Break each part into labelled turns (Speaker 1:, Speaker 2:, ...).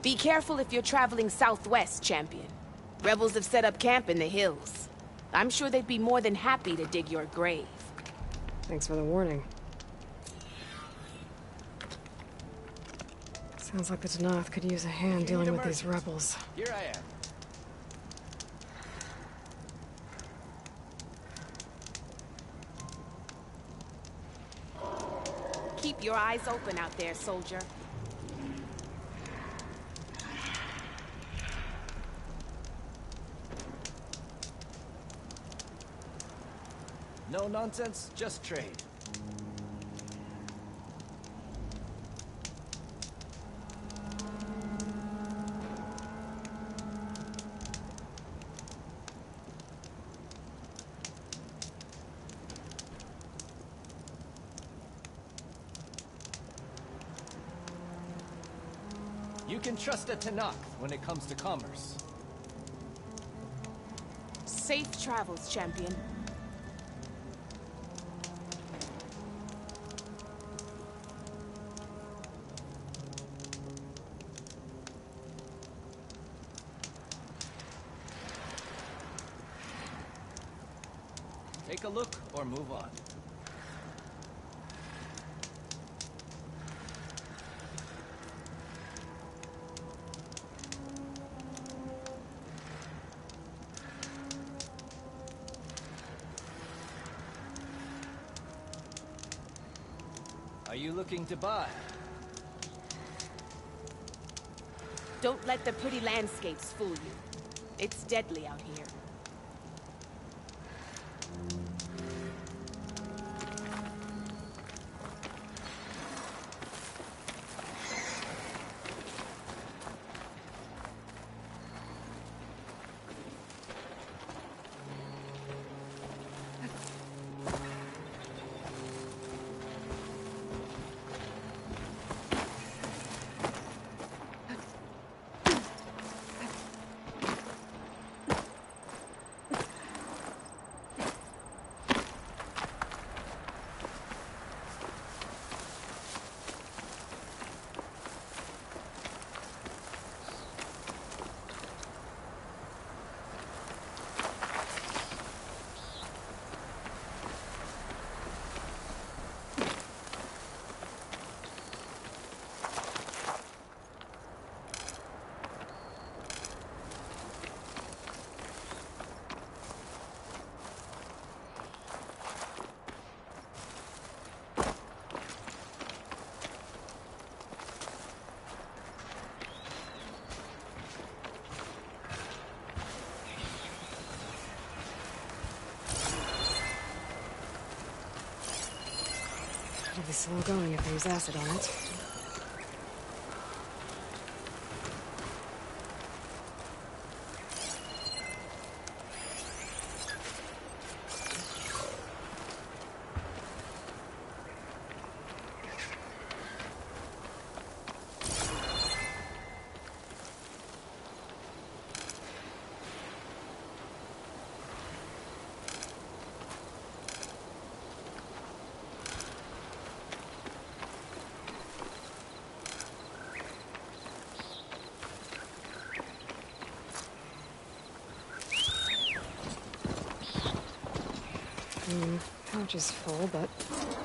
Speaker 1: Be careful if you're traveling southwest, champion. Rebels have set up camp in the hills. I'm sure they'd be more than happy to dig your grave.
Speaker 2: Thanks for the warning. Sounds like the Danath could use a hand dealing with these rebels.
Speaker 3: Here I am.
Speaker 1: Keep your eyes open out there, soldier.
Speaker 3: No nonsense, just trade. You can trust a Tanakh when it comes to commerce.
Speaker 1: Safe travels, champion.
Speaker 3: Take a look or move on. Are you looking to buy?
Speaker 1: Don't let the pretty landscapes fool you. It's deadly out here.
Speaker 2: It'll be slow going if I use acid on it. Pouch is full, but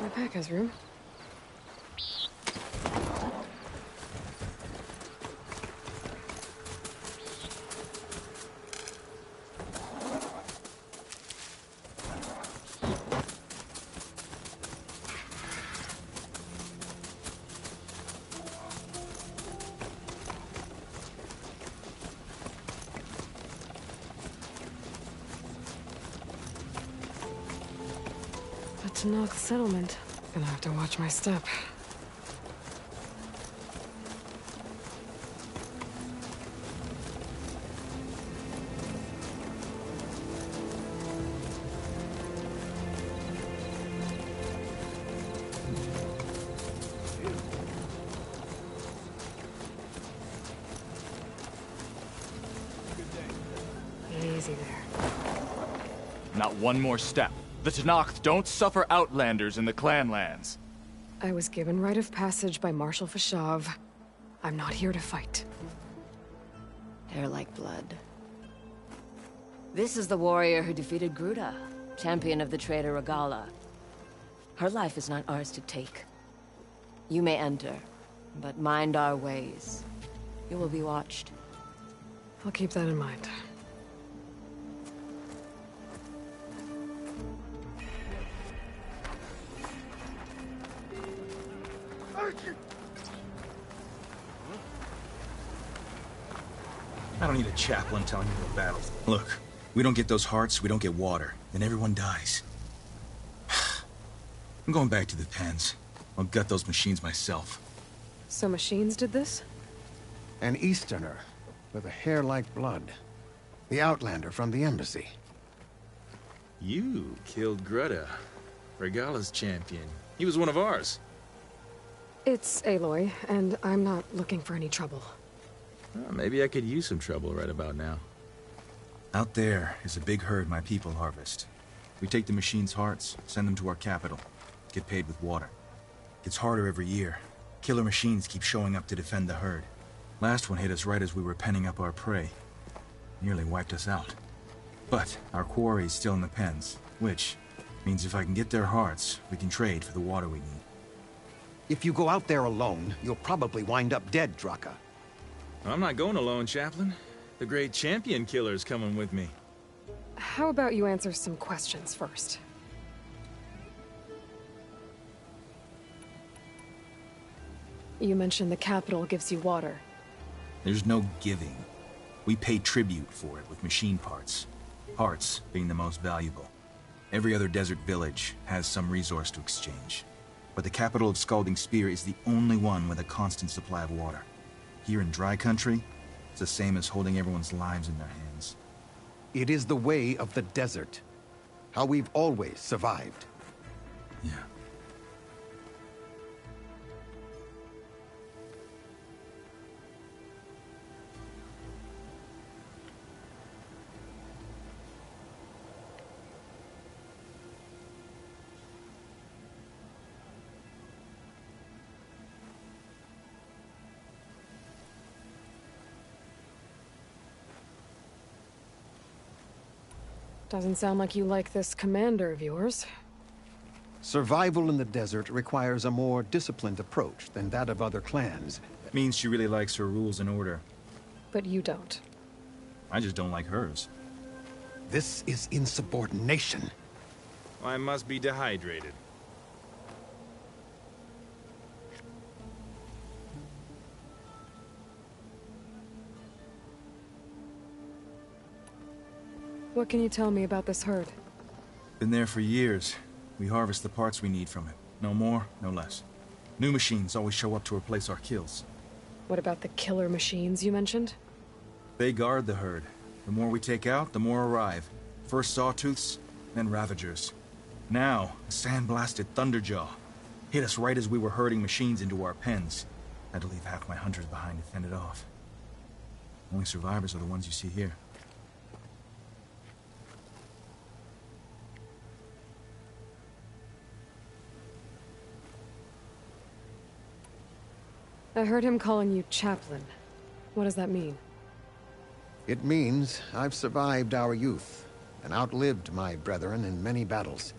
Speaker 2: my pack has room. To knock the settlement. Gonna have to watch my step. Easy there.
Speaker 4: Not one more step. The Tanakh don't suffer outlanders in the clan lands.
Speaker 2: I was given rite of passage by Marshal Fashav. I'm not here to fight. Hair like blood. This is the warrior who defeated Gruta, champion of the traitor Regala. Her life is not ours to take. You may enter, but mind our ways. You will be watched.
Speaker 5: I'll keep that in mind.
Speaker 6: I don't need a chaplain telling me the battle. Look, we don't get those hearts, we don't get water, then everyone dies. I'm going back to the pens. I'll gut those machines myself.
Speaker 5: So machines did this?
Speaker 7: An Easterner with a hair like blood. The Outlander from the embassy.
Speaker 8: You killed Greta, Regala's champion. He was one of ours.
Speaker 5: It's Aloy, and I'm not looking for any trouble.
Speaker 8: Well, maybe I could use some trouble right about now.
Speaker 6: Out there is a big herd my people harvest. We take the machines' hearts, send them to our capital, get paid with water. Gets harder every year. Killer machines keep showing up to defend the herd. Last one hit us right as we were penning up our prey. Nearly wiped us out. But our quarry is still in the pens, which means if I can get their hearts, we can trade for the water we need.
Speaker 7: If you go out there alone, you'll probably wind up dead, Draka.
Speaker 8: I'm not going alone, Chaplain. The great champion killer's coming with me.
Speaker 5: How about you answer some questions first? You mentioned the capital gives you water.
Speaker 6: There's no giving. We pay tribute for it with machine parts. Hearts being the most valuable. Every other desert village has some resource to exchange. But the capital of Scalding Spear is the only one with a constant supply of water. Here in dry country, it's the same as holding everyone's lives in their hands.
Speaker 7: It is the way of the desert. How we've always survived.
Speaker 6: Yeah.
Speaker 5: Doesn't sound like you like this commander of yours.
Speaker 7: Survival in the desert requires a more disciplined approach than that of other clans.
Speaker 6: That means she really likes her rules and order.
Speaker 5: But you don't.
Speaker 6: I just don't like hers.
Speaker 7: This is insubordination.
Speaker 8: I must be dehydrated.
Speaker 5: What can you tell me about this herd?
Speaker 6: Been there for years. We harvest the parts we need from it. No more, no less. New machines always show up to replace our kills.
Speaker 5: What about the killer machines you mentioned?
Speaker 6: They guard the herd. The more we take out, the more arrive. First sawtooths, then ravagers. Now, a sand-blasted thunderjaw. Hit us right as we were herding machines into our pens. Had to leave half my hunters behind to fend it off. Only survivors are the ones you see here.
Speaker 5: I heard him calling you chaplain. What does that mean?
Speaker 7: It means I've survived our youth and outlived my brethren in many battles.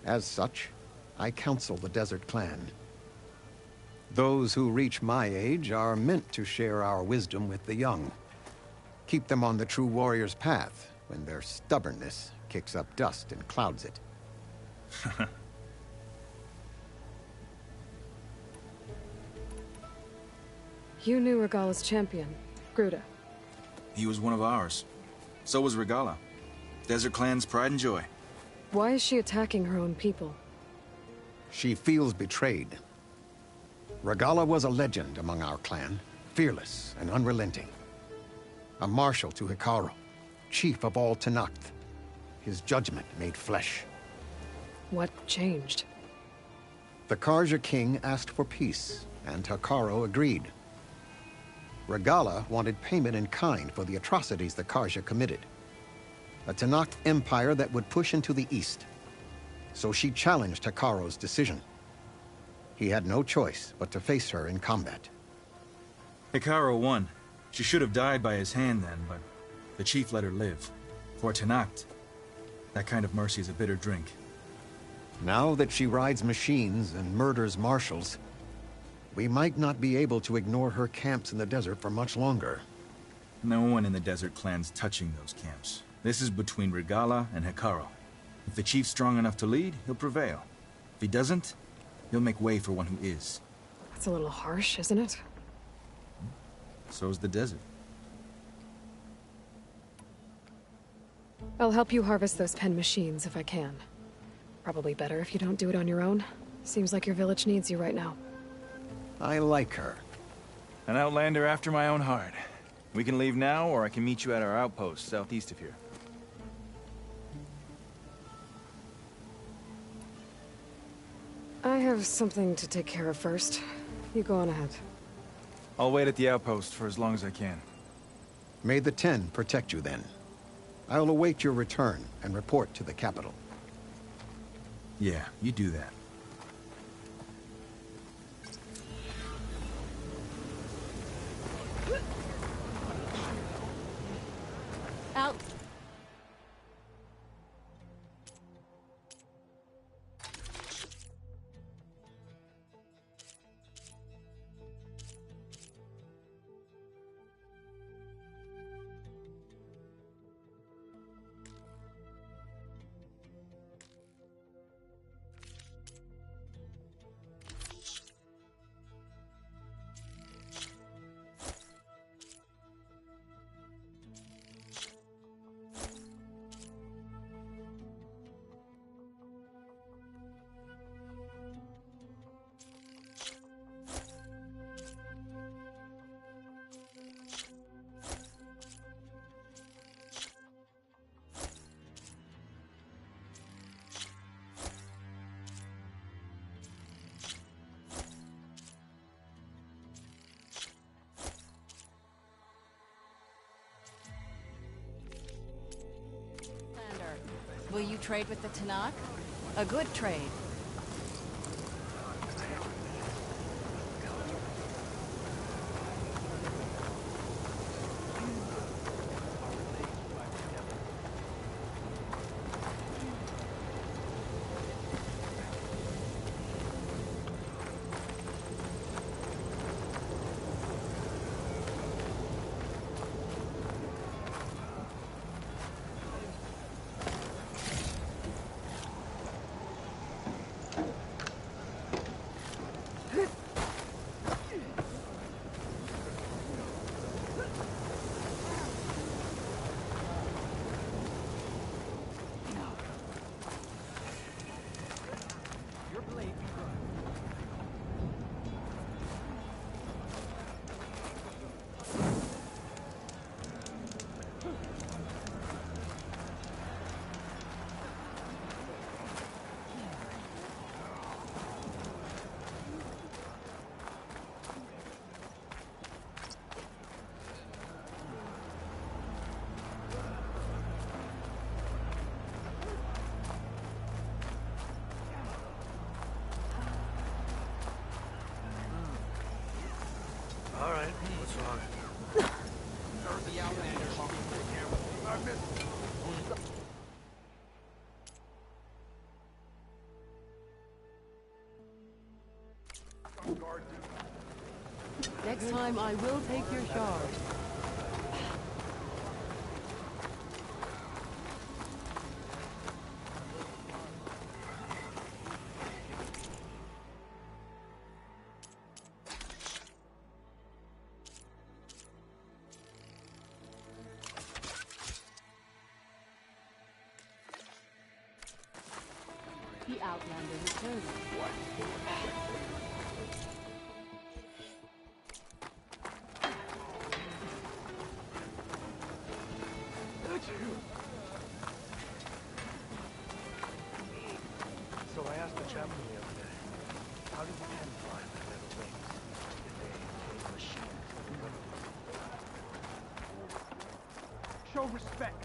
Speaker 7: As such, I counsel the Desert Clan. Those who reach my age are meant to share our wisdom with the young. Keep them on the true warrior's path when their stubbornness kicks up dust and clouds it.
Speaker 5: You knew Regala's champion, Gruta.
Speaker 6: He was one of ours. So was Regala. Desert Clan's pride and joy.
Speaker 5: Why is she attacking her own people?
Speaker 7: She feels betrayed. Regala was a legend among our clan, fearless and unrelenting. A marshal to Hekarro, chief of all Tenakth. His judgment made flesh.
Speaker 5: What changed?
Speaker 7: The Karja king asked for peace, and Hekarro agreed. Regala wanted payment in kind for the atrocities the Karja committed. A Tenakth empire that would push into the east. So she challenged Hekarro's decision. He had no choice but to face her in combat.
Speaker 6: Hekarro won. She should have died by his hand then, but the chief let her live. For Tanacht, that kind of mercy is a bitter drink.
Speaker 7: Now that she rides machines and murders marshals, we might not be able to ignore her camps in the desert for much longer.
Speaker 6: No one in the desert clan's touching those camps. This is between Regala and Hekarro. If the chief's strong enough to lead, he'll prevail. If he doesn't, he'll make way for one who is.
Speaker 5: That's a little harsh, isn't it?
Speaker 6: So's the desert.
Speaker 5: I'll help you harvest those pen machines if I can. Probably better if you don't do it on your own. Seems like your village needs you right now.
Speaker 7: I like her.
Speaker 4: An outlander after my own heart. We can leave now, or I can meet you at our outpost southeast of here.
Speaker 5: I have something to take care of first. You go on ahead.
Speaker 4: I'll wait at the outpost for as long as I can.
Speaker 7: May the Ten protect you then. I'll await your return and report to the capital.
Speaker 6: Yeah, you do that.
Speaker 2: Out.
Speaker 9: Will you trade with the Tanakh? A good trade.
Speaker 10: All right, what's wrong? The outlander talking to the camera. I missed.
Speaker 9: Next time I will take your shard. The outlander returns.
Speaker 10: So I asked the chaplain the other day, how do you pen fly with metal wings? Did they include machines? Show respect.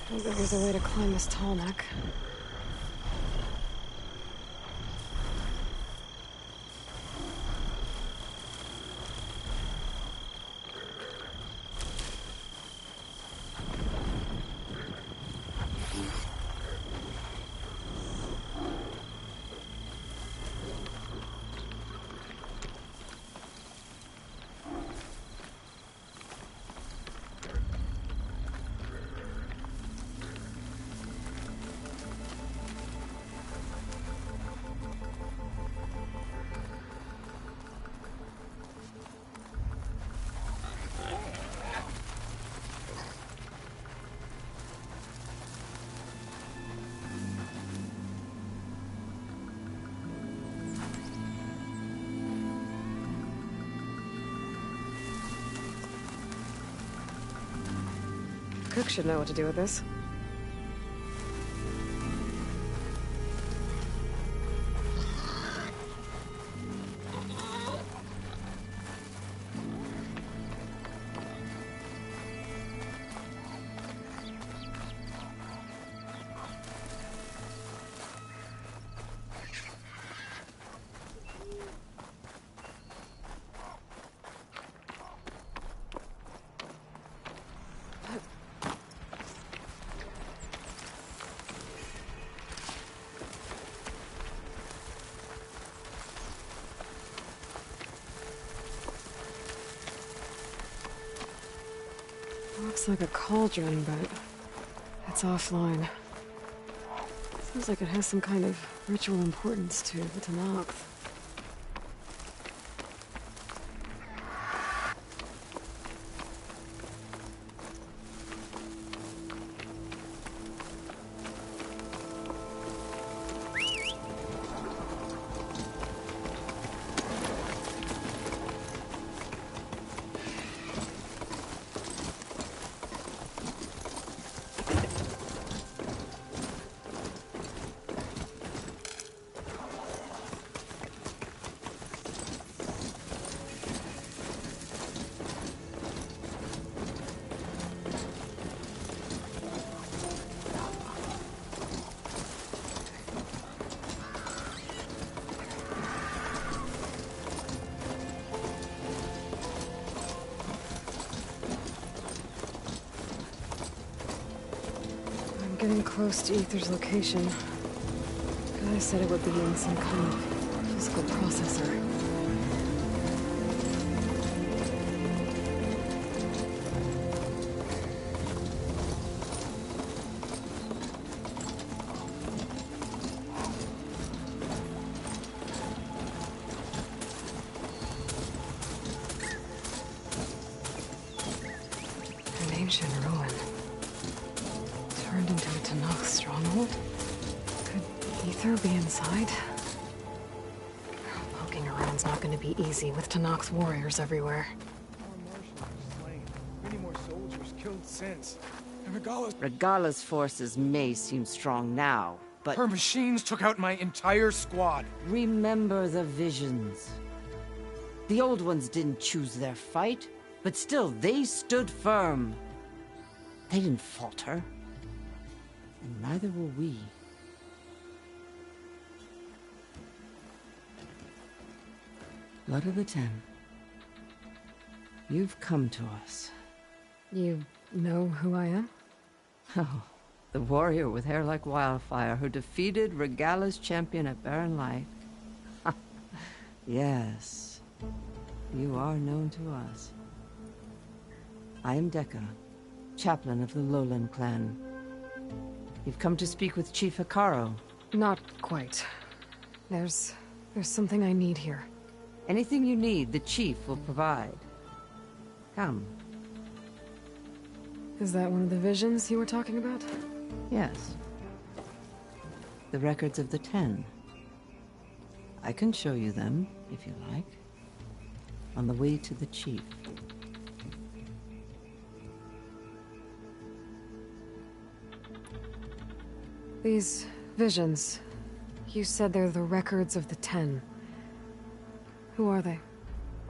Speaker 5: Don't think there's a way to climb this tall neck. Cook should know what to do with this. Looks like a cauldron, but it's offline. Seems like it has some kind of ritual importance to the Tanakh. getting close to Ether's location. Guy said it would be in some kind of physical processor. An ancient ruin. Turned into a Tanakh stronghold? Could Ether be inside? Poking around's not gonna be easy with Tanakh's warriors everywhere.
Speaker 11: More Martians were slain. Many more soldiers killed since. And
Speaker 12: Regala's forces may seem strong now, but...
Speaker 11: Her machines took out my entire squad.
Speaker 12: Remember the visions. The old ones didn't choose their fight, but still, they stood firm. They didn't falter. And neither will we. Blood of the Ten. You've come to us.
Speaker 5: You know who I am?
Speaker 12: Oh, the warrior with hair like wildfire who defeated Regala's champion at Barren Light. Yes, you are known to us. I am Dekka, chaplain of the Lowland clan. You've come to speak with Chief Hikaro.
Speaker 5: Not quite. There's something I need here.
Speaker 12: Anything you need, the chief will provide. Come.
Speaker 5: Is that one of the visions you were talking about?
Speaker 12: Yes. The records of the 10. I can show you them, if you like. On the way to the chief.
Speaker 5: These visions, you said they're the records of the 10. Who are they?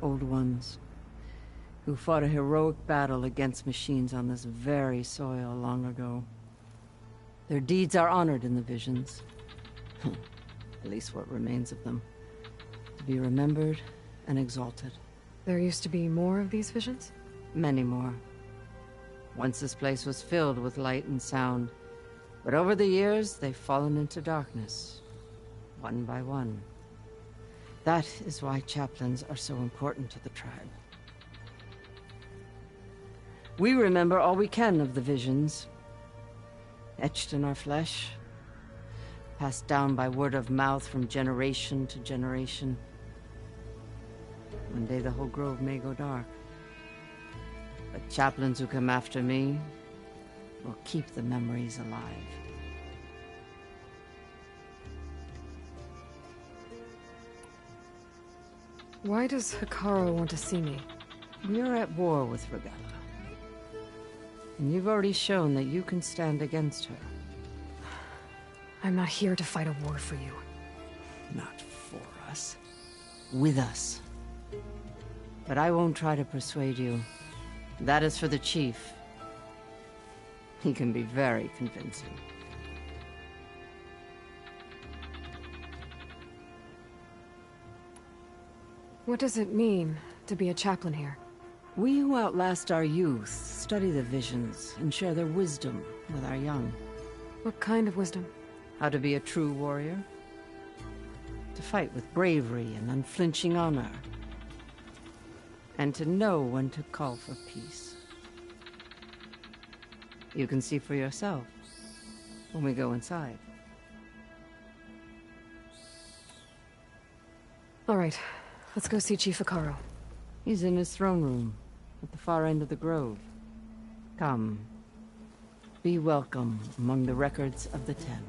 Speaker 12: Old ones, who fought a heroic battle against machines on this very soil long ago. Their deeds are honored in the visions. At least what remains of them. To be remembered and exalted.
Speaker 5: There used to be more of these visions?
Speaker 12: Many more. Once this place was filled with light and sound. But over the years, they've fallen into darkness. One by one. That is why chaplains are so important to the tribe. We remember all we can of the visions. Etched in our flesh. Passed down by word of mouth from generation to generation. One day the whole grove may go dark. But chaplains who come after me will keep the memories alive.
Speaker 5: Why does Hikaro want to see me?
Speaker 12: We're at war with Regala. And you've already shown that you can stand against her.
Speaker 5: I'm not here to fight a war for you.
Speaker 12: Not for us. With us. But I won't try to persuade you. That is for the chief. He can be very convincing.
Speaker 5: What does it mean to be a chaplain here?
Speaker 12: We who outlast our youth study the visions and share their wisdom with our young.
Speaker 5: What kind of wisdom?
Speaker 12: How to be a true warrior. To fight with bravery and unflinching honor. And to know when to call for peace. You can see for yourself when we go inside.
Speaker 5: All right, let's go see Chief Hikaro.
Speaker 12: He's in his throne room at the far end of the grove. Come. Be welcome among the records of the 10.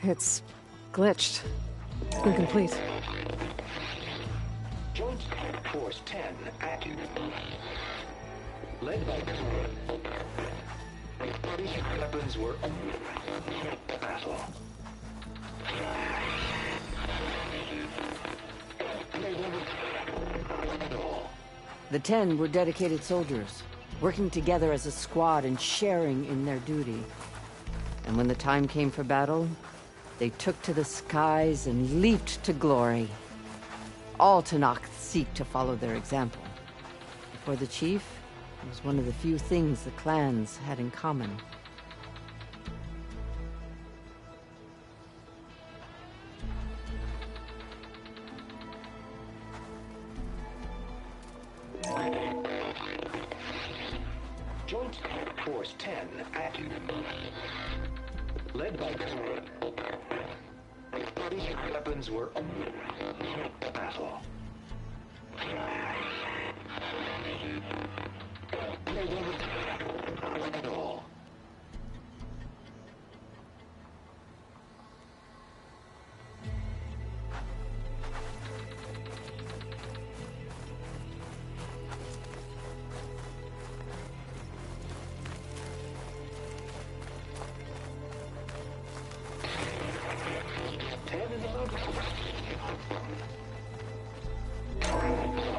Speaker 5: It's glitched. Incomplete.
Speaker 10: Joint Force 10 active. Led by these weapons were battle. They were at all.
Speaker 12: The 10 were dedicated soldiers, working together as a squad and sharing in their duty. And when the time came for battle, they took to the skies and leaped to glory. All Tenakth seek to follow their example. For the chief, it was one of the few things the clans had in common.
Speaker 10: Joint Force 10 active. Led by these weapons were battle. At all.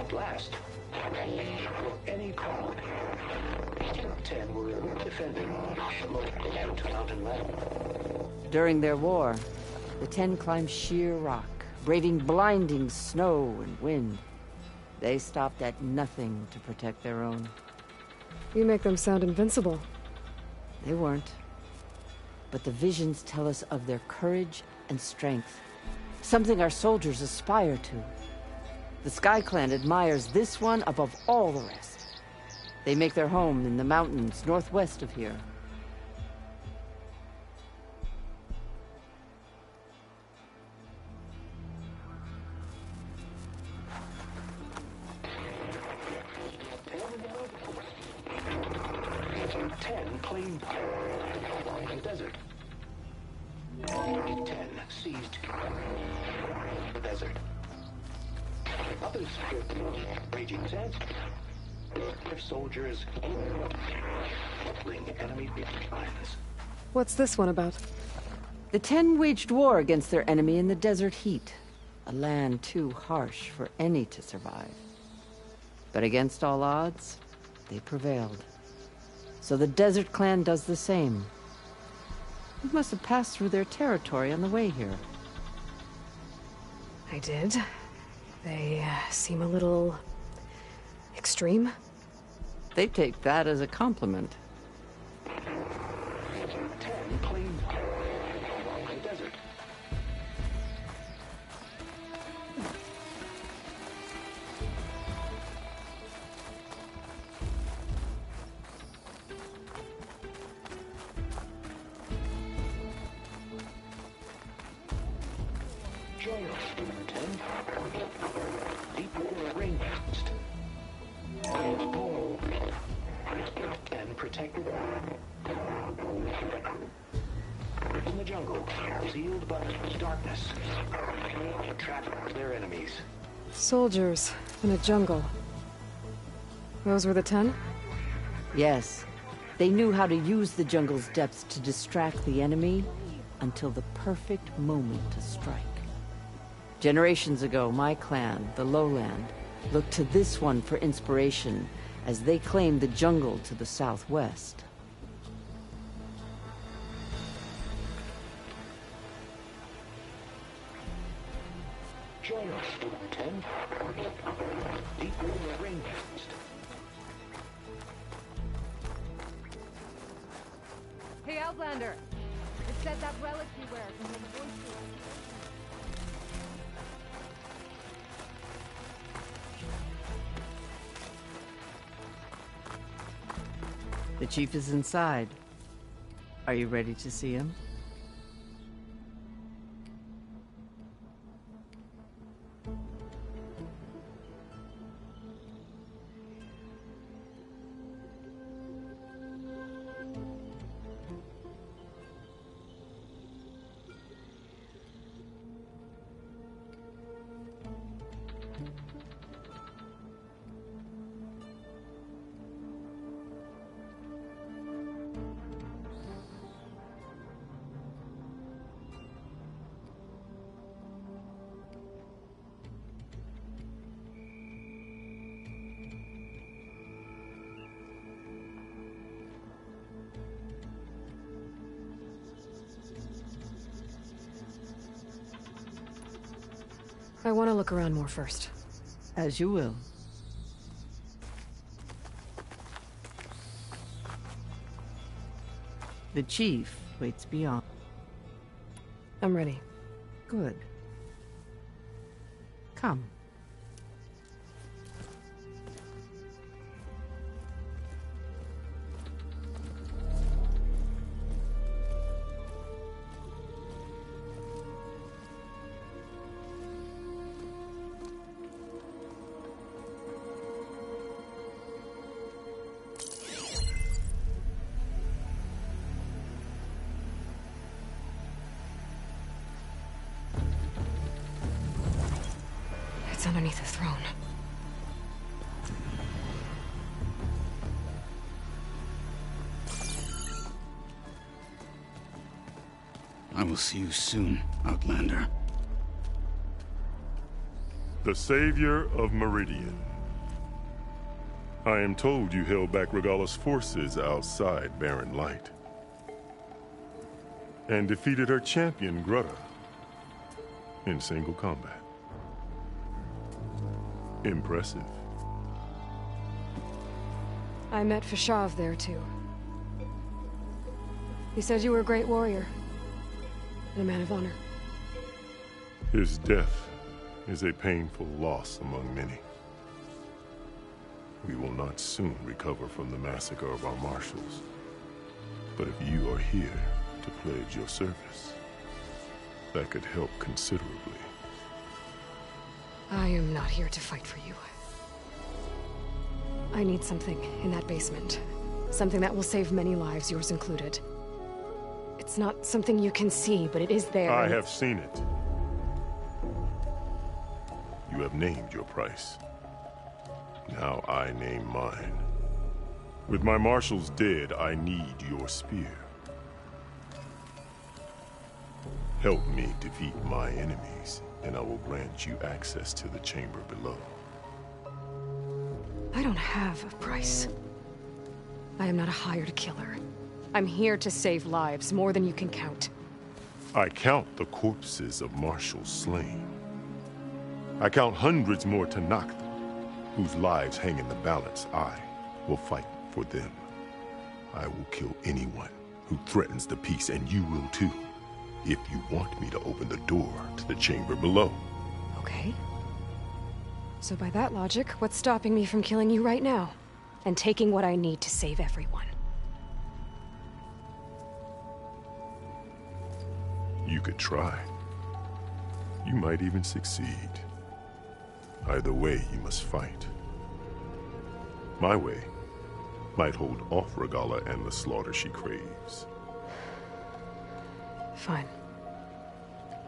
Speaker 10: Blast. Any call. 10 were defending mountain level.
Speaker 12: During their war, the 10 climbed sheer rock, braving blinding snow and wind. They stopped at nothing to protect their own.
Speaker 5: You make them sound invincible.
Speaker 12: They weren't. But the visions tell us of their courage and strength, something our soldiers aspire to. The Sky Clan admires this one above all the rest. They make their home in the mountains northwest of here.
Speaker 10: Claimed the desert. 10 seized the desert. Others raging sands. Soldiers fling enemy lines.
Speaker 5: What's this one about?
Speaker 12: The 10 waged war against their enemy in the desert heat, a land too harsh for any to survive. But against all odds, they prevailed. So the Desert Clan does the same. You must have passed through their territory on the way here.
Speaker 5: I did. They seem a little extreme.
Speaker 12: They take that as a compliment.
Speaker 10: 10 claimed the desert. Join us, 10. Deep water rainforest. And protected in the jungle, sealed but darkness. Trap their enemies.
Speaker 5: Soldiers in a jungle. Those were the 10?
Speaker 12: Yes. They knew how to use the jungle's depths to distract the enemy until the perfect moment to strike. Generations ago, my clan, the Lowland, looked to this one for inspiration as they claimed the jungle to the southwest.
Speaker 10: Join us, 10. Deep water rainforest.
Speaker 9: Hey, Outlander! It said that relic you wear from the voices.
Speaker 12: The chief is inside. Are you ready to see him?
Speaker 5: I want to look around more first.
Speaker 12: As you will. The chief waits beyond.
Speaker 5: I'm ready.
Speaker 12: Good. Come.
Speaker 5: It's underneath the throne.
Speaker 13: I will see you soon, Outlander.
Speaker 14: The Savior of Meridian. I am told you held back Regalla's forces outside Barren Light. And defeated her champion, Grutta, in single combat. Impressive.
Speaker 5: I met Fashav there, too. He said you were a great warrior. And a man of honor.
Speaker 14: His death is a painful loss among many. We will not soon recover from the massacre of our marshals. But if you are here to pledge your service, that could help considerably.
Speaker 5: I am not here to fight for you. I need something in that basement. Something that will save many lives, yours included. It's not something you can see, but it is there.
Speaker 14: I have seen it. You have named your price. Now I name mine. With my marshals dead, I need your spear. Help me defeat my enemies, and I will grant you access to the chamber below.
Speaker 5: I don't have a price. I am not a hired killer. I'm here to save lives, more than you can count.
Speaker 14: I count the corpses of marshals slain. I count hundreds more Tanakh, whose lives hang in the balance. I will fight for them. I will kill anyone who threatens the peace, and you will too, if you want me to open the door to the chamber below.
Speaker 5: Okay. So by that logic, what's stopping me from killing you right now? And taking what I need to save everyone?
Speaker 14: You could try. You might even succeed. Either way, you must fight. My way might hold off Regalla and the slaughter she craves.
Speaker 5: Fine.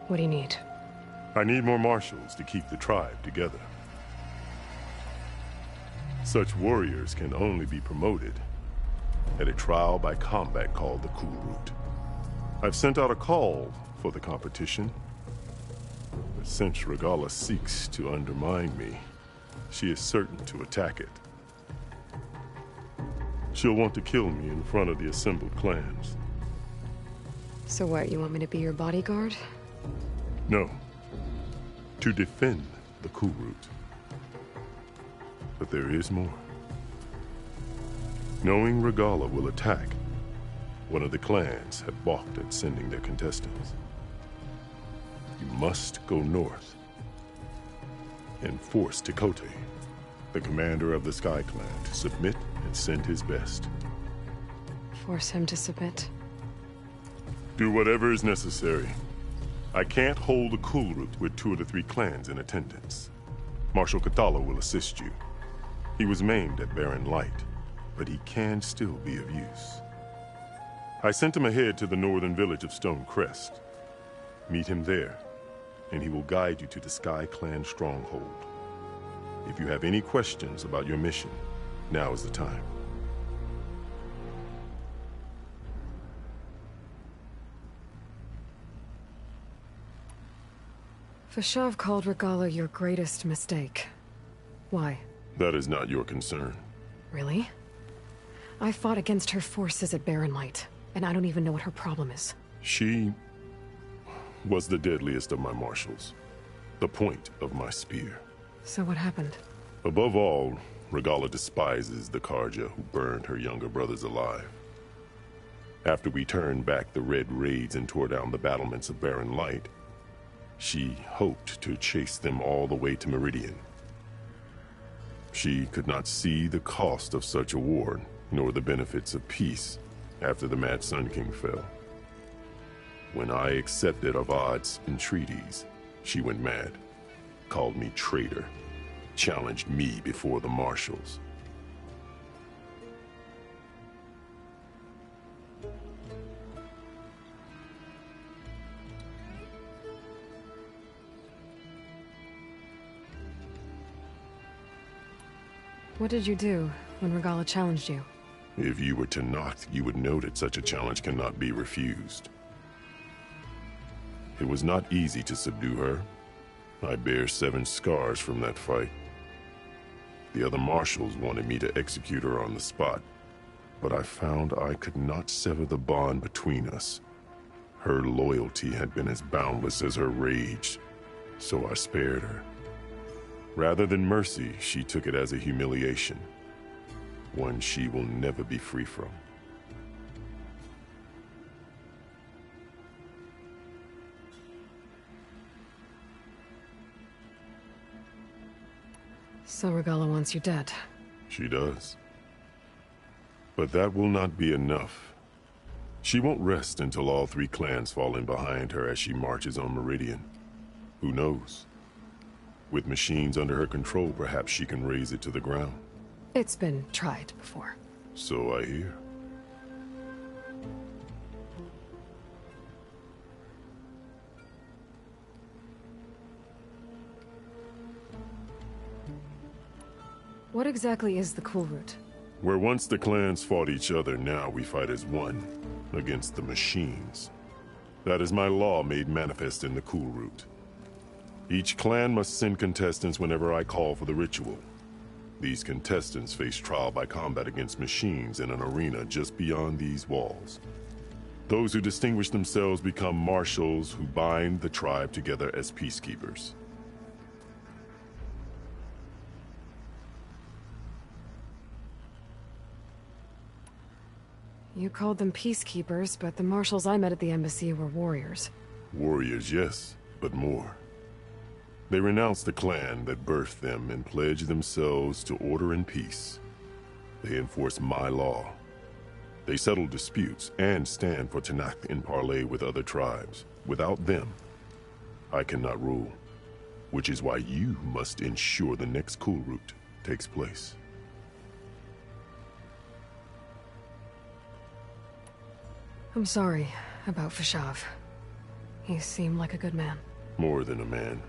Speaker 5: What do you need?
Speaker 14: I need more marshals to keep the tribe together. Such warriors can only be promoted at a trial by combat called the Cool Route. I've sent out a call for the competition, but since Regalla seeks to undermine me, she is certain to attack it. She'll want to kill me in front of the assembled clans.
Speaker 5: So what, you want me to be your bodyguard?
Speaker 14: No. To defend the Cool Route. But there is more. Knowing Regalla will attack, one of the clans had balked at sending their contestants. You must go north and force Tekote, the commander of the Sky Clan, to submit and send his best.
Speaker 5: Force him to submit?
Speaker 14: Do whatever is necessary. I can't hold the Cool Route with 2 of the 3 clans in attendance. Marshal Cathala will assist you. He was maimed at Barren Light, but he can still be of use. I sent him ahead to the northern village of Stone Crest. Meet him there, and he will guide you to the Sky Clan stronghold. If you have any questions about your mission, now is the time.
Speaker 5: Fashav called Regalla your greatest mistake. Why?
Speaker 14: That is not your concern.
Speaker 5: Really? I fought against her forces at Barren Light, and I don't even know what her problem is.
Speaker 14: She was the deadliest of my marshals. the point of my spear.
Speaker 5: So what happened?
Speaker 14: Above all, Regala despises the Karja who burned her younger brothers alive. After we turned back the red raids and tore down the battlements of Barren Light, she hoped to chase them all the way to Meridian. She could not see the cost of such a war, nor the benefits of peace after the Mad Sun King fell. When I accepted Avad's entreaties, she went mad, called me traitor, challenged me before the marshals.
Speaker 5: What did you do when Regala challenged you?
Speaker 14: If you were Tanakh, you would know that such a challenge cannot be refused. It was not easy to subdue her. I bear 7 scars from that fight. The other marshals wanted me to execute her on the spot, but I found I could not sever the bond between us. Her loyalty had been as boundless as her rage, so I spared her. Rather than mercy, she took it as a humiliation, one she will never be free from.
Speaker 5: So Regala wants you dead.
Speaker 14: She does. But that will not be enough. She won't rest until all 3 clans fall in behind her as she marches on Meridian. Who knows? With machines under her control, perhaps she can raise it to the ground.
Speaker 5: It's been tried before.
Speaker 14: So I hear.
Speaker 5: What exactly is the Cool Route?
Speaker 14: Where once the clans fought each other, now we fight as one, against the machines. That is my law made manifest in the Cool Route. Each clan must send contestants whenever I call for the ritual. These contestants face trial by combat against machines in an arena just beyond these walls. Those who distinguish themselves become marshals who bind the tribe together as peacekeepers.
Speaker 5: You called them peacekeepers, but the marshals I met at the embassy were warriors.
Speaker 14: Warriors, yes, but more. They renounce the clan that birthed them and pledge themselves to order and peace. They enforce my law. They settle disputes and stand for Tanakh in parley with other tribes. Without them, I cannot rule, which is why you must ensure the next Cool Route takes place.
Speaker 5: I'm sorry about Fashav. He seemed like a good man.
Speaker 14: More than a man.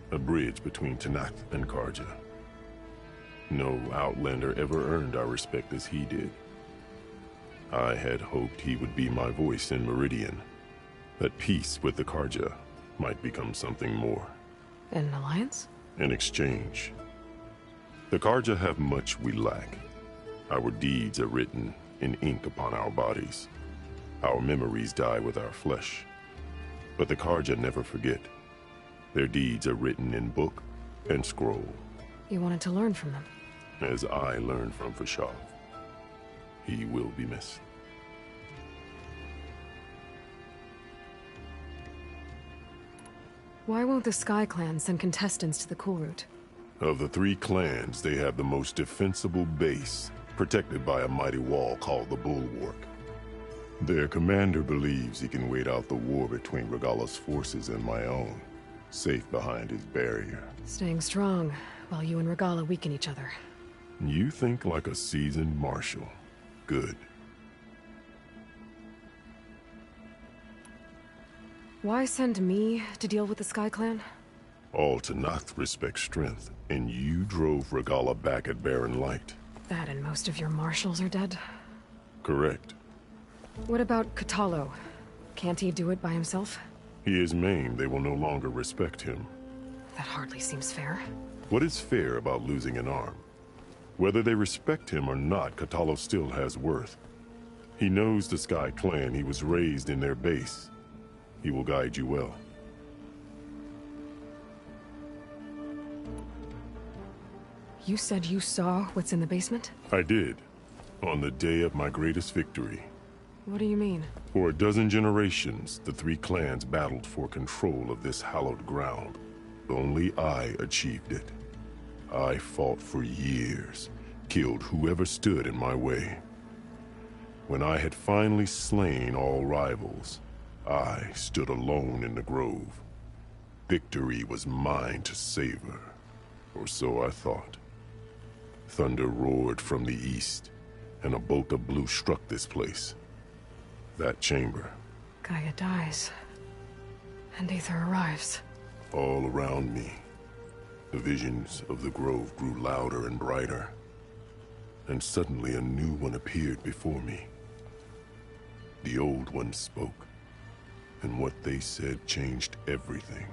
Speaker 14: A bridge between Tanakh and Karja. No Outlander ever earned our respect as he did. I had hoped he would be my voice in Meridian, that peace with the Karja might become something more.
Speaker 5: An alliance?
Speaker 14: In exchange. The Karja have much we lack. Our deeds are written in ink upon our bodies. Our memories die with our flesh. But the Karja never forget. Their deeds are written in book and scroll.
Speaker 5: You wanted to learn from them?
Speaker 14: As I learned from Fashav. He will be missed.
Speaker 5: Why won't the Sky Clan send contestants to the Cool Route?
Speaker 14: Of the 3 clans, they have the most defensible base, protected by a mighty wall called the Bulwark. Their commander believes he can wait out the war between Regala's forces and my own, safe behind his barrier.
Speaker 5: Staying strong, while you and Regala weaken each other.
Speaker 14: You think like a seasoned marshal. Good.
Speaker 5: Why send me to deal with the Sky Clan?
Speaker 14: All Tanakh respect strength, and you drove Regala back at Barren Light.
Speaker 5: That and most of your marshals are dead?
Speaker 14: Correct.
Speaker 5: What about Katalo? Can't he do it by himself?
Speaker 14: He is maimed. They will no longer respect him.
Speaker 5: That hardly seems fair.
Speaker 14: What is fair about losing an arm? Whether they respect him or not, Katalo still has worth. He knows the Sky Clan. He was raised in their base. He will guide you well.
Speaker 5: You said you saw what's in the basement?
Speaker 14: I did. On the day of my greatest victory.
Speaker 5: What do you mean?
Speaker 14: For a dozen generations, the three clans battled for control of this hallowed ground. Only I achieved it. I fought for years, killed whoever stood in my way. When I had finally slain all rivals, I stood alone in the grove. Victory was mine to savor, or so I thought. Thunder roared from the east, and a bolt of blue struck this place. That chamber.
Speaker 5: Gaia dies, and Aether arrives.
Speaker 14: All around me, the visions of the grove grew louder and brighter, and suddenly a new one appeared before me. The old one spoke, and what they said changed everything.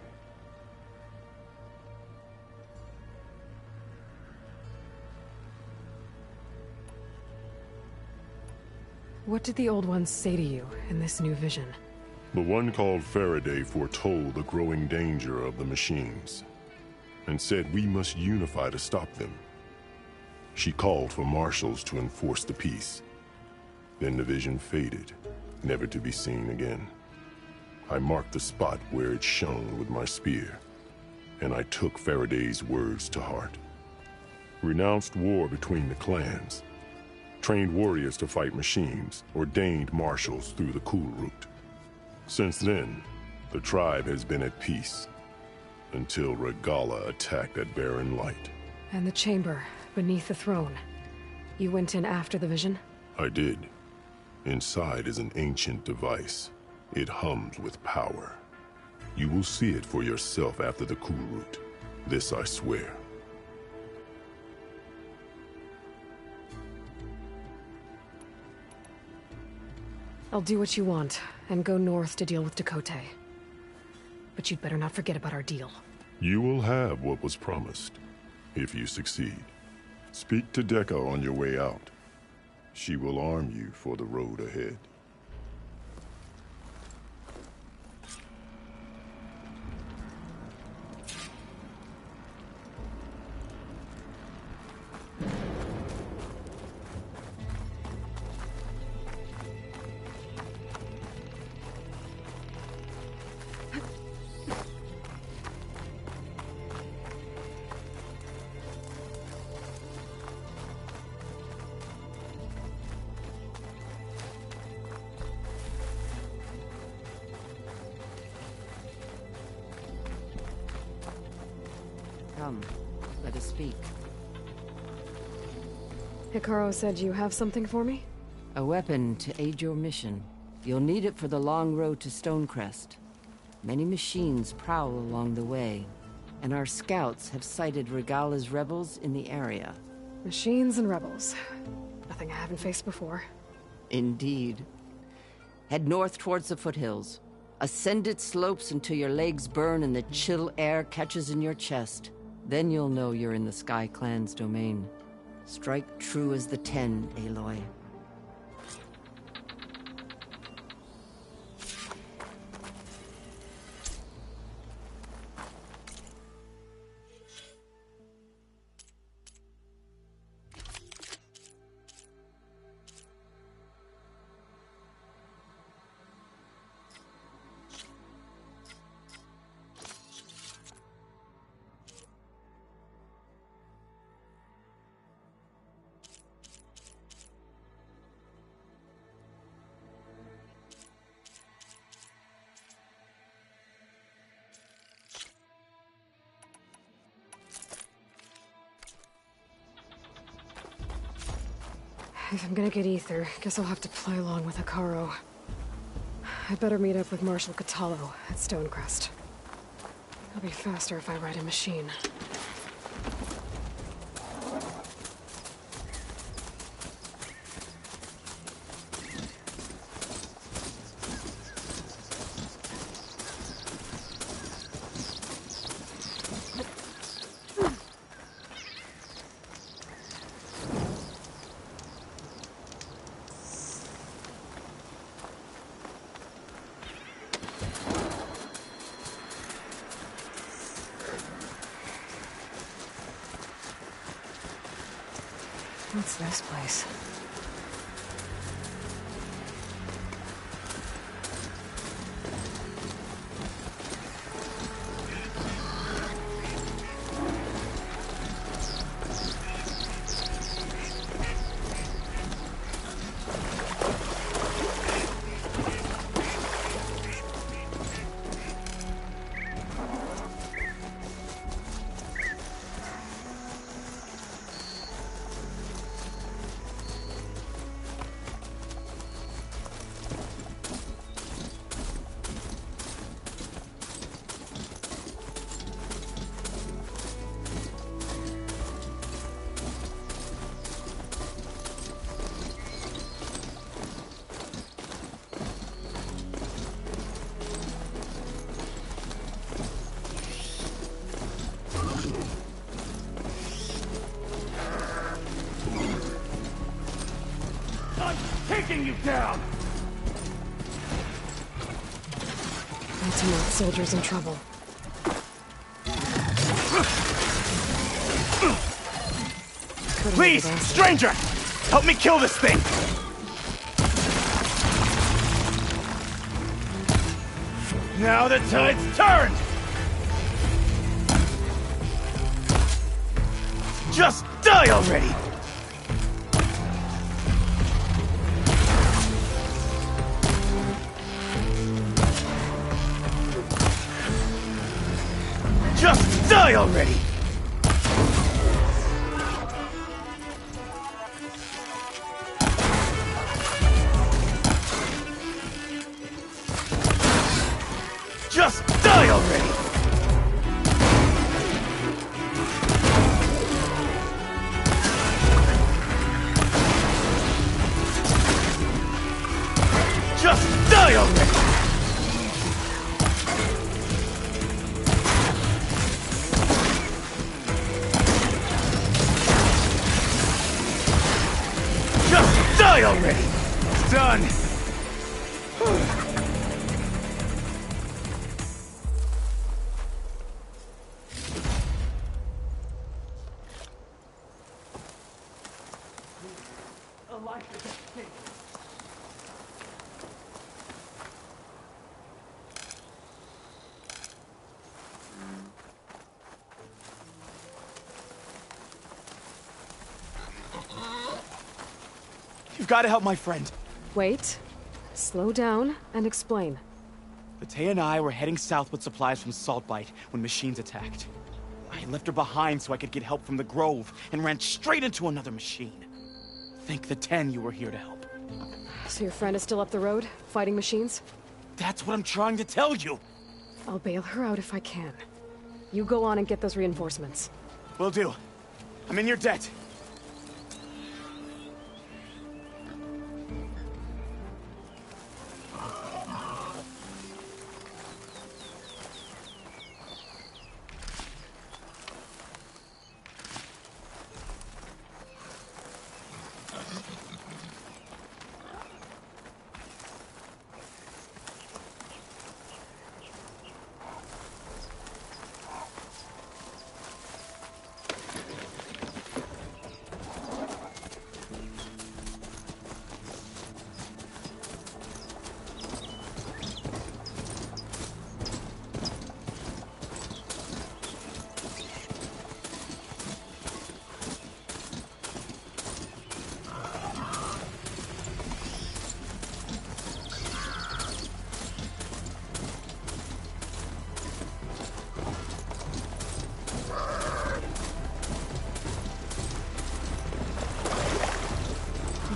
Speaker 5: What did the old ones say to you in this new vision?
Speaker 14: The one called Faraday foretold the growing danger of the machines, and said we must unify to stop them. She called for marshals to enforce the peace. Then the vision faded, never to be seen again. I marked the spot where it shone with my spear, and I took Faraday's words to heart. Renounced war between the clans, trained warriors to fight machines, ordained marshals through the cool route. Since then, the tribe has been at peace, until Regala attacked that barren light.
Speaker 5: And the chamber, beneath the throne. You went in after the vision?
Speaker 14: I did. Inside is an ancient device. It hums with power. You will see it for yourself after the cool route. This I swear.
Speaker 5: I'll do what you want, and go north to deal with Dakota. But you'd better not forget about our deal.
Speaker 14: You will have what was promised, if you succeed. Speak to Dekka on your way out. She will arm you for the road ahead.
Speaker 12: Come, let us speak.
Speaker 5: Hikaru said you have something for me?
Speaker 12: A weapon to aid your mission. You'll need it for the long road to Stonecrest. Many machines prowl along the way, and our scouts have sighted Regala's rebels in the area.
Speaker 5: Machines and rebels. Nothing I haven't faced before.
Speaker 12: Indeed. Head north towards the foothills. Ascend its slopes until your legs burn and the chill air catches in your chest. Then you'll know you're in the Sky Clan's domain. Strike true as the 10, Aloy.
Speaker 5: If I'm gonna get Aether, guess I'll have to play along with Hikaru. I'd better meet up with Marshal Catallo at Stonecrest. It'll be faster if I ride a machine. What's this place?
Speaker 15: Taking you down!
Speaker 5: Ultimate soldiers in trouble.
Speaker 15: Please, stranger! Help me kill this thing! Now the tide's turned! Just die already! Just die already! Just die already! Just die already! Just die already! It's done! You've got to help my friend.
Speaker 5: Wait. Slow down and explain.
Speaker 15: Battea and I were heading south with supplies from Saltbite when machines attacked. I left her behind so I could get help from the Grove and ran straight into another machine. Thank the 10 you were here to help.
Speaker 5: So your friend is still up the road, fighting machines?
Speaker 15: That's what I'm trying to tell you.
Speaker 5: I'll bail her out if I can. You go on and get those reinforcements.
Speaker 15: Will do. I'm in your debt.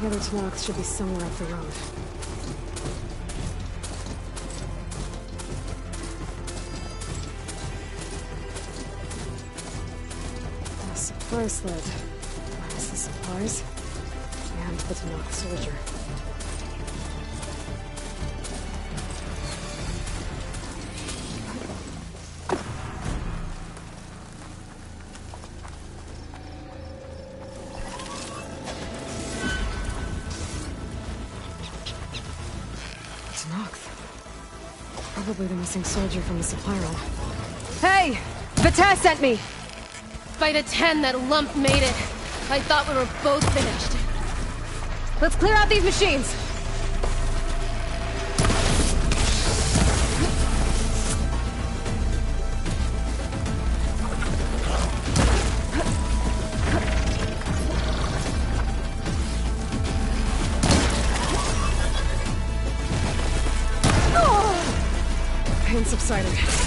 Speaker 5: The other Tanakh should be somewhere up the road. A supply sled. Minus the supplies. And the Tanakh soldier. Probably the missing soldier from the supply run. Hey! Battea sent me!
Speaker 1: By the 10, that lump made it.
Speaker 5: I thought we were both finished. Let's clear out these machines. Pain subsiding.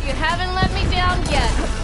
Speaker 9: You haven't let me down yet.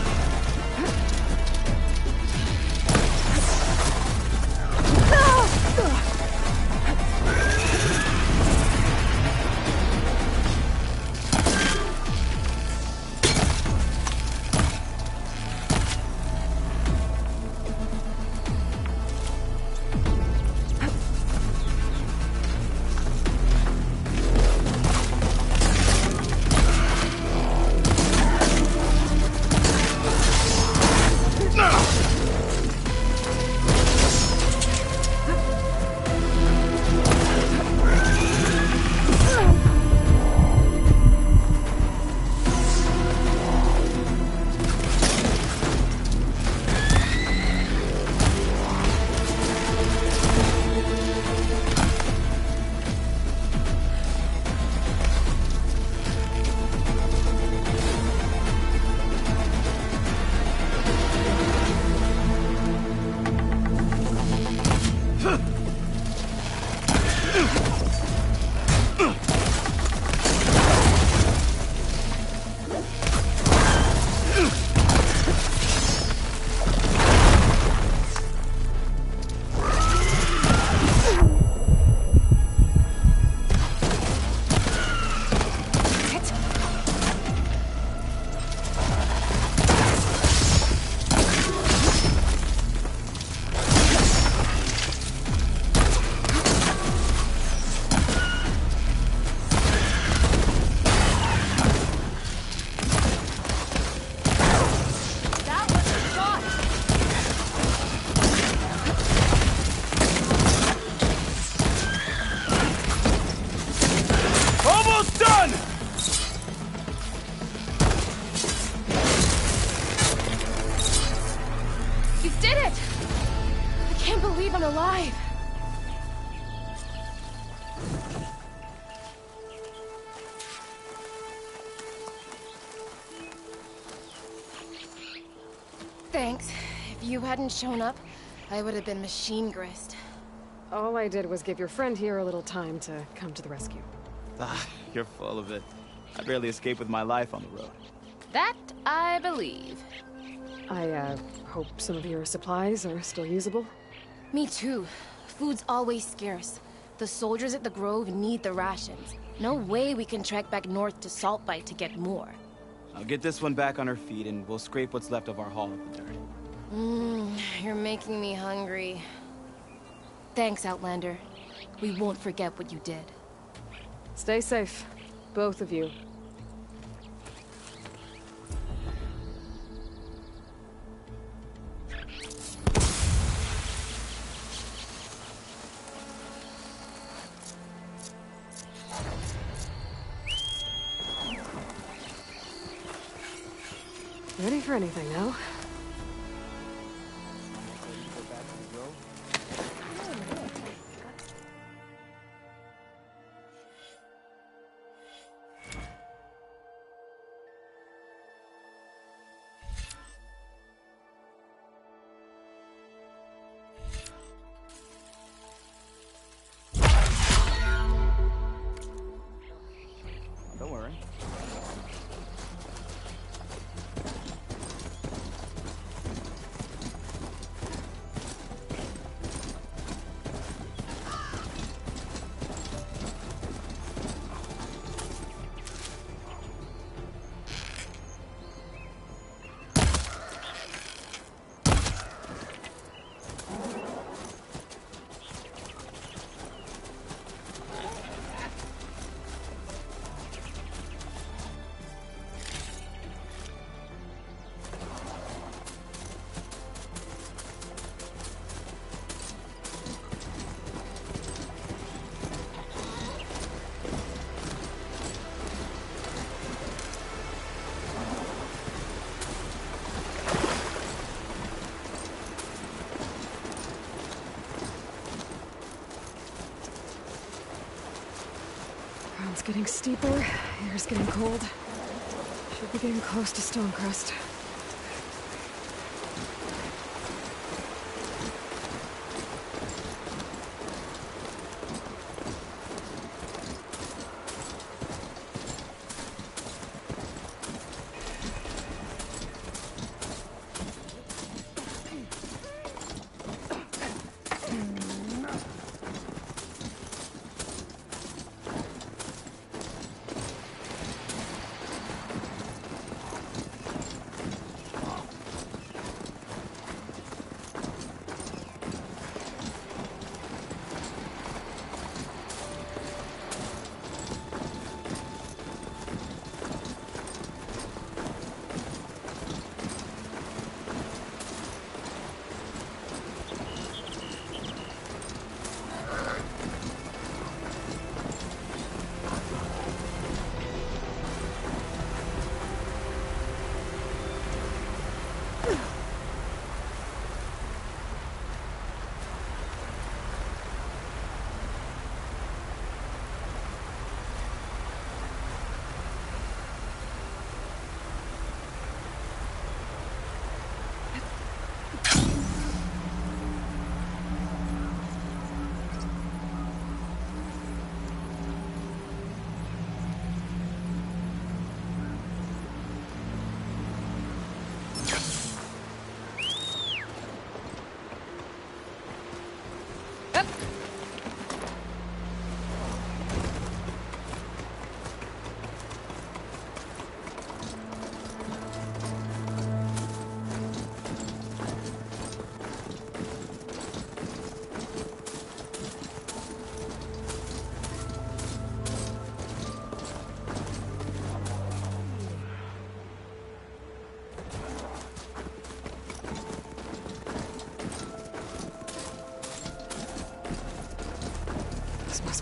Speaker 16: Thanks. If you hadn't shown up, I would have been machine grist.
Speaker 5: All I did was give your friend here a little time to come to the rescue.
Speaker 15: Ah, you're full of it. I barely escaped with my life on the road.
Speaker 16: That I believe.
Speaker 5: I, hope some of your supplies are still usable?
Speaker 16: Me too. Food's always scarce. The soldiers at the Grove need the rations. No way we can trek back north to Saltbite to get more.
Speaker 15: I'll get this one back on her feet and we'll scrape what's left of our haul of the dirt.
Speaker 16: You're making me hungry. Thanks, Outlander. We won't forget what you did.
Speaker 5: Stay safe, both of you. Ready for anything now?
Speaker 15: Don't worry. Ground's getting steeper, air's getting cold. Should be getting close to Stonecrest.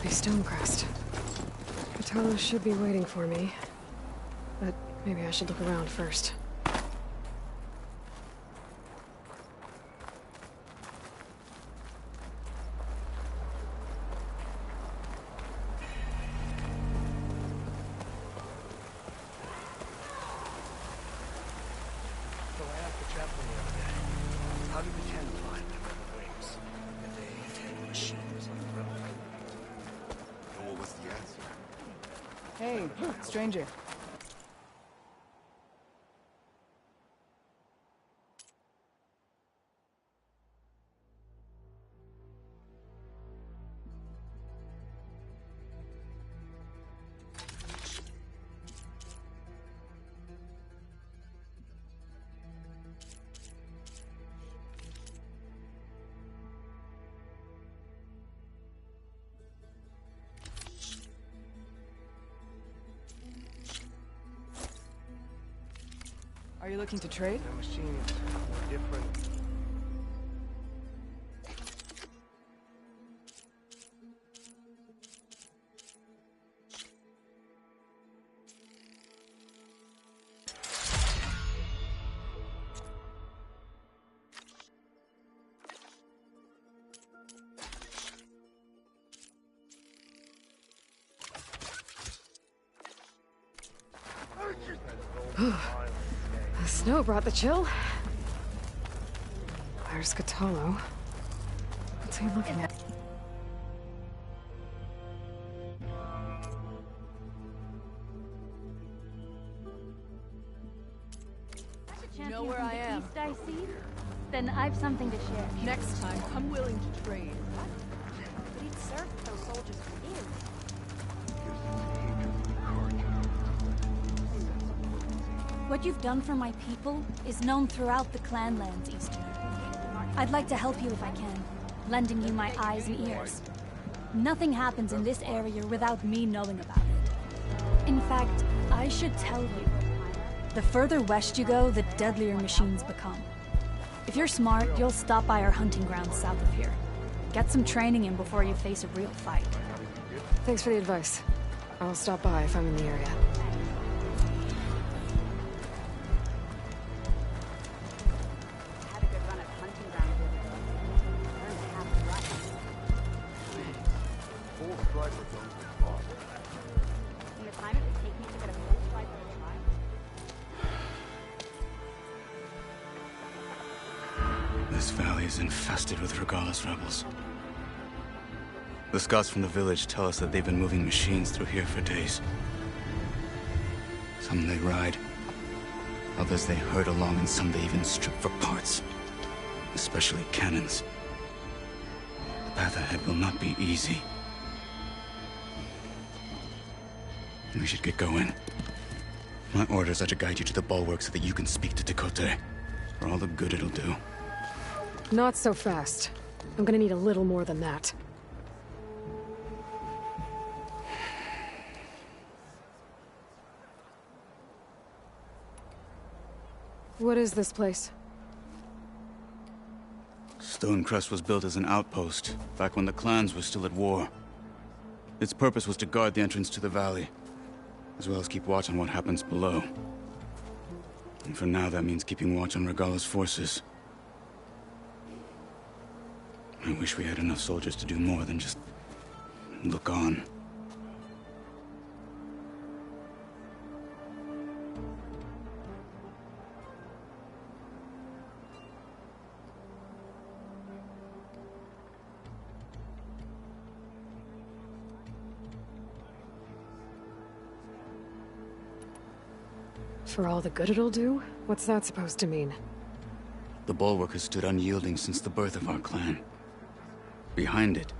Speaker 5: be Stonecrest. Katana should be waiting for me. But maybe I should look around first.
Speaker 10: So I asked the chaplain the other day, how did the 10 find the rebel wings? If they take machines on the rebel wing?
Speaker 17: And what was the answer?
Speaker 18: Hey, stranger. Are you looking to trade?
Speaker 10: The machines were different.
Speaker 5: The snow brought the chill. There's Katalo. What's he looking at?
Speaker 19: You know where I am. East I see? Then I've something to share.
Speaker 18: Next time, come willing to trade.
Speaker 19: We'd serve those soldiers for years. What you've done for my people is known throughout the clanlands, Easterner. I'd like to help you if I can, lending you my eyes and ears. Nothing happens in this area without me knowing about it. In fact, I should tell you, the further west you go, the deadlier machines become. If you're smart, you'll stop by our hunting grounds south of here. Get some training in before you face a real fight.
Speaker 5: Thanks for the advice. I'll stop by if I'm in the area.
Speaker 13: This valley is infested with Regalla's rebels. The scouts from the village tell us that they've been moving machines through here for days. Some they ride, others they herd along, and some they even strip for parts. Especially cannons. The path ahead will not be easy. We should get going. My orders are to guide you to the bulwark so that you can speak to Tekote. For all the good it'll do.
Speaker 5: Not so fast. I'm gonna need a little more than that. What is this place?
Speaker 13: Stonecrest was built as an outpost, back when the clans were still at war. Its purpose was to guard the entrance to the valley, as well as keep watch on what happens below. And for now, that means keeping watch on Regalla's forces. I wish we had enough soldiers to do more than just look on.
Speaker 5: For all the good it'll do? What's that supposed to mean?
Speaker 13: The bulwark has stood unyielding since the birth of our clan. Behind it,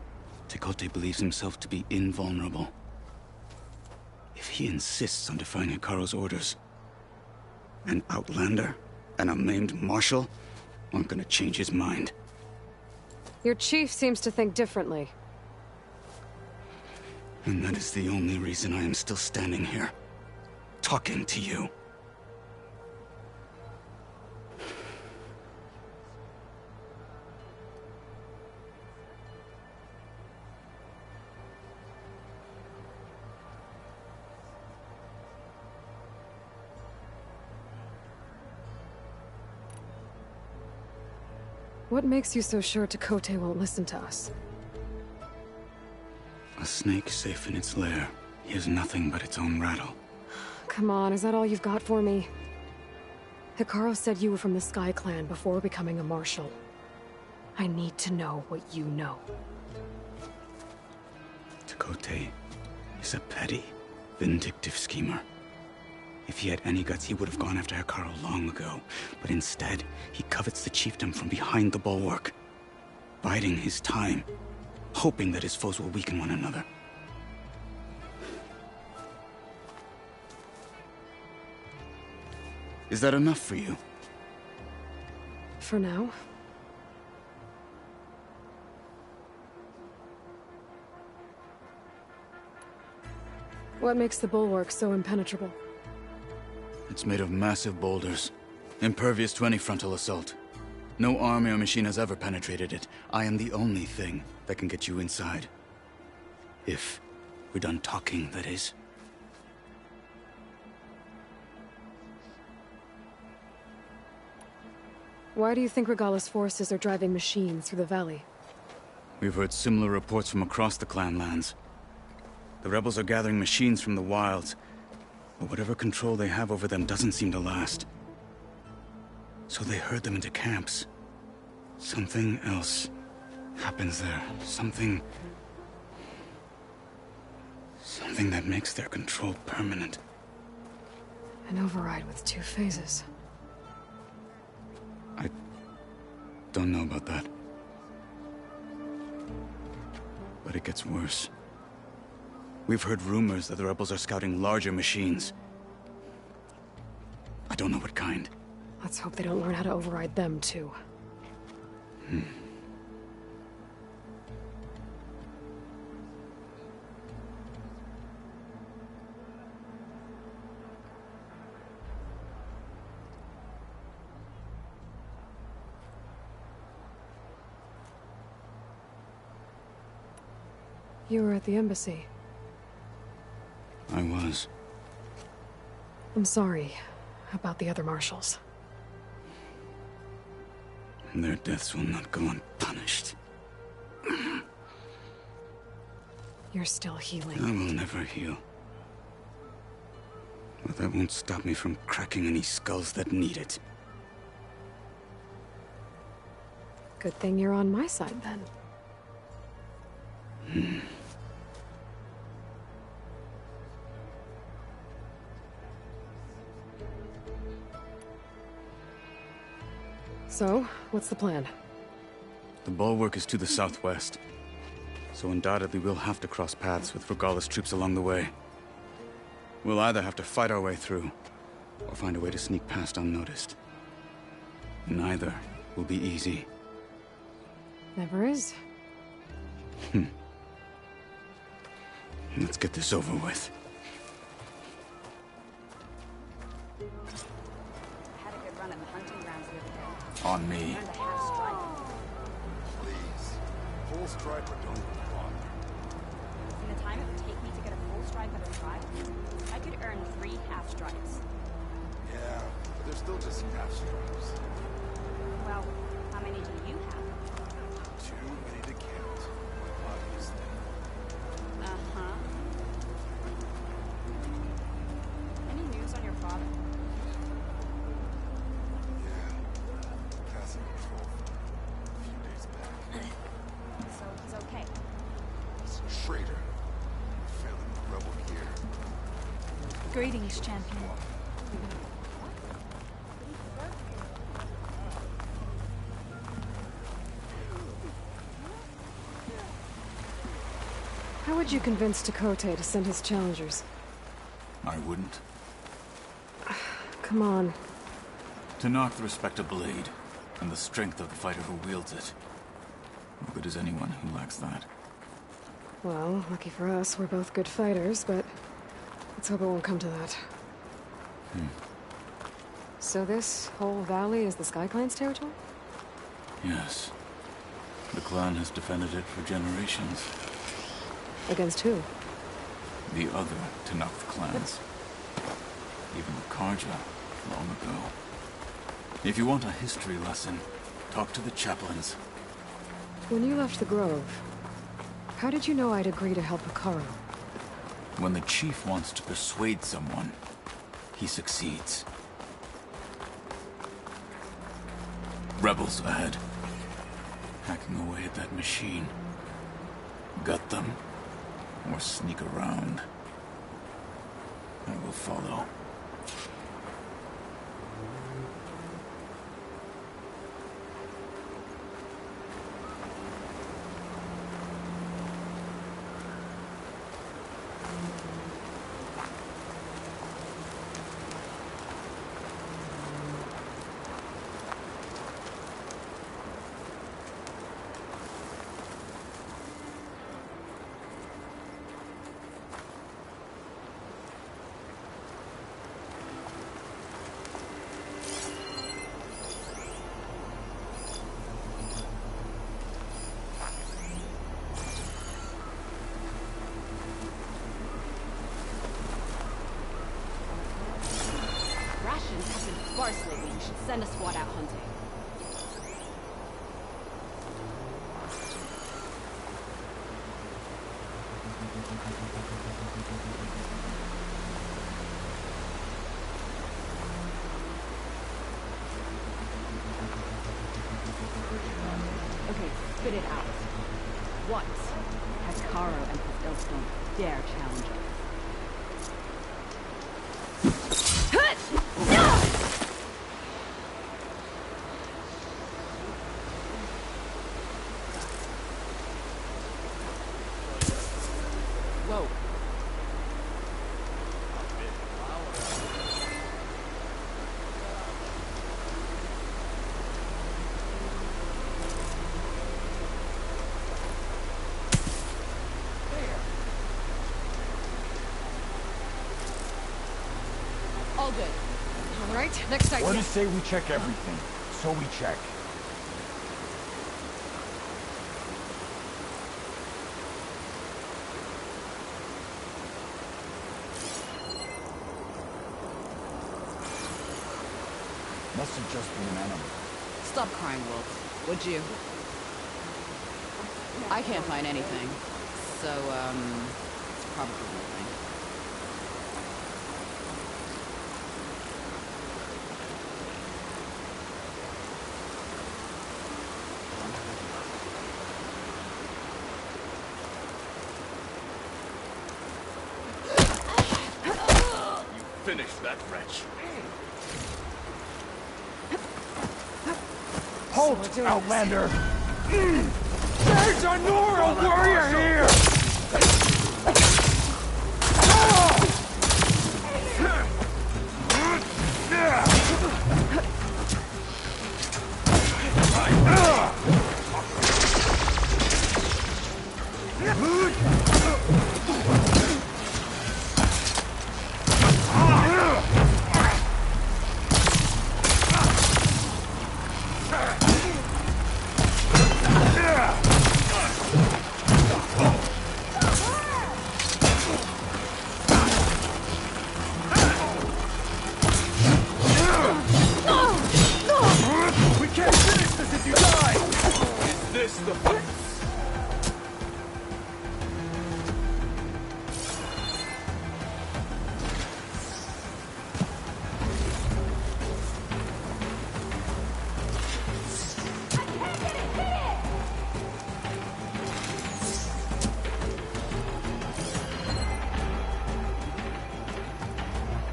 Speaker 13: Tekote believes himself to be invulnerable. If he insists on defying Hikaru's orders, an outlander and a maimed marshal aren't gonna change his mind.
Speaker 5: Your chief seems to think differently.
Speaker 13: And that is the only reason I am still standing here, talking to you.
Speaker 5: What makes you so sure Tekote won't listen to us?
Speaker 13: A snake safe in its lair hears nothing but its own rattle.
Speaker 5: Come on, is that all you've got for me? Hikaru said you were from the Sky Clan before becoming a marshal. I need to know what you know.
Speaker 13: Tekote is a petty, vindictive schemer. If he had any guts, he would have gone after Hikaru long ago. But instead, he covets the chiefdom from behind the bulwark, biding his time, hoping that his foes will weaken one another. Is that enough for you?
Speaker 5: For now. What makes the bulwark so impenetrable?
Speaker 13: It's made of massive boulders, impervious to any frontal assault. No army or machine has ever penetrated it. I am the only thing that can get you inside. If we're done talking, that is.
Speaker 5: Why do you think Regala's forces are driving machines through the valley?
Speaker 13: We've heard similar reports from across the clan lands. The rebels are gathering machines from the wilds, but whatever control they have over them doesn't seem to last. So they herd them into camps. Something else happens there. Something that makes their control permanent.
Speaker 5: An override with 2 phases.
Speaker 13: I don't know about that. But it gets worse. We've heard rumors that the rebels are scouting larger machines. I don't know what kind.
Speaker 5: Let's hope they don't learn how to override them, too. You were at the embassy.
Speaker 13: I was.
Speaker 5: I'm sorry about the other marshals.
Speaker 13: Their deaths will not go unpunished.
Speaker 5: You're still healing.
Speaker 13: I will never heal. But that won't stop me from cracking any skulls that need it.
Speaker 5: Good thing you're on my side, then. So, what's the plan?
Speaker 13: The bulwark is to the southwest, so undoubtedly we'll have to cross paths with Regala's troops along the way. We'll either have to fight our way through, or find a way to sneak past unnoticed. Neither will be easy.
Speaker 5: Never is.
Speaker 13: Let's get this over with.
Speaker 20: Had a good run at the hunting grounds the other day.
Speaker 13: On me.
Speaker 20: Earned a half stripe.
Speaker 17: Please. Full stripe or don't bother.
Speaker 20: In the time it would take me to get a full stripe at a tribe, I could earn 3 half stripes.
Speaker 17: Yeah, but they're still just half stripes.
Speaker 20: Well, how many do you have?
Speaker 17: Too many to count. Obviously.
Speaker 20: Uh-huh. Any news on your father?
Speaker 17: Yeah. Passing patrol a few days back.
Speaker 20: So he's okay.
Speaker 17: He's a traitor. Failing the rebel here.
Speaker 19: Greetings, champion.
Speaker 5: How would you convince Tekote to send his challengers?
Speaker 4: I wouldn't.
Speaker 5: Come on.
Speaker 4: To knock the respect of blade, and the strength of the fighter who wields it. What good is anyone who lacks that?
Speaker 5: Well, lucky for us, we're both good fighters, but let's hope it won't come to that. So this whole valley is the Sky Clan's territory?
Speaker 4: Yes. The clan has defended it for generations.
Speaker 5: Against who?
Speaker 4: The other Tanakh clans. Even the Karja, long ago. If you want a history lesson, Talk to the chaplains.
Speaker 5: When you left the Grove, how did you know I'd agree to help Hikaru?
Speaker 4: When the chief wants to persuade someone, he succeeds. Rebels ahead. Hacking away at that machine. Gut them, or sneak around. I will follow.
Speaker 20: Sparse lately. You should send a squad out hunting.
Speaker 18: Okay, spit it out. What? Hikaru and his ilks don't dare challenge us.
Speaker 20: Whoa. All good.
Speaker 5: All right, next idea.
Speaker 21: Orders say we check everything, so we check. Must have just been an animal.
Speaker 18: Stop crying, Wolf. Would you? I can't find anything. So, probably nothing.
Speaker 4: Finish that wretch.
Speaker 21: Halt, Outlander! There's a Nora warrior here!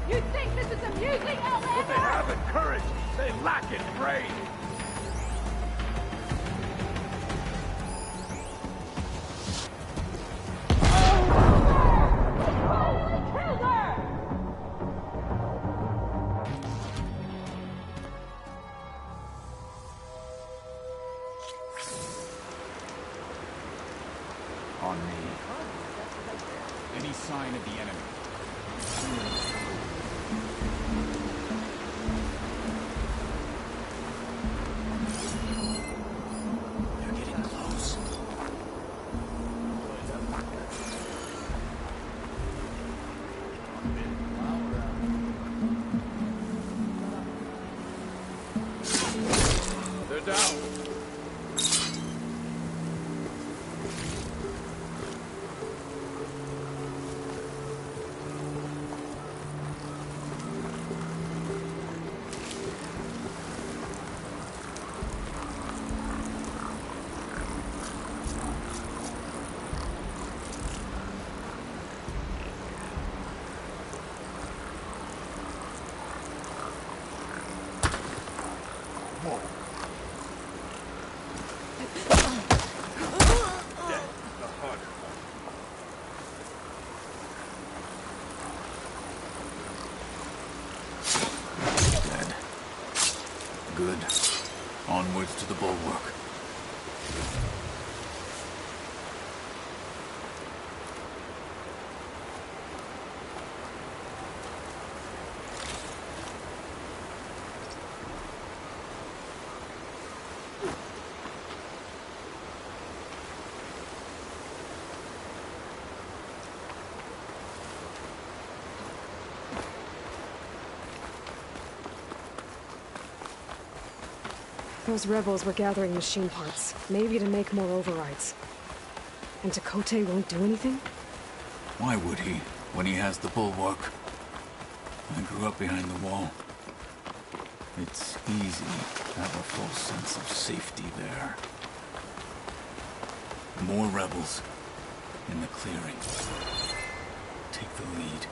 Speaker 9: You think this is amusing, Outlander?
Speaker 21: What they have in courage, they lack in brain! On me. Any sign of the enemy?
Speaker 4: Dead. Good. Onwards to the bulwark.
Speaker 5: Those rebels were gathering machine parts, maybe to make more overrides. And Sekhet won't do anything?
Speaker 4: Why would he, when he has the bulwark? I grew up behind the wall. It's easy to have a false sense of safety there. More rebels in the clearing. Take the lead.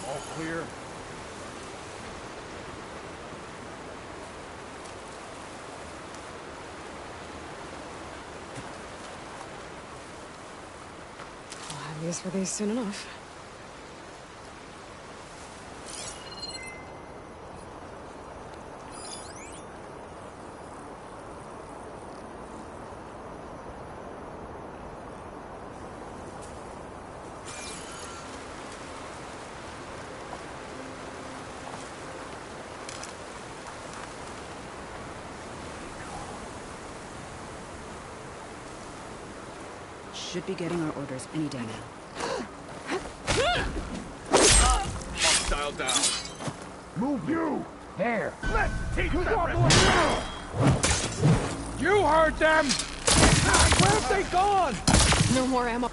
Speaker 10: All clear.
Speaker 5: I'll have use for these soon enough.
Speaker 18: Should be getting our orders any day now.
Speaker 10: Hostile down. Move you! There! Let's teach them! You heard them! Where have they gone?
Speaker 5: No more ammo.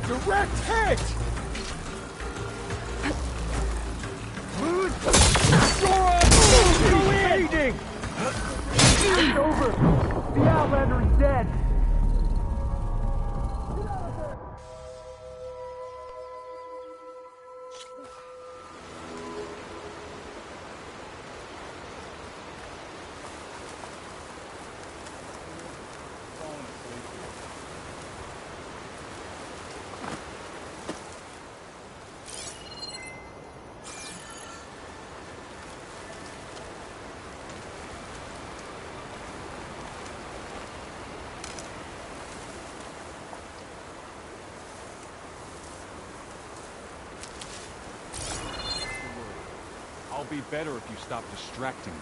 Speaker 10: Direct hit! You're evading! It's over! The Outlander is dead! I'll be better if you stop distracting me.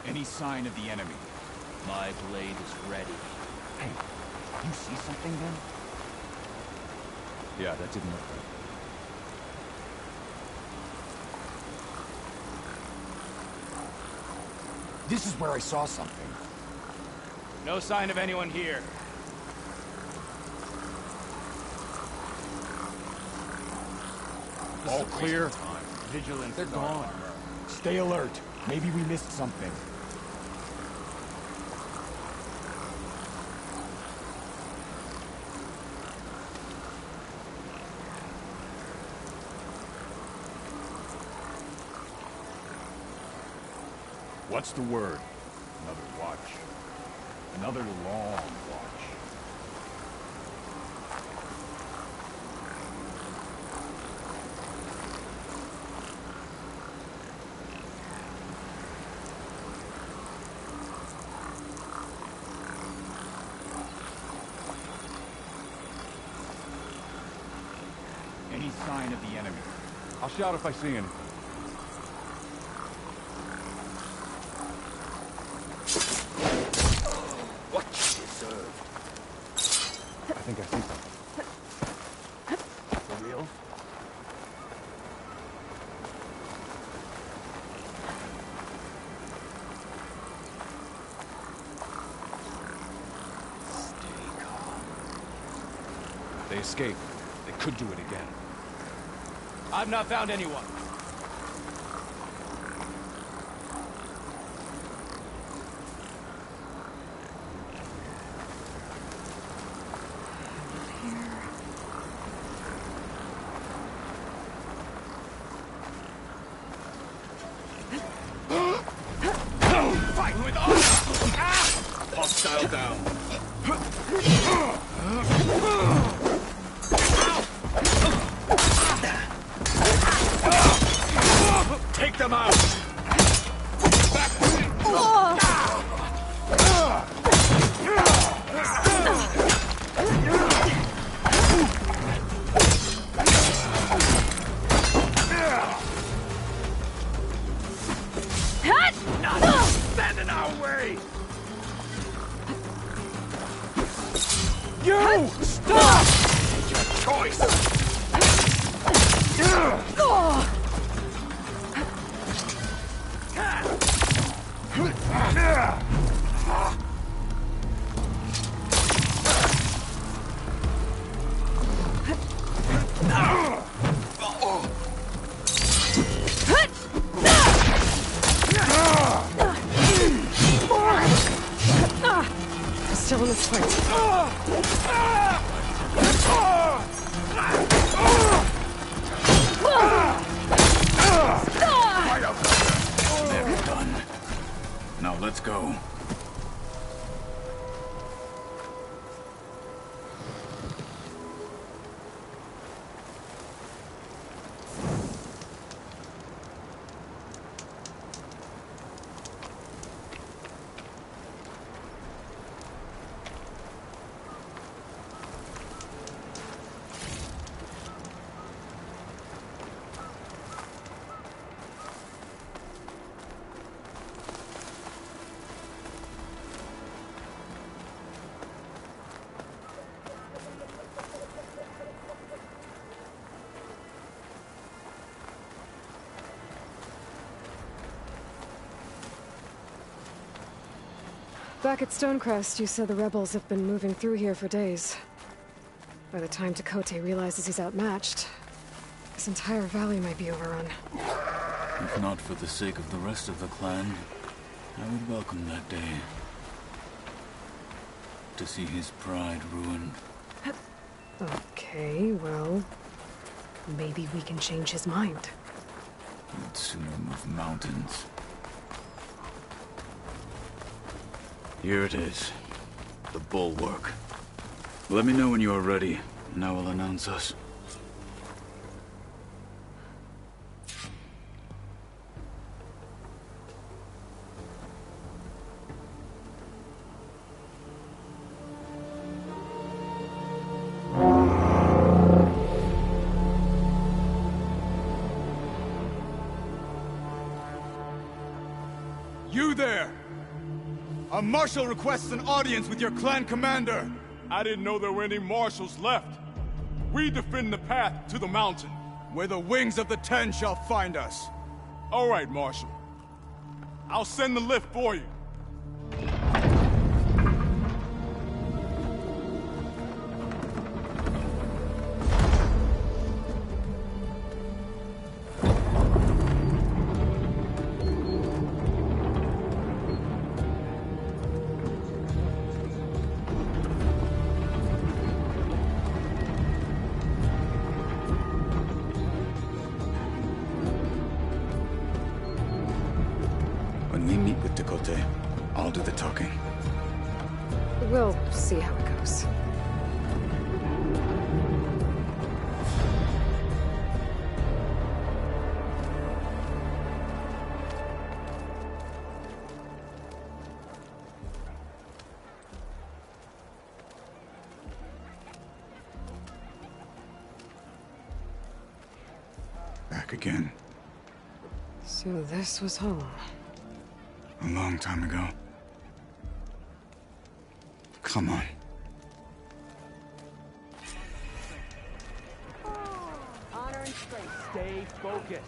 Speaker 3: Any sign of the enemy? My blade is ready. Hey, you see something then?
Speaker 10: Yeah, that didn't look
Speaker 3: This is where I saw something.
Speaker 15: No sign of anyone here.
Speaker 3: All clear?
Speaker 15: Vigilance.
Speaker 3: They're gone. Stay alert. Maybe we missed something. What's the word? Another watch. Another long watch. Any sign of the enemy? I'll shout if I see any.
Speaker 15: What you deserve.
Speaker 3: I think I see something. For real?
Speaker 15: Stay calm.
Speaker 3: They escaped. They could do it again.
Speaker 15: I've not found anyone.
Speaker 3: Fight with honor! Hostile down. Take them out! Stand in our way! You! Stop! Your choice!
Speaker 5: Still in this fight.
Speaker 4: They're done. Now let's go.
Speaker 5: Back at Stonecrest, you said the rebels have been moving through here for days. By the time Tekote realizes he's outmatched, this entire valley might be overrun.
Speaker 4: If not for the sake of the rest of the clan, I would welcome that day. To see his pride ruined.
Speaker 5: Okay, well, maybe we can change his mind.
Speaker 4: He'd sooner move mountains. Here it is. The bulwark. Let me know when you are ready, and I will announce us.
Speaker 15: You there! A marshal requests an audience with your clan commander!
Speaker 14: I didn't know there were any marshals left. We defend the path to the mountain.
Speaker 15: Where the wings of the Ten shall find us.
Speaker 14: All right, Marshal. I'll send the lift for you.
Speaker 13: When we meet with Dakota, I'll do the talking.
Speaker 5: We'll see how it goes.
Speaker 6: Back again.
Speaker 5: So this was home.
Speaker 6: A long time ago. Come on.
Speaker 10: Honor and strength. Stay focused.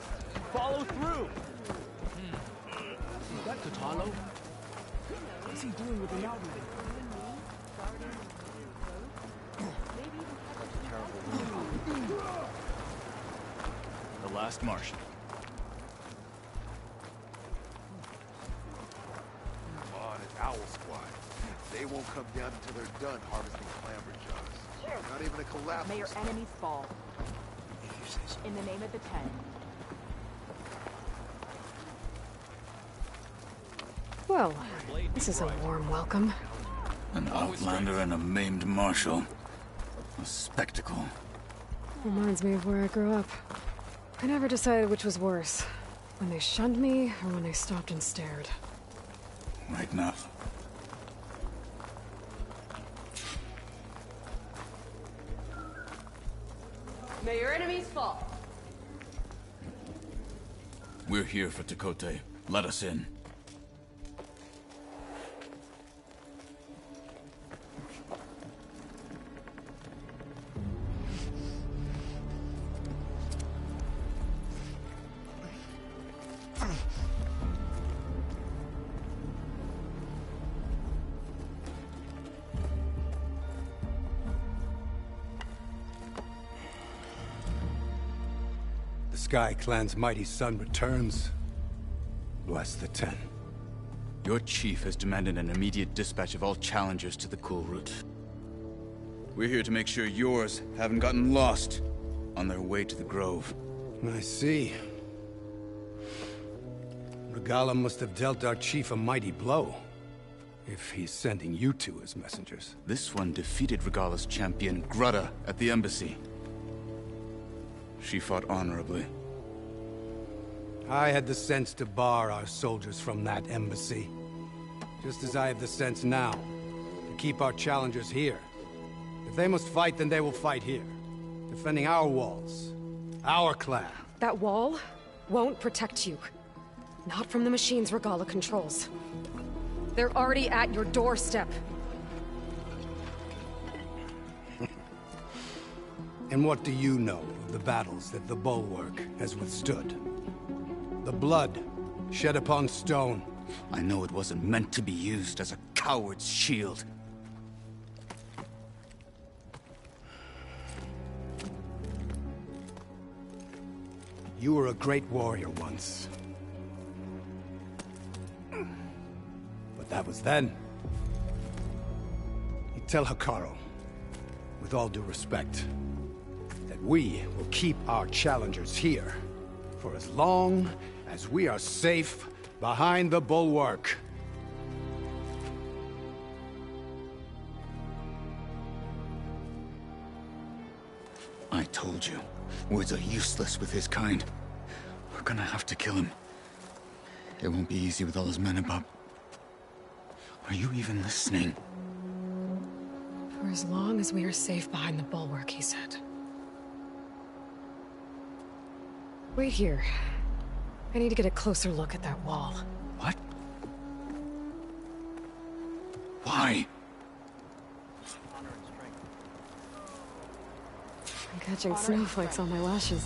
Speaker 10: Follow through. Is that Katalo? What's he doing with the algorithm?
Speaker 3: The last Martian.
Speaker 17: Come on, it's Owl Squad. They won't come down until they're done harvesting clamber jars. Not even a collapse.
Speaker 18: May your enemies fall. In the name of the 10.
Speaker 5: Well, this is a warm welcome.
Speaker 4: An outlander and a maimed marshal. A spectacle.
Speaker 5: Reminds me of where I grew up. I never decided which was worse. When they shunned me, or when they stopped and stared.
Speaker 4: Right now.
Speaker 2: May your enemies fall.
Speaker 4: We're here for Tekote. Let us in.
Speaker 8: Sky Clan's mighty son returns. Bless the 10.
Speaker 13: Your chief has demanded an immediate dispatch of all challengers to the cool route. We're here to make sure yours haven't gotten lost on their way to the Grove.
Speaker 8: I see. Regala must have dealt our chief a mighty blow, if he's sending you two as messengers.
Speaker 13: This one defeated Regala's champion, Grutta, at the embassy. She fought honorably.
Speaker 8: I had the sense to bar our soldiers from that embassy. Just as I have the sense now, to keep our challengers here. If they must fight, then they will fight here. Defending our walls. Our clan.
Speaker 5: That wall won't protect you. Not from the machines Regala controls. They're already at your doorstep.
Speaker 8: And what do you know of the battles that the Bulwark has withstood? The blood shed upon stone.
Speaker 13: I know it wasn't meant to be used as a coward's shield.
Speaker 8: You were a great warrior once. But that was then. You tell Hikaru, with all due respect, that we will keep our challengers here for as long as we are safe behind the Bulwark.
Speaker 13: I told you, words are useless with his kind. We're gonna have to kill him. It won't be easy with all his men about. Are you even listening?
Speaker 5: For as long as we are safe behind the Bulwark, he said. Wait here. I need to get a closer look at that wall.
Speaker 13: What? Why?
Speaker 5: I'm catching snowflakes on my lashes.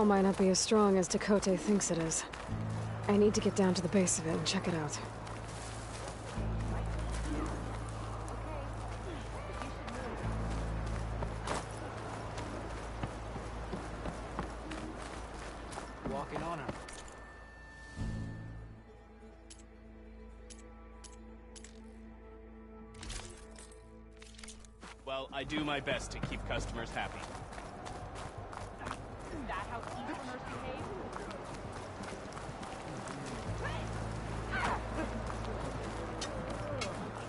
Speaker 5: wall might not be as strong as Sekhet thinks it is. I need to get down to the base of it and check it out.
Speaker 10: Walking on him.
Speaker 15: Well, I do my best to keep customers happy.
Speaker 20: Is that how e-commerce behaves?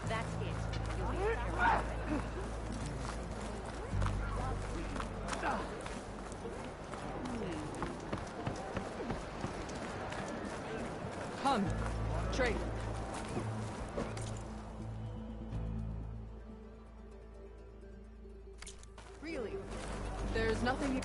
Speaker 20: That's it. You'll be careful.
Speaker 18: Come, trade. Really? There's nothing.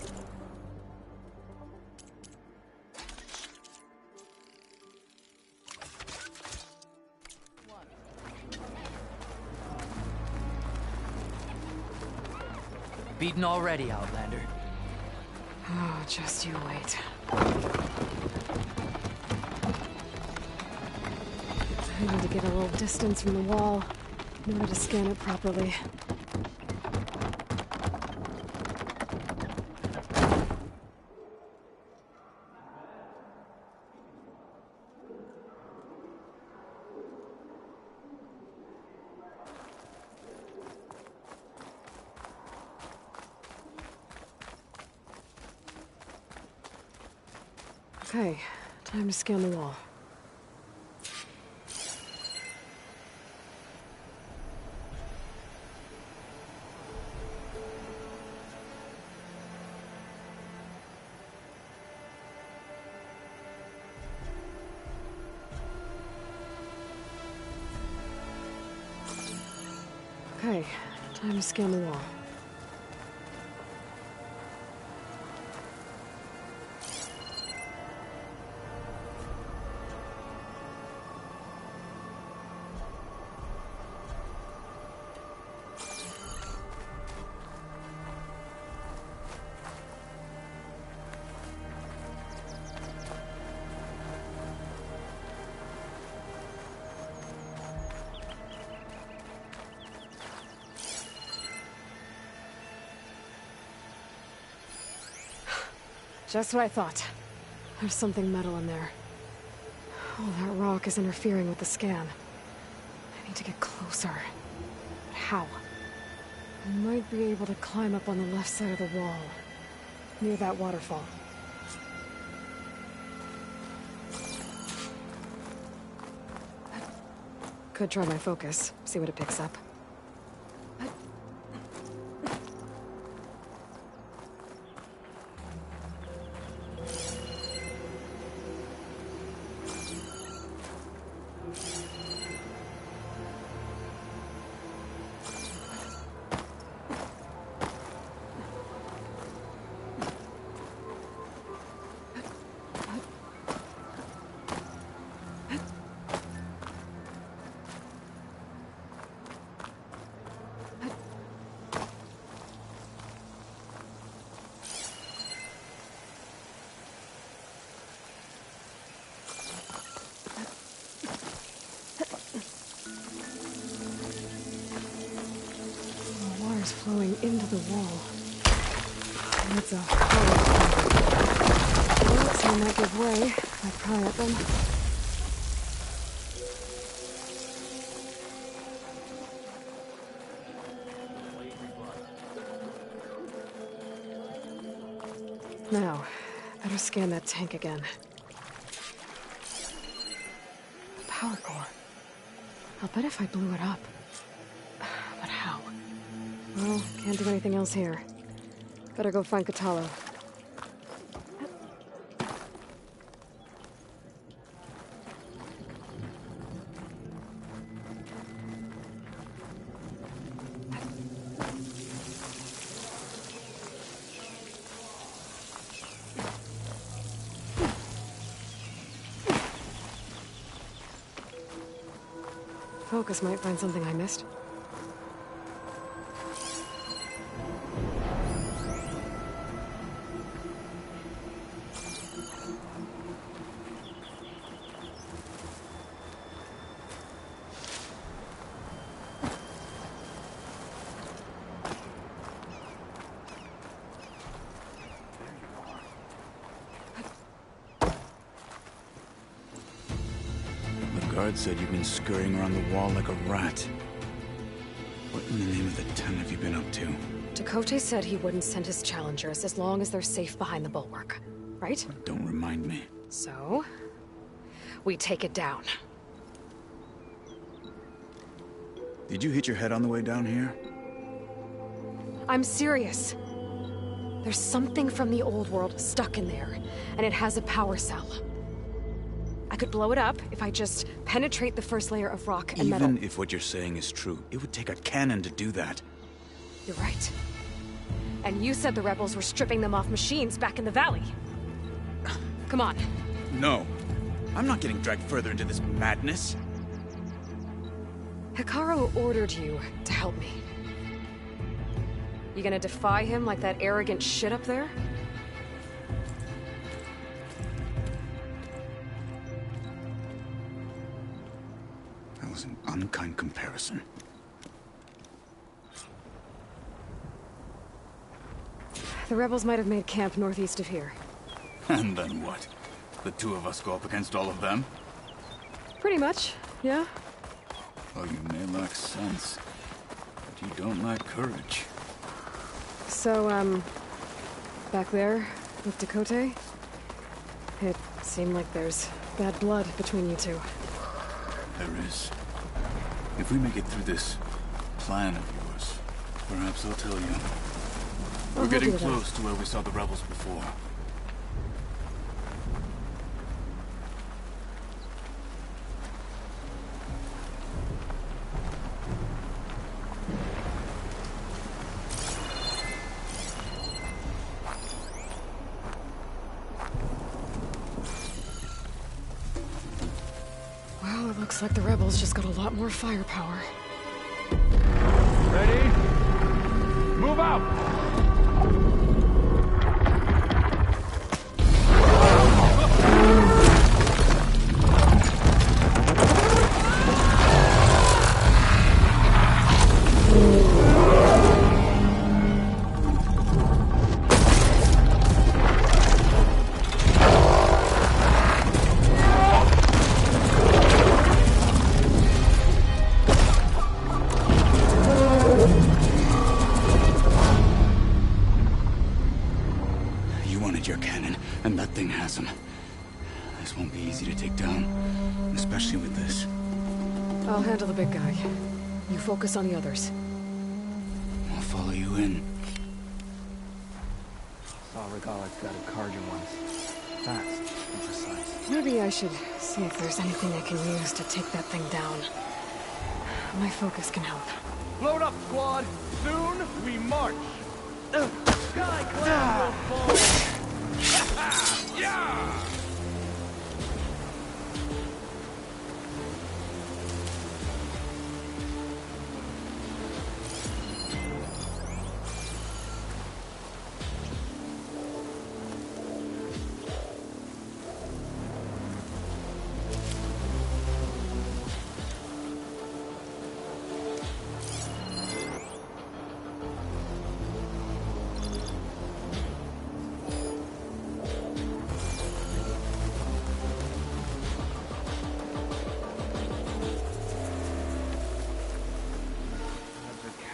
Speaker 10: Beaten already, Outlander.
Speaker 5: Oh, just you wait. I need to get a little distance from the wall in order to scan it properly. Okay, time to scan the wall. Okay, time to scan the wall. Just what I thought. There's something metal in there. Oh, that rock is interfering with the scan. I need to get closer. But how? I might be able to climb up on the left side of the wall, near that waterfall. Could try my focus, see what it picks up. Flowing into the wall. It's a horrible. Oops, I might give way. I pry at them. Now, better scan that tank again. The power core. I'll bet if I blew it up. But how? Well, can't do anything else here. Better go find Katalo. Focus might find something I missed.
Speaker 13: guard said you've been scurrying around the wall like a rat. What in the name of the 10 have you been up to?
Speaker 5: Tekote said he wouldn't send his challengers as long as they're safe behind the bulwark, right?
Speaker 13: Don't remind me.
Speaker 5: So, we take it down.
Speaker 13: Did you hit your head on the way down here?
Speaker 5: I'm serious. There's something from the old world stuck in there, and it has a power cell. I could blow it up if I just penetrate the first layer of rock and metal.
Speaker 13: Even if what you're saying is true, it would take a cannon to do that.
Speaker 5: You're right. And you said the rebels were stripping them off machines back in the valley. Come on.
Speaker 13: No. I'm not getting dragged further into this madness.
Speaker 5: Hikaru ordered you to help me. You gonna defy him like that arrogant shit up there?
Speaker 13: That was an unkind comparison.
Speaker 5: The rebels might have made camp northeast of here.
Speaker 4: And then what? The two of us go up against all of them?
Speaker 5: Pretty much, yeah.
Speaker 4: Well, you may lack sense, but you don't lack courage.
Speaker 5: So, back there, with Tekote, it seemed like there's bad blood between you two.
Speaker 4: There is. If we make it through this plan of yours, perhaps I'll tell you. We're getting close to where we saw the rebels before.
Speaker 5: Well, it looks like the rebels just got a lot more firepower.
Speaker 3: Ready? Move out!
Speaker 13: Your cannon, and that thing has him. This won't be easy to take down, especially with this.
Speaker 5: I'll handle the big guy. You focus on the others.
Speaker 13: I'll follow you in.
Speaker 10: Saw Regala's got a Carja once. Fast and precise.
Speaker 5: Maybe I should see if there's anything I can use to take that thing down. My focus can help.
Speaker 3: Load up, squad! Soon we march! Sky Clan will fall! Yeah!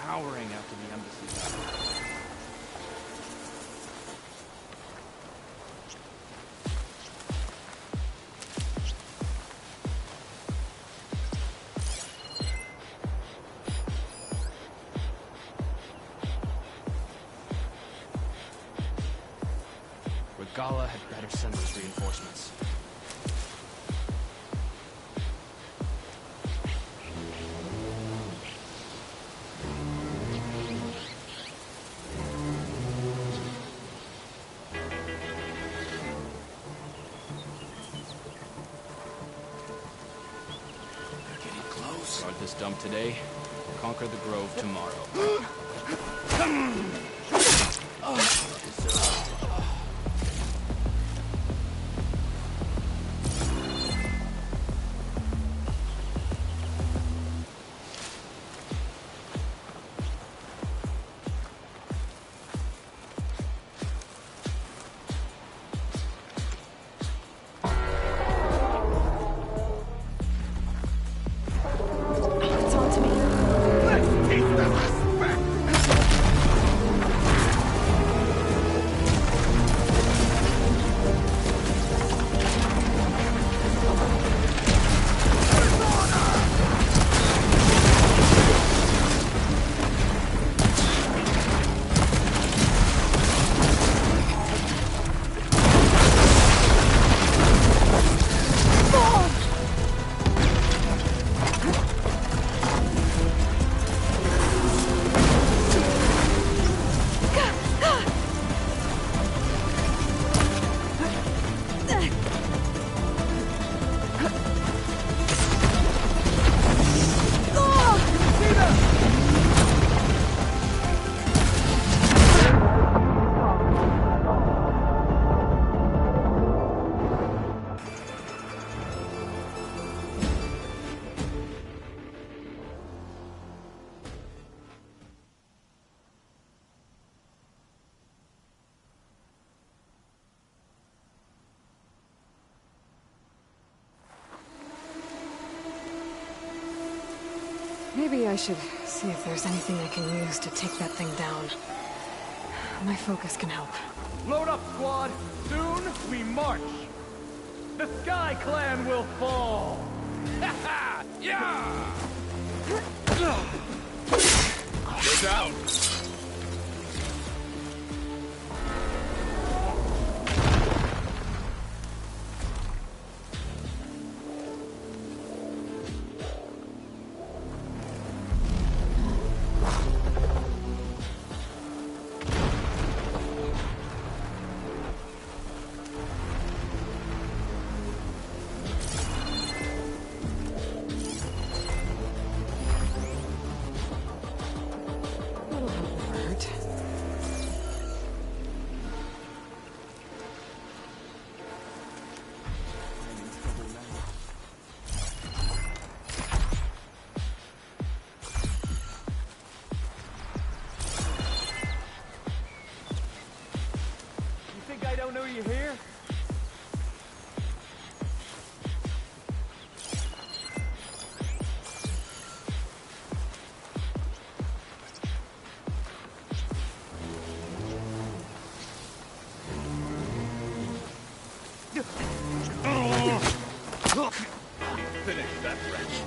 Speaker 3: Cowering after the embassy battle. Regala had better send those reinforcements. Guard this dump today, conquer the grove tomorrow.
Speaker 5: Maybe I should see if there's anything I can use to take that thing down. My focus can help.
Speaker 10: Load up, squad! Soon we march! The Sky Clan will fall! Ha ha! Yeah!
Speaker 3: Go down!
Speaker 10: I don't know you're here?
Speaker 3: Finish that wretch.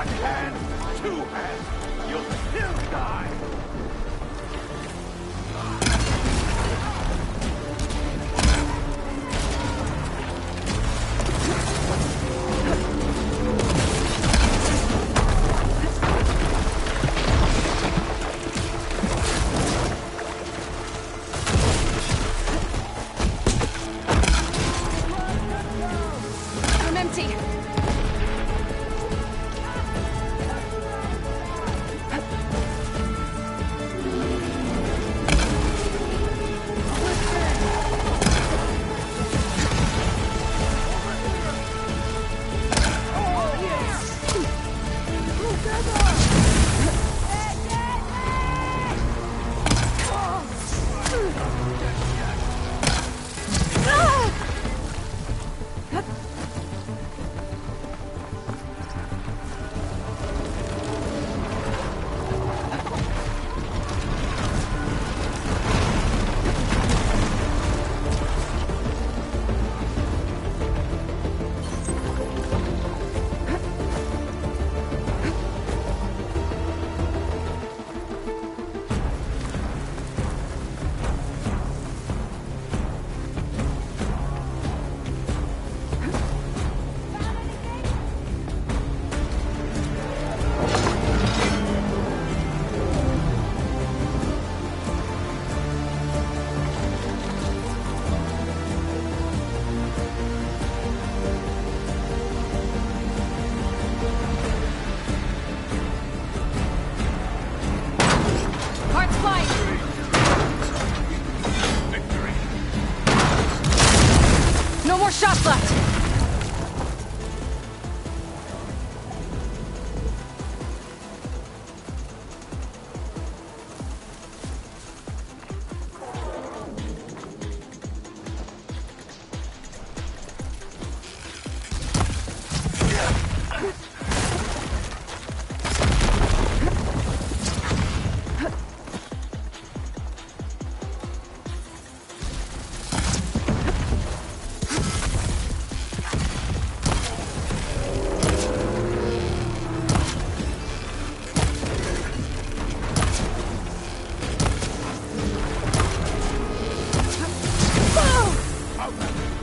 Speaker 10: One hand, two hands. You'll still die.
Speaker 1: I'm empty. Hearts flying! No more shots left!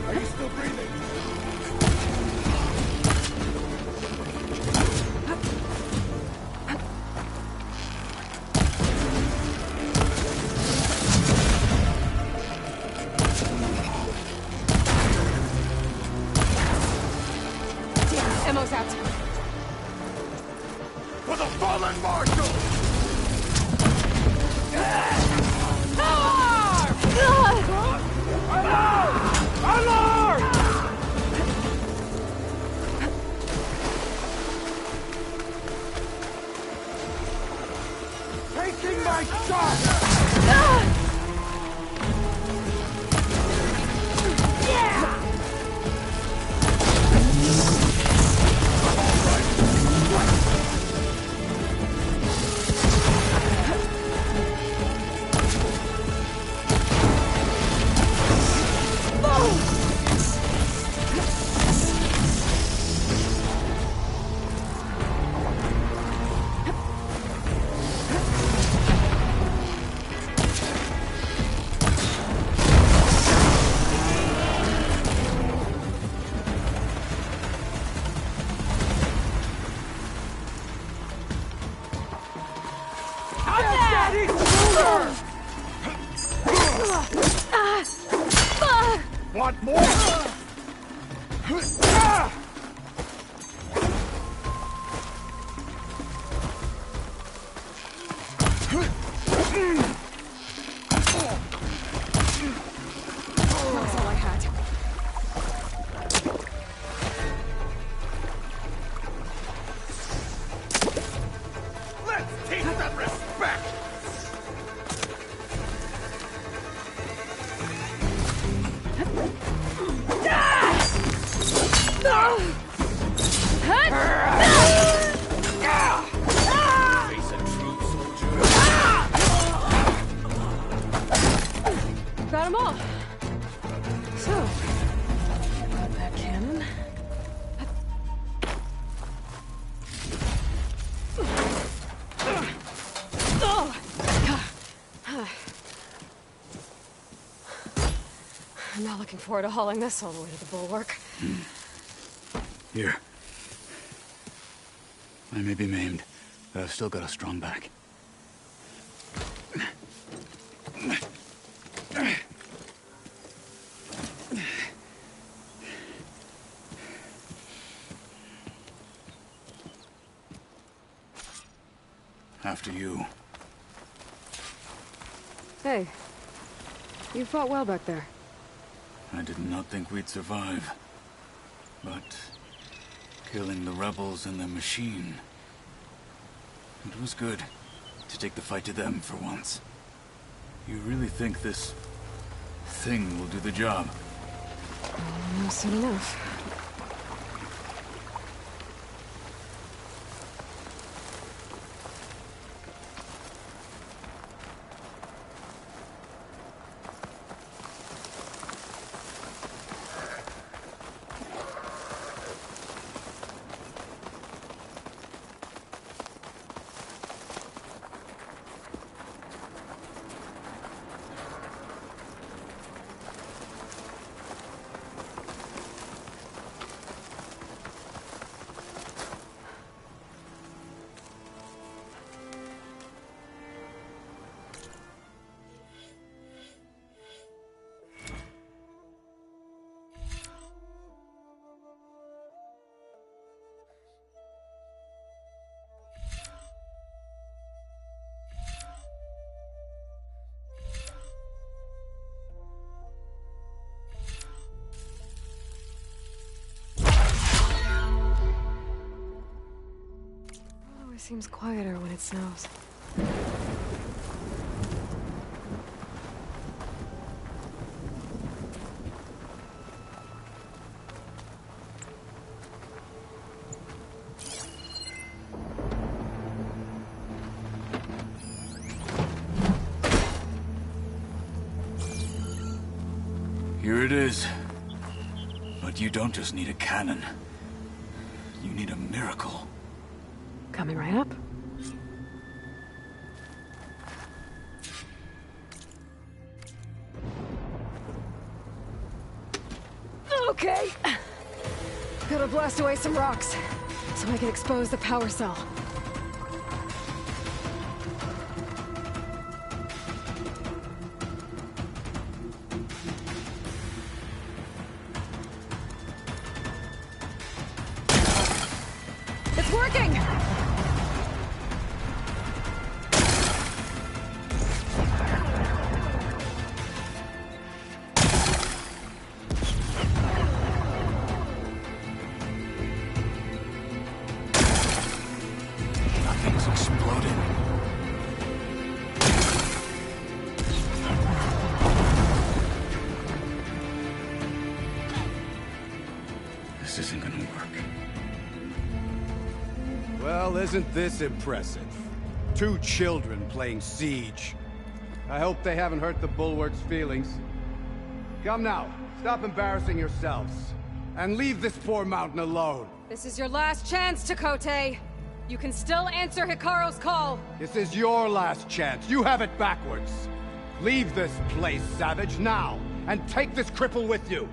Speaker 10: Are you still breathing?
Speaker 1: Damn, ammo's out.
Speaker 10: For the fallen marshal! Alarm! Taking my shot! Want more?
Speaker 1: That's all I had.
Speaker 10: Let's teach them respect!
Speaker 1: No!
Speaker 5: Not looking forward to hauling this all the way to the bulwark.
Speaker 13: Here. I may be maimed, but I've still got a strong back. After you.
Speaker 5: Hey. You fought well back there.
Speaker 13: I did not think we'd survive. But killing the rebels and their machine, it was good to take the fight to them for once. You really think this thing will do the job?
Speaker 5: Soon enough. Seems quieter when it snows.
Speaker 13: Here it is. But you don't just need a cannon. You need a miracle.
Speaker 5: Coming right up. Okay. Gotta blast away some rocks, so I can expose the power cell. It's working!
Speaker 13: This isn't gonna work.
Speaker 8: Well, isn't this impressive? 2 children playing siege. I hope they haven't hurt the Bulwark's feelings. Come now, stop embarrassing yourselves. And leave this poor mountain alone.
Speaker 5: This is your last chance, Sekhet. You can still answer Hikaru's call.
Speaker 8: This is your last chance. You have it backwards. Leave this place, Savage, now. And take this cripple with you.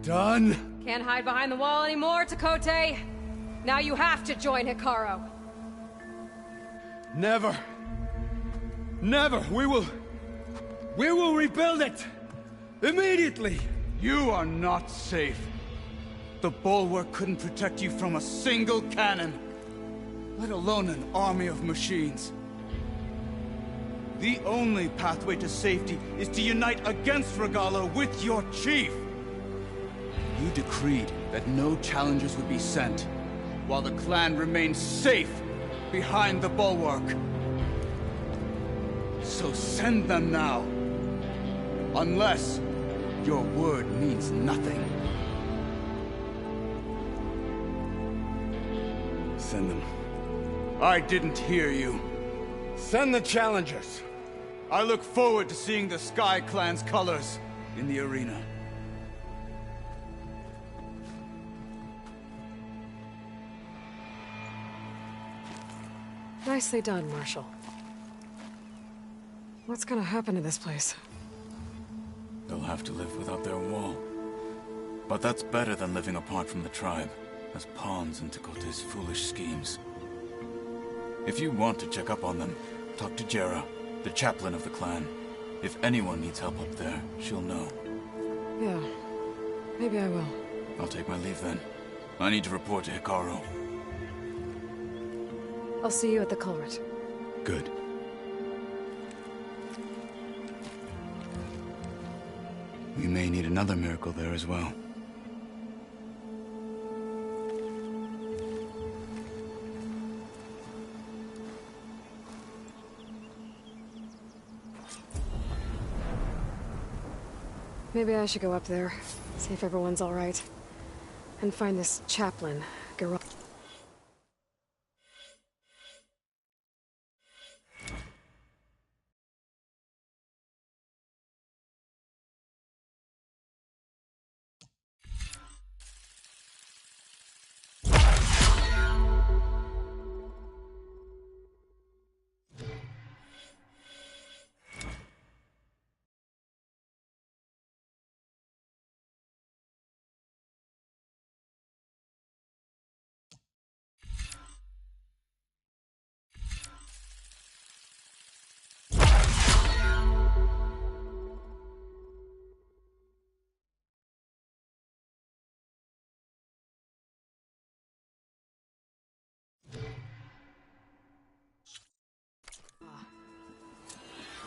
Speaker 8: Done?
Speaker 5: Can't hide behind the wall anymore, Sekhet. Now you have to join Hikaru.
Speaker 8: Never. Never. We will rebuild it. Immediately. You are not safe. The Bulwark couldn't protect you from a single cannon, let alone an army of machines.
Speaker 7: The only pathway to safety is to unite against Regala with your chief! You decreed that no challengers would be sent, while the clan remains safe behind the bulwark. So send them now. Unless your word means nothing.
Speaker 8: Send them.
Speaker 7: I didn't hear you.
Speaker 8: Send the challengers.
Speaker 7: I look forward to seeing the Sky Clan's colors in the arena.
Speaker 5: Nicely done, Marshal. What's gonna happen to this place?
Speaker 4: They'll have to live without their wall. But that's better than living apart from the tribe, as pawns in Tekote's foolish schemes. If you want to check up on them, talk to Jera, the chaplain of the clan. If anyone needs help up there, she'll know.
Speaker 5: Yeah, maybe I will.
Speaker 4: I'll take my leave then. I need to report to Hikaru.
Speaker 5: I'll see you at the culvert.
Speaker 4: Good.
Speaker 13: We may need another miracle there as well.
Speaker 5: Maybe I should go up there, see if everyone's all right, and find this chaplain, Garage.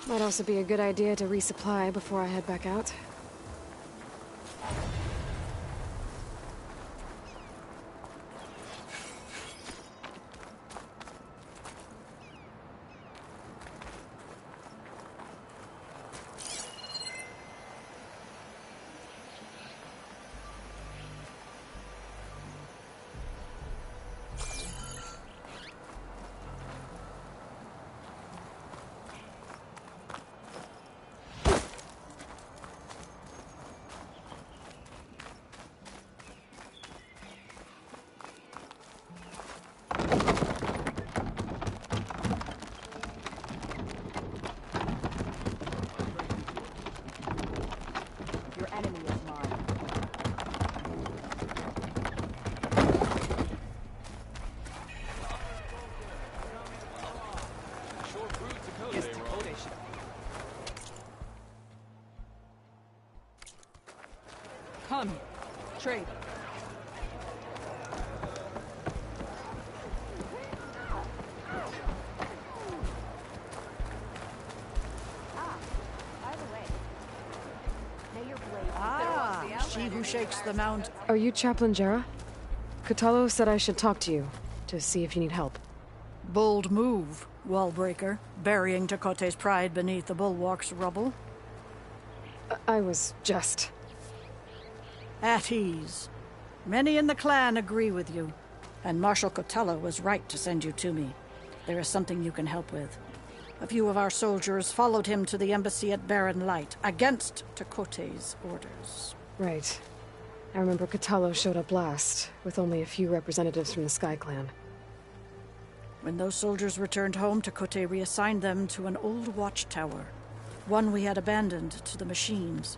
Speaker 5: Might also be a good idea to resupply before I head back out.
Speaker 18: Come, trade.
Speaker 22: She who shakes the mount.
Speaker 5: Are you Chaplain Jera? Kutalo said I should talk to you, to see if you need help.
Speaker 22: Bold move, wallbreaker, burying Tekote's pride beneath the bulwark's rubble.
Speaker 5: I was just...
Speaker 22: At ease. Many in the clan agree with you, and Marshal Kutalo was right to send you to me. There is something you can help with. A few of our soldiers followed him to the embassy at Barren Light, against Tekote's orders.
Speaker 5: Right. I remember Kutalo showed up last, with only a few representatives from the Sky Clan.
Speaker 22: When those soldiers returned home, Tekote reassigned them to an old watchtower, one we had abandoned to the machines.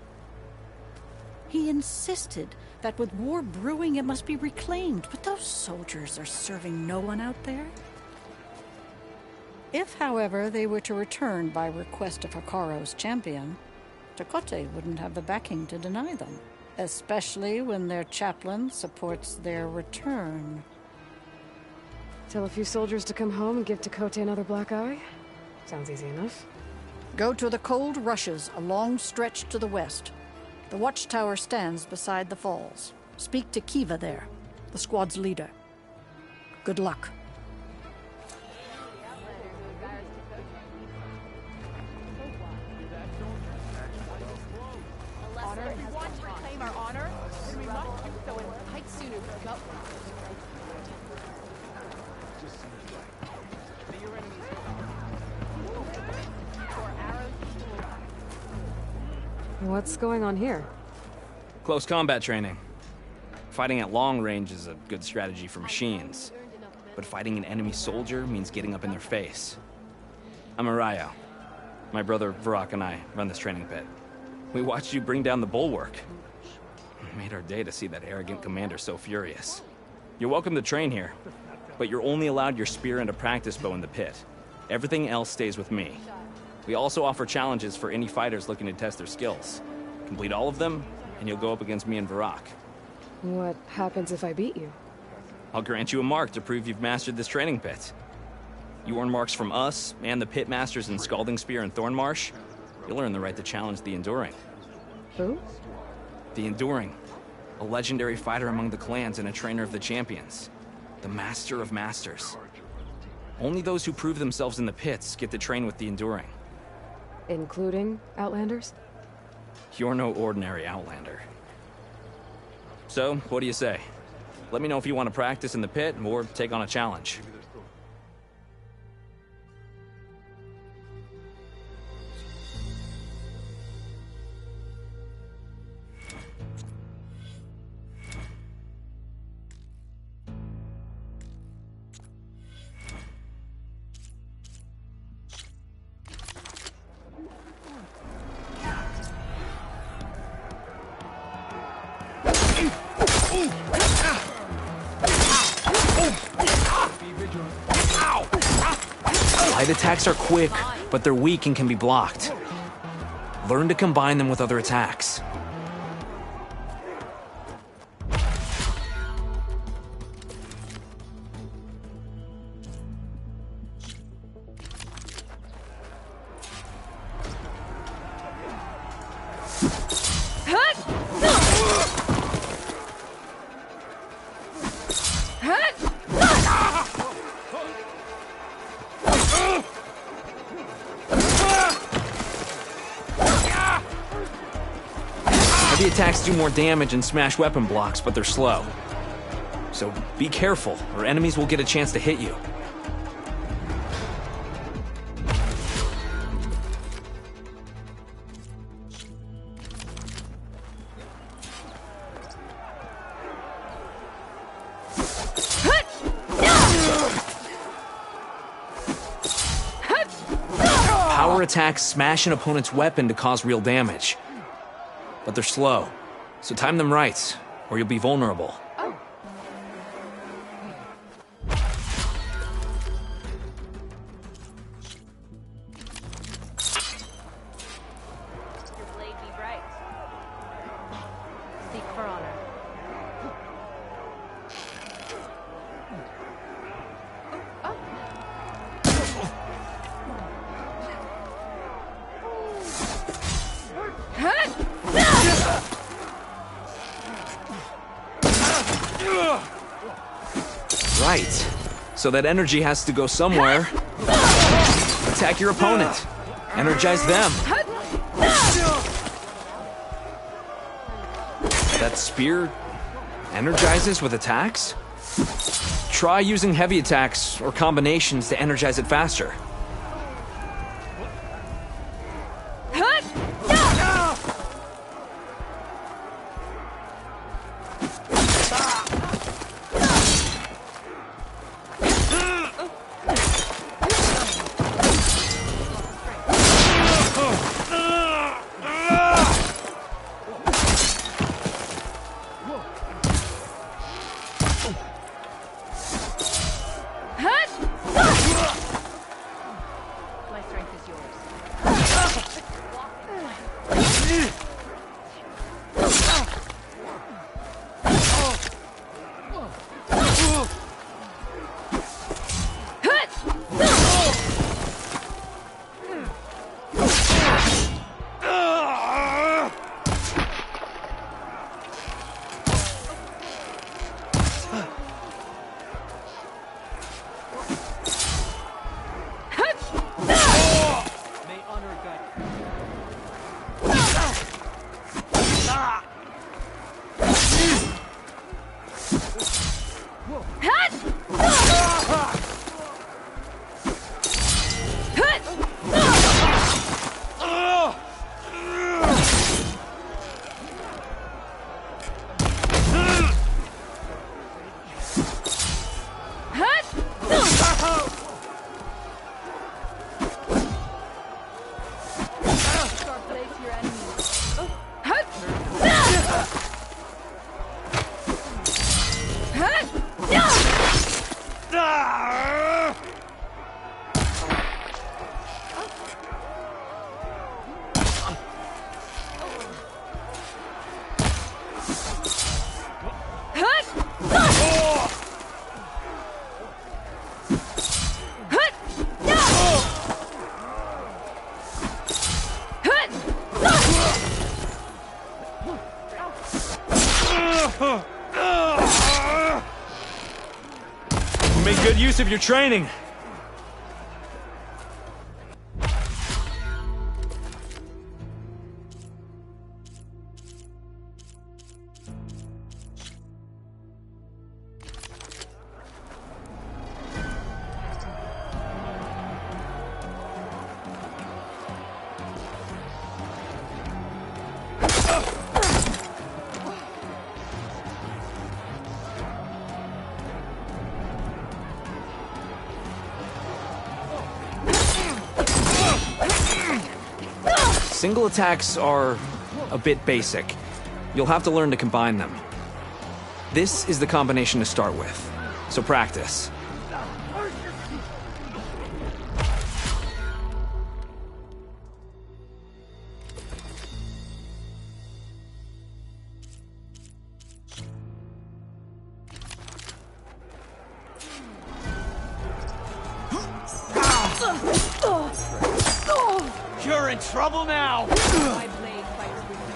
Speaker 22: He insisted that with war brewing it must be reclaimed, but those soldiers are serving no one out there. If, however, they were to return by request of Hikaru's champion, Tekote wouldn't have the backing to deny them, especially when their chaplain supports their return.
Speaker 5: Tell a few soldiers to come home and give Tekote another black eye? Sounds easy enough.
Speaker 22: Go to the cold rushes, a long stretch to the west. The watchtower stands beside the falls. Speak to Kiva there, the squad's leader. Good luck.
Speaker 1: Reclaim our honor, and we must do so in tight sooner broke up.
Speaker 5: What's going on here?
Speaker 11: Close combat training. Fighting at long range is a good strategy for machines, but fighting an enemy soldier means getting up in their face. I'm Arayo. My brother Varrock and I run this training pit. We watched you bring down the bulwark. It made our day to see that arrogant commander so furious. You're welcome to train here, but you're only allowed your spear and a practice bow in the pit. Everything else stays with me. We also offer challenges for any fighters looking to test their skills. Complete all of them, and you'll go up against me and Varrock.
Speaker 5: What happens if I beat you?
Speaker 11: I'll grant you a mark to prove you've mastered this training pit. You earn marks from us and the pit masters in Scalding Spear and Thornmarsh. You'll earn the right to challenge the Enduring.
Speaker 5: Who?
Speaker 11: The Enduring. A legendary fighter among the clans and a trainer of the champions. The Master of Masters. Only those who prove themselves in the pits get to train with the Enduring.
Speaker 5: Including Outlanders?
Speaker 11: You're no ordinary Outlander. So, what do you say? Let me know if you want to practice in the pit or take on a challenge. Light attacks are quick, but they're weak and can be blocked. Learn to combine them with other attacks. Heavy attacks do more damage and smash weapon blocks, but they're slow. So be careful, or enemies will get a chance to hit you. Power attacks smash an opponent's weapon to cause real damage. But they're slow, so time them right, or you'll be vulnerable.
Speaker 20: Your blade be bright.
Speaker 16: Seek for honor.
Speaker 11: Right. So that energy has to go somewhere. Attack your opponent. Energize them. That spear energizes with attacks? Try using heavy attacks or combinations to energize it faster.
Speaker 10: May honor guide
Speaker 11: Make good use of your training. Single attacks are a bit basic. You'll have to learn to combine them. This is the combination to start with, so practice.
Speaker 10: You're in trouble now! My blade fights with me.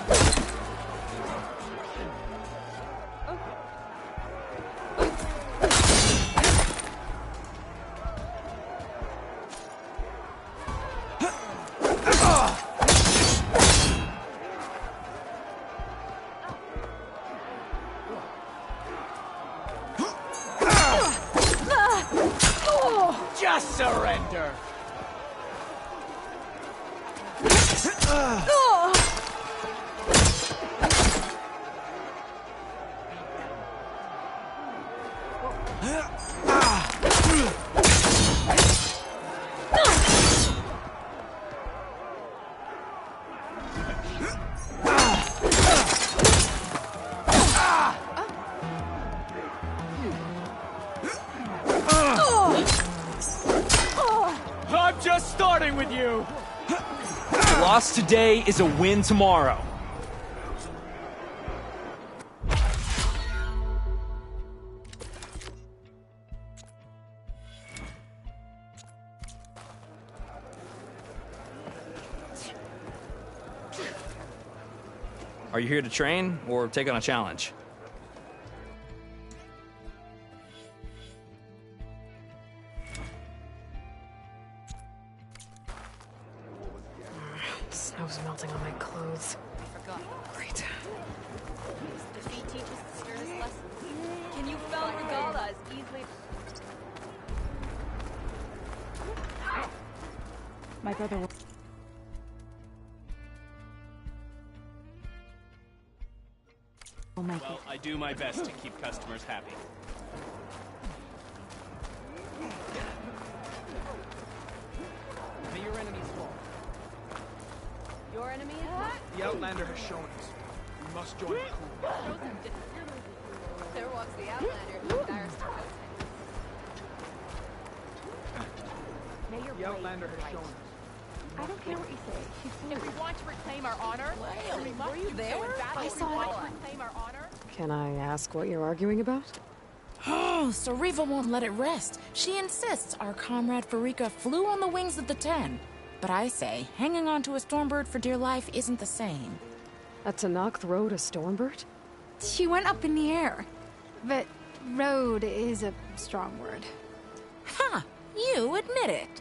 Speaker 10: Just surrender! I'm just starting with you!
Speaker 11: Loss today is a win tomorrow. Are you here to train or take on a challenge?
Speaker 5: Snow's melting on my clothes. Great.
Speaker 20: Defeat teaches the sternest lessons. Can you fell Regala as easily?
Speaker 18: My brother will...
Speaker 3: Well, I do my best to keep customers happy.
Speaker 10: May your enemies fall.
Speaker 20: Your enemy is what?
Speaker 10: The Outlander has shown us. We must join the crew.
Speaker 20: There walks the Outlander who embarrassed us.
Speaker 10: The Outlander has shown us.
Speaker 18: I don't care what you say.
Speaker 9: If we want to reclaim our honor, we must do so in battle.
Speaker 5: I
Speaker 9: If we
Speaker 5: saw
Speaker 9: want
Speaker 5: it.
Speaker 9: to reclaim our honor.
Speaker 5: Can I ask what you're arguing about?
Speaker 12: Oh, Sariva won't let it rest. She insists our comrade Farika flew on the wings of the 10. But I say, hanging on to a Stormbird for dear life isn't the same.
Speaker 5: A Tanakh rode a Stormbird?
Speaker 12: She went up in the air. But
Speaker 9: Road is a strong word.
Speaker 12: Ha! You admit it.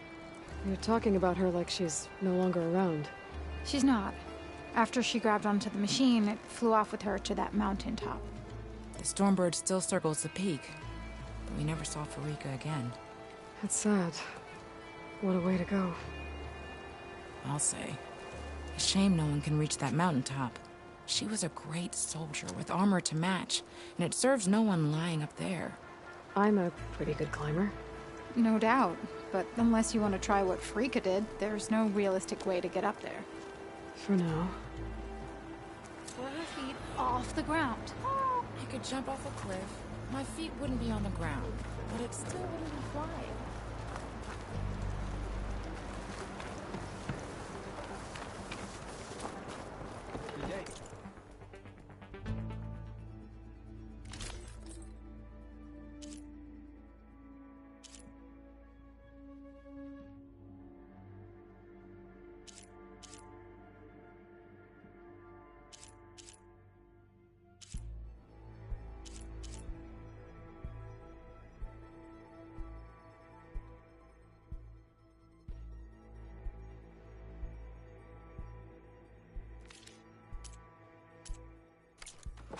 Speaker 5: You're talking about her like she's no longer around.
Speaker 9: She's not. After she grabbed onto the machine, it flew off with her to that mountaintop.
Speaker 12: The Stormbird still circles the peak, but we never saw Farika again.
Speaker 5: That's sad. What a way to go.
Speaker 12: I'll say. A shame no one can reach that mountaintop. She was a great soldier with armor to match, and it serves no one lying up there.
Speaker 5: I'm a pretty good climber.
Speaker 9: No doubt, but unless you want to try what Farika did, there's no realistic way to get up there.
Speaker 5: For now.
Speaker 9: Pull her feet off the ground.
Speaker 12: I could jump off a cliff. My feet wouldn't be on the ground, but it still wouldn't be flying.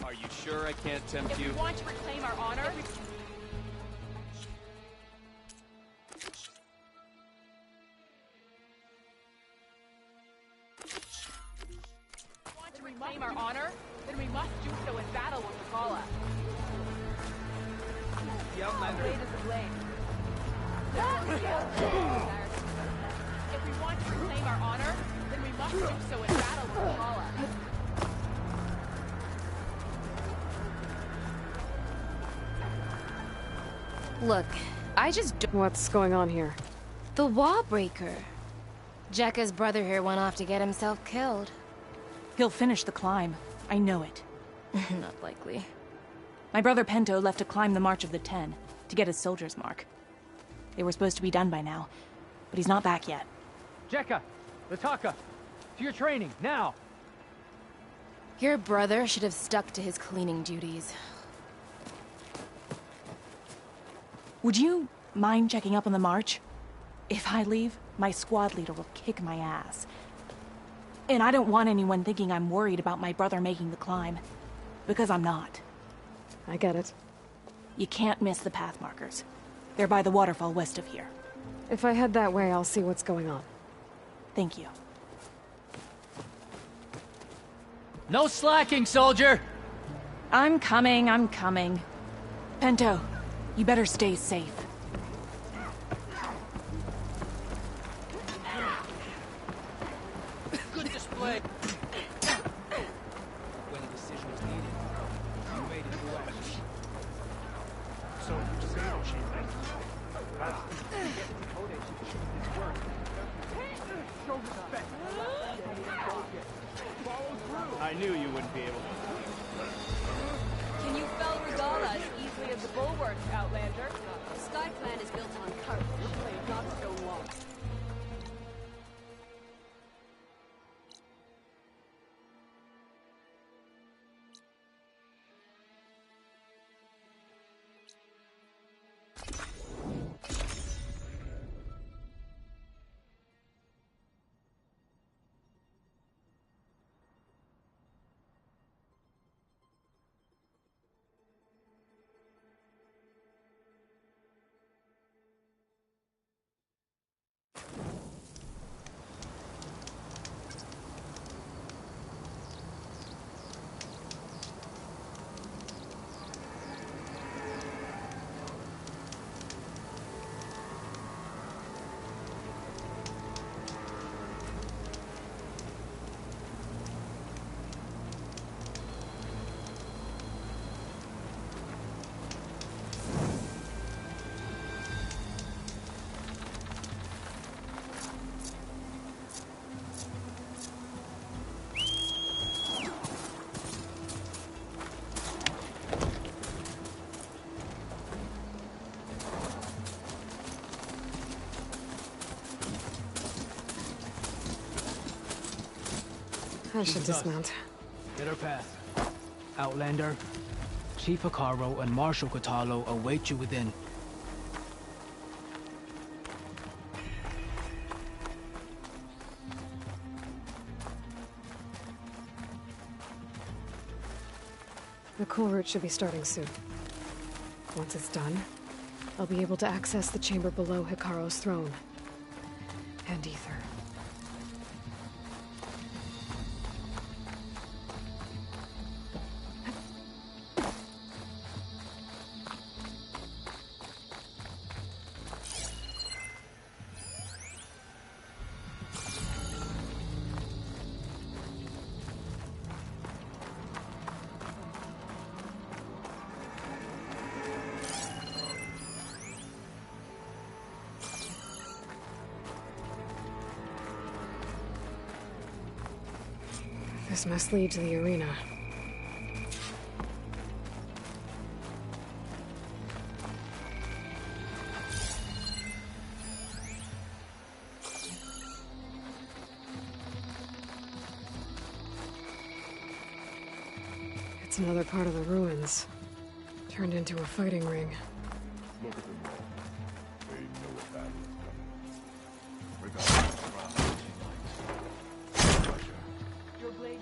Speaker 3: Are you sure I can't tempt you?
Speaker 20: If we want to reclaim our honor... reclaim our honor, then we must do so in battle with Regala. Blade is the blade. If we want to reclaim our honor, then we must do so in battle with Regala.
Speaker 16: Look, I just don't...
Speaker 5: What's going on here?
Speaker 16: The wall breaker. Jekka's brother here went off to get himself killed.
Speaker 19: He'll finish the climb. I know it.
Speaker 16: Not likely.
Speaker 19: My brother Pento left to climb the March of the Ten, to get his soldier's mark. They were supposed to be done by now, but he's not back yet.
Speaker 10: Jekka! Lataka! To your training, now!
Speaker 16: Your brother should have stuck to his cleaning duties.
Speaker 19: Would you mind checking up on the march? If I leave, my squad leader will kick my ass. And I don't want anyone thinking I'm worried about my brother making the climb. Because I'm not.
Speaker 5: I get it.
Speaker 19: You can't miss the path markers. They're by the waterfall west of here.
Speaker 5: If I head that way, I'll see what's going on.
Speaker 19: Thank you.
Speaker 10: No slacking, soldier!
Speaker 19: I'm coming, I'm coming. Pento, you better stay safe.
Speaker 10: Good display! When a decision was needed, you made it to action. So you say that she's show respect.
Speaker 3: I knew you wouldn't be able to.
Speaker 20: Can you fell Regala as easily as the bulwarks, Outlander? The Sky Clan is built on courage, not stone walls.
Speaker 5: I should dismount.
Speaker 10: Get her path. Outlander.
Speaker 14: Chief Hikaru and Marshal Katalo await you within.
Speaker 5: The cool route should be starting soon. Once it's done, I'll be able to access the chamber below Hikaru's throne. And Ether. This must lead to the arena. It's another part of the ruins, turned into a fighting ring.
Speaker 17: Look at them all. They know a battle is coming. Regardless of round, Roger.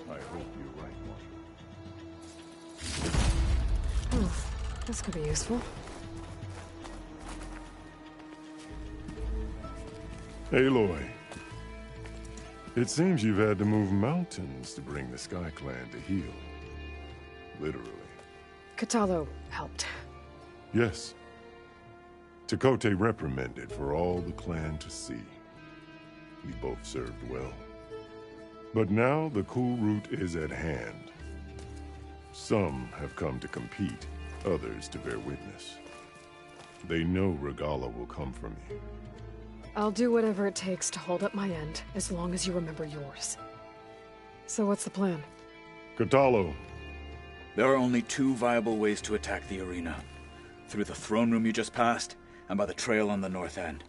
Speaker 17: I hope you're right, Marshal.
Speaker 5: Oh, this could be useful.
Speaker 21: Aloy. It seems you've had to move mountains to bring the Sky Clan to heel. Literally.
Speaker 5: Katalo helped.
Speaker 21: Yes. Tekote reprimanded for all the clan to see. We both served well. But now the cool route is at hand. Some have come to compete, others to bear witness. They know Regala will come for me.
Speaker 5: I'll do whatever it takes to hold up my end, as long as you remember yours. So what's the plan?
Speaker 21: Katalo.
Speaker 4: There are only two viable ways to attack the arena. Through the throne room you just passed, and by the trail on the north end.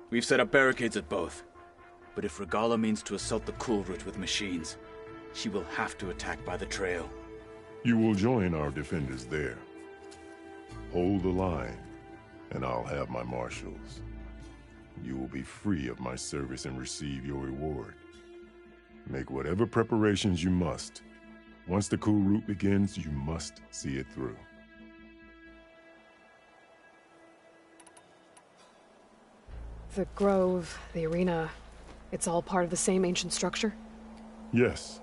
Speaker 4: We've set up barricades at both. But if Regala means to assault the cool route with machines, she will have to attack by the trail.
Speaker 21: You will join our defenders there. Hold the line, and I'll have my marshals. You will be free of my service and receive your reward. Make whatever preparations you must. Once the cool route begins, you must see it through.
Speaker 5: The grove, the arena, it's all part of the same ancient structure?
Speaker 21: Yes.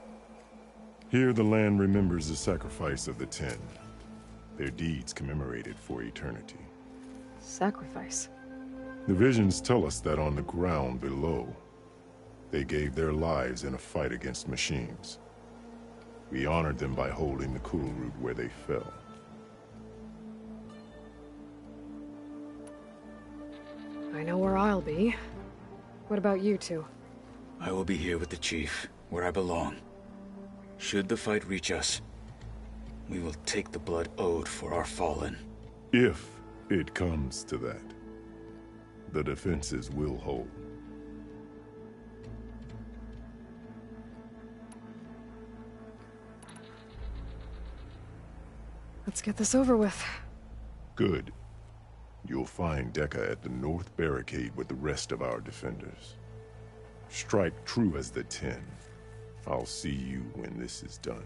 Speaker 21: Here the land remembers the sacrifice of the 10. Their deeds commemorated for eternity.
Speaker 5: Sacrifice?
Speaker 21: The visions tell us that on the ground below, they gave their lives in a fight against machines. We honored them by holding the cool route where they fell.
Speaker 5: I know where I'll be. What about you two?
Speaker 4: I will be here with the chief, where I belong. Should the fight reach us, we will take the blood owed for our fallen.
Speaker 21: If it comes to that, the defenses will hold.
Speaker 5: Let's get this over with.
Speaker 21: Good. You'll find Dekka at the north barricade with the rest of our defenders. Strike true as the 10. I'll see you when this is done.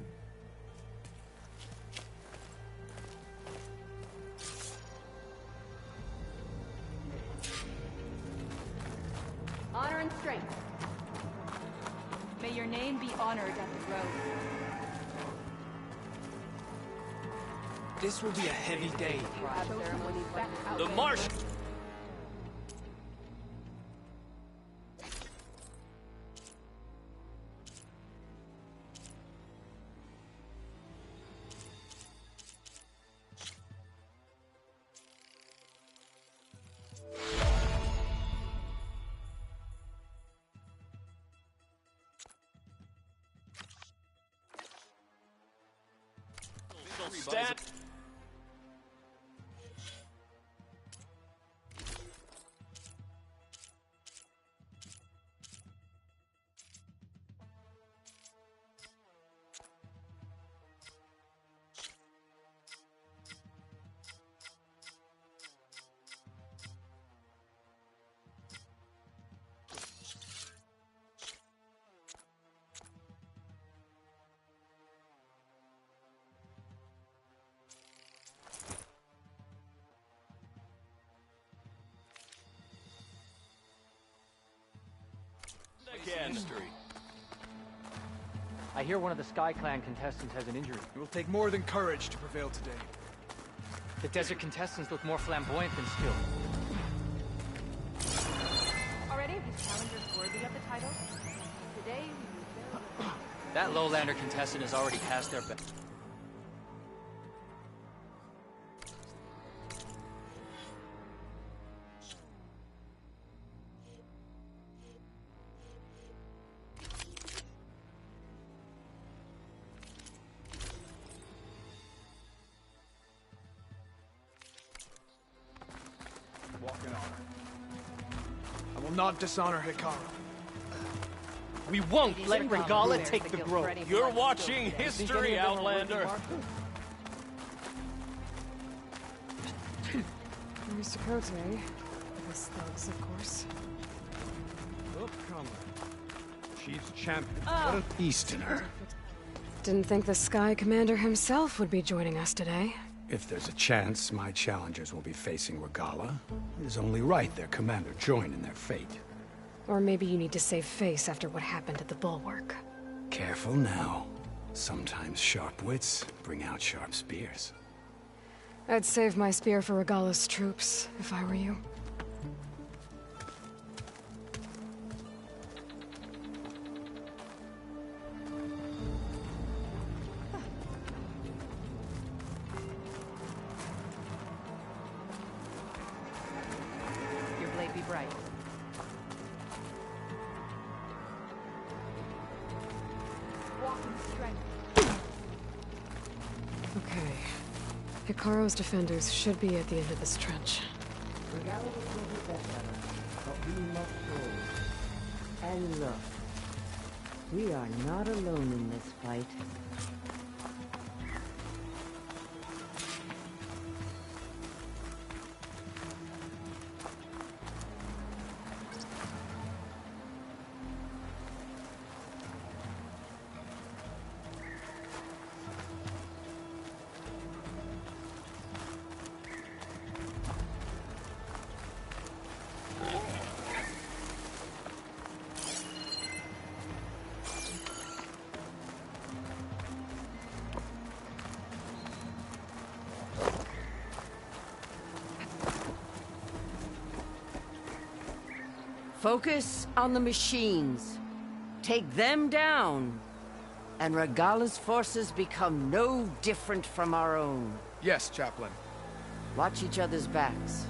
Speaker 20: Honor and strength. May your name be honored at the grove.
Speaker 14: This will be a heavy day. The marsh! Stand.
Speaker 2: I hear one of the Sky Clan contestants has an injury.
Speaker 10: It will take more than courage to prevail today.
Speaker 2: The desert contestants look more flamboyant than skilled.
Speaker 18: Are any of these challengers worthy of the title? Today, we
Speaker 2: That lowlander contestant has already passed their best.
Speaker 10: Walk in honor. I will not dishonor Hikaru.
Speaker 2: We won't let Regala take the grove.
Speaker 14: You're watching history, Outlander.
Speaker 5: Here's Sekhet. This thugs, of course.
Speaker 8: Look, comrade. Chief's champion. What an Easterner.
Speaker 5: Didn't think the Sky Commander himself would be joining us today.
Speaker 8: If there's a chance my challengers will be facing Regala, it is only right their commander join in their fate.
Speaker 5: Or maybe you need to save face after what happened at the Bulwark.
Speaker 8: Careful now. Sometimes sharp wits bring out sharp spears.
Speaker 5: I'd save my spear for Regala's troops, if I were you.
Speaker 18: Your blade be bright. Walking strength.
Speaker 5: Okay. Hikaru's defenders should be at the end of this trench.
Speaker 6: Regala will be better, but we must go. And look, we are not alone in this fight. Focus on the machines. Take them down. And Regala's forces become no different from our own.
Speaker 10: Yes, Chaplain.
Speaker 6: Watch each other's backs.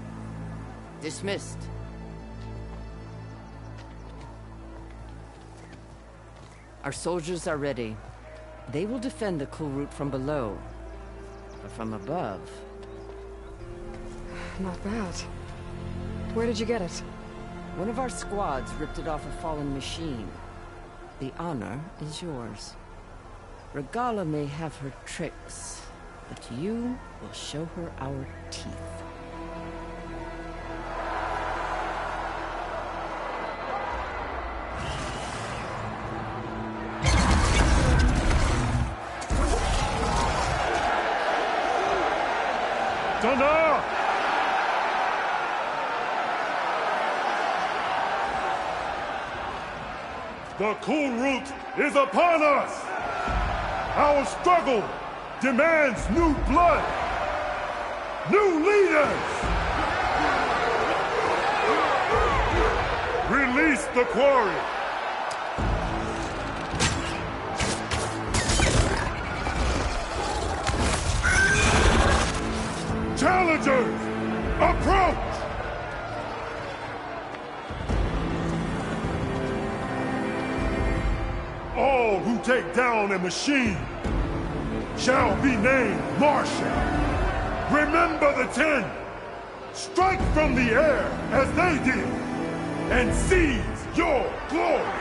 Speaker 6: Dismissed. Our soldiers are ready. They will defend the cool route from below. But from above...
Speaker 5: Not bad. Where did you get it?
Speaker 6: One of our squads ripped it off a fallen machine. The honor is yours. Regala may have her tricks, but you will show her our teeth.
Speaker 21: Thunder! The cool route is upon us! Our struggle demands new blood! New leaders! Release the quarry! Challengers, approach! All who take down a machine shall be named Marshal. Remember the 10. Strike from the air as they did, and seize your glory.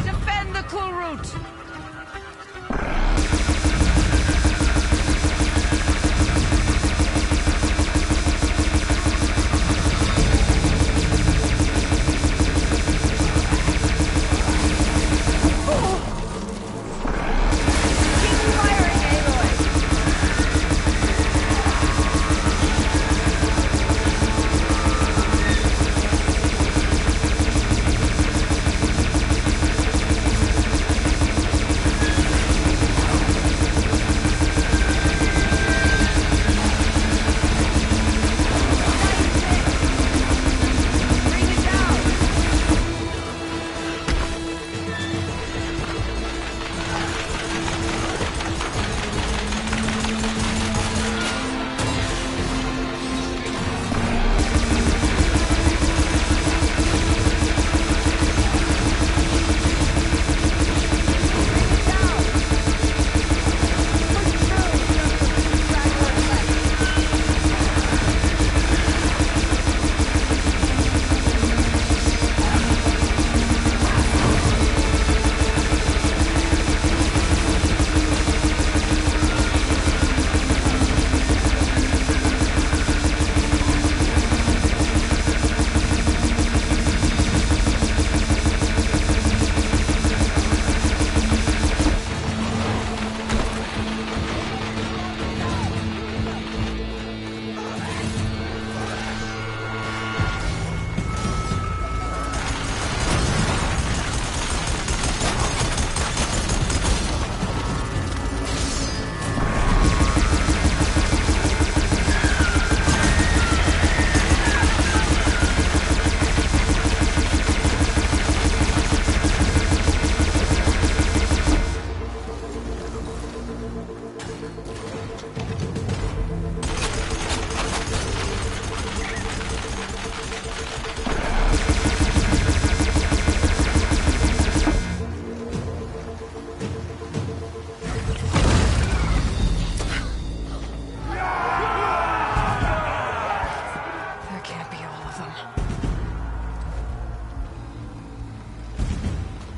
Speaker 6: Defend the cool route!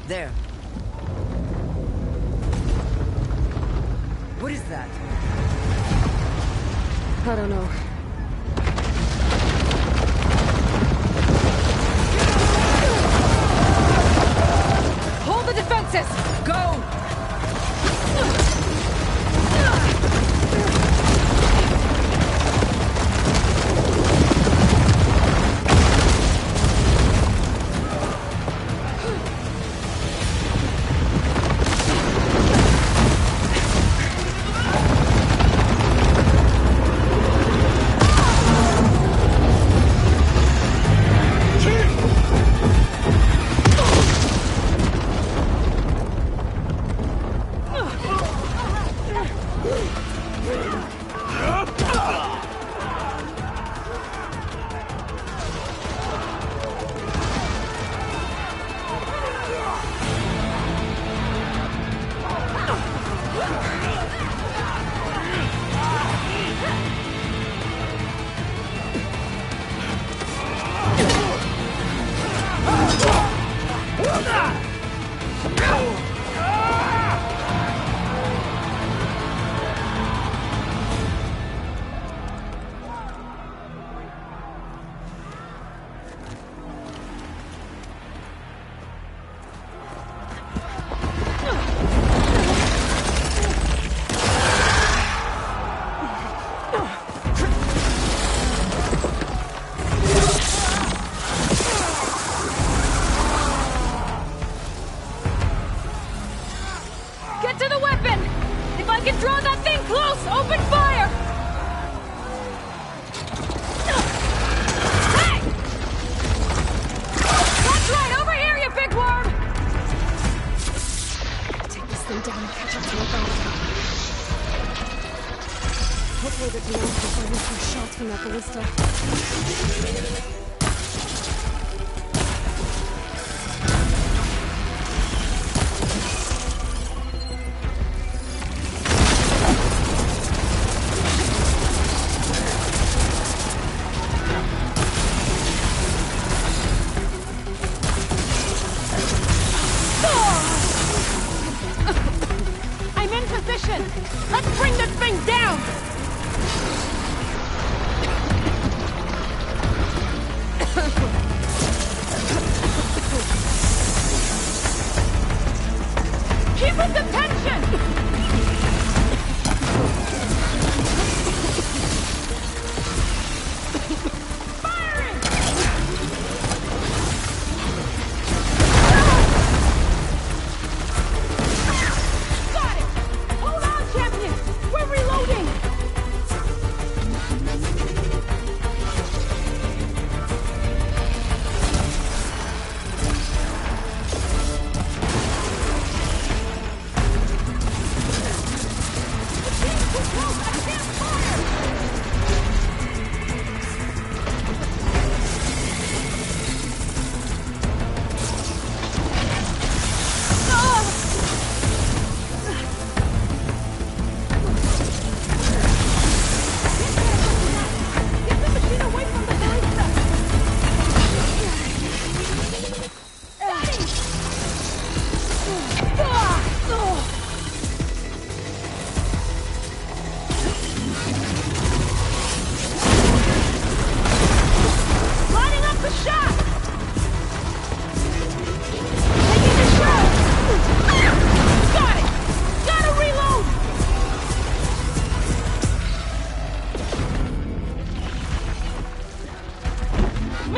Speaker 6: There. What is that?
Speaker 5: I don't know. Hold the defenses! Go!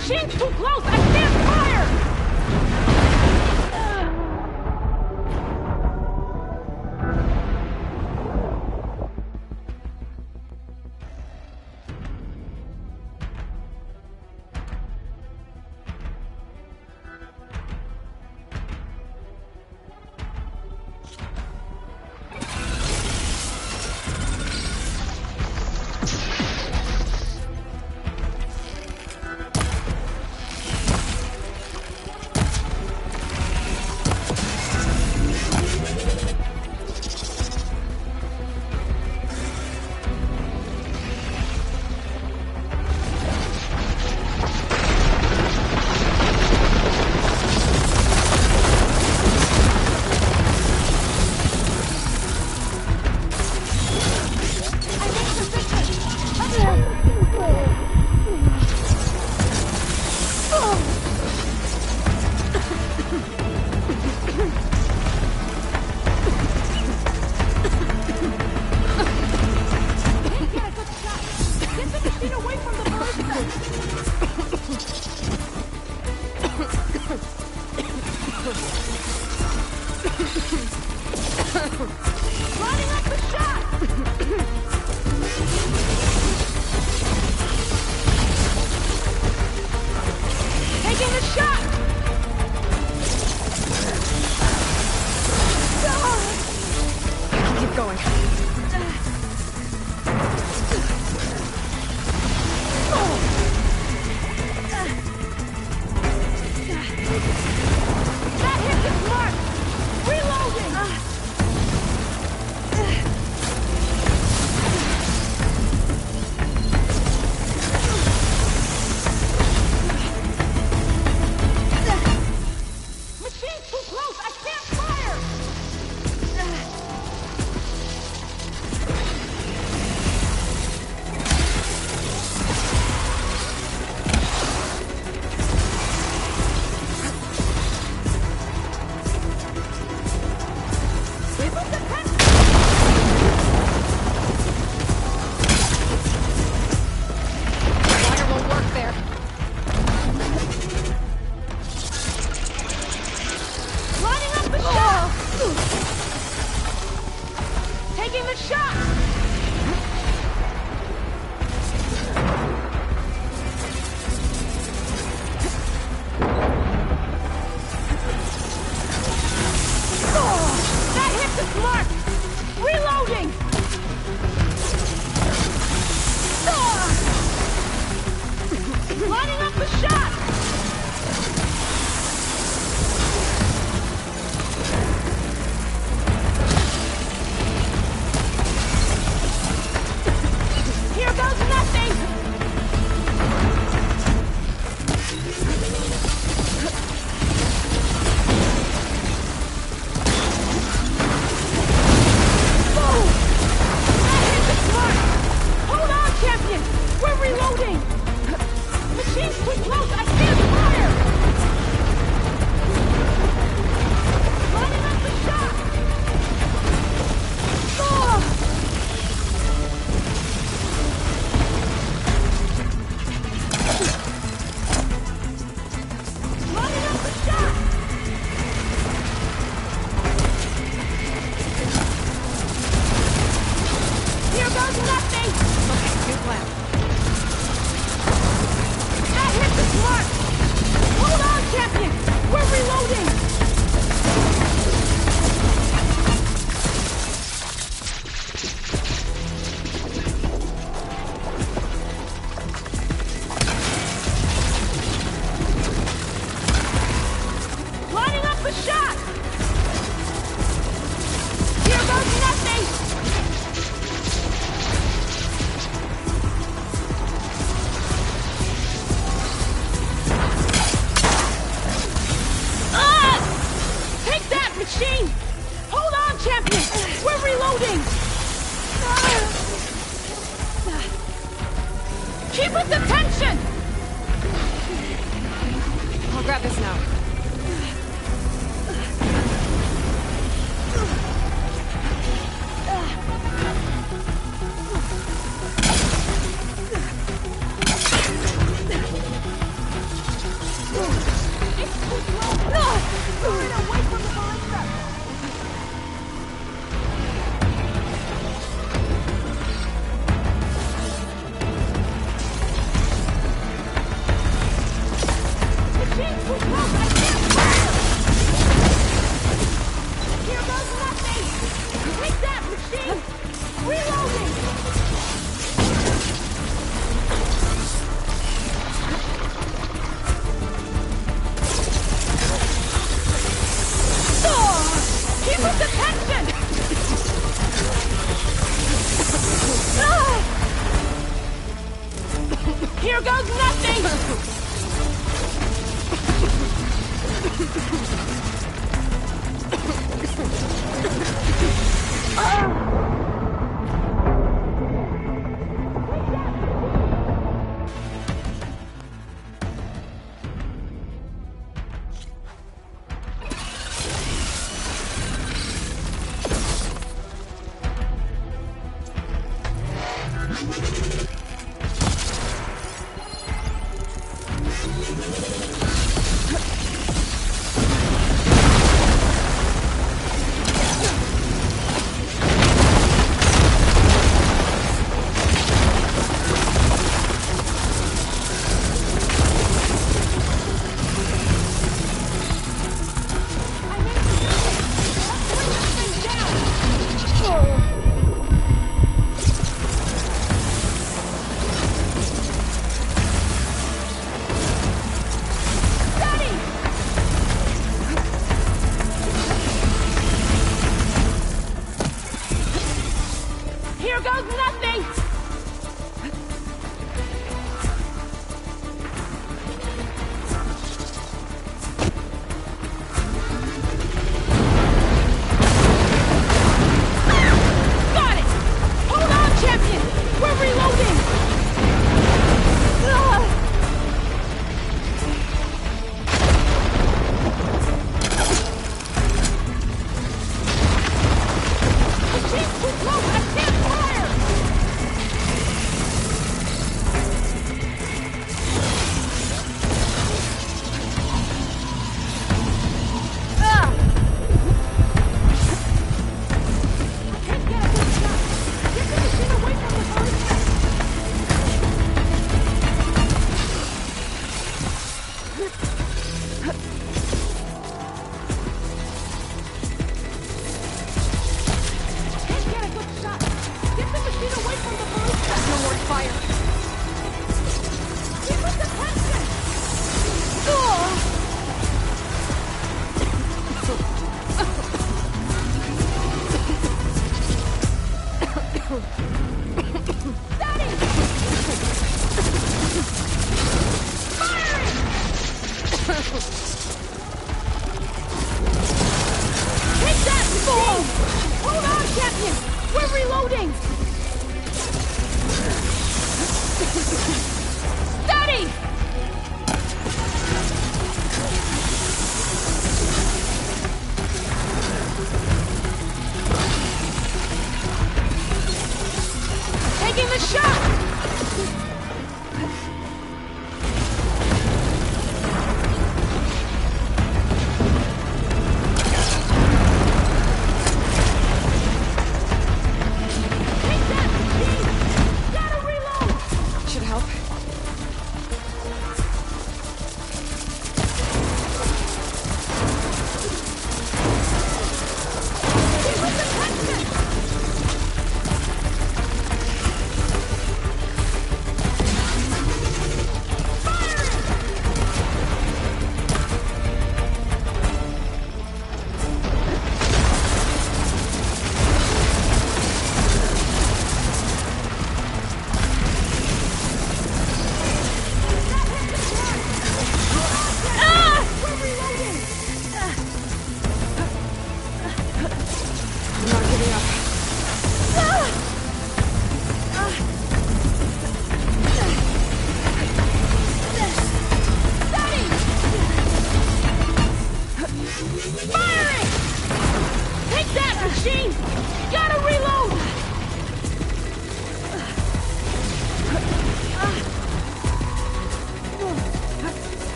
Speaker 1: Machine's too close! I can't fire!
Speaker 5: Keep its attention! I'll grab this now.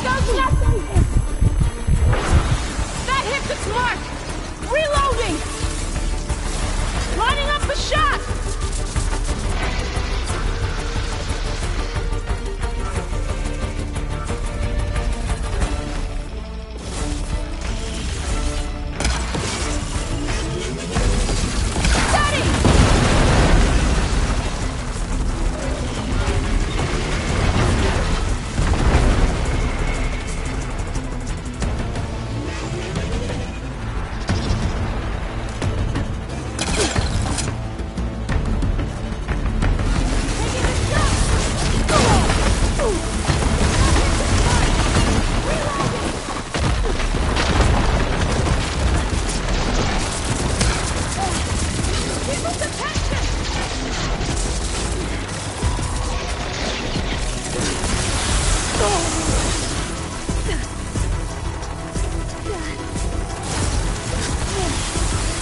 Speaker 1: There goes nothing! That hits its mark! Reloading! Lining up the shot!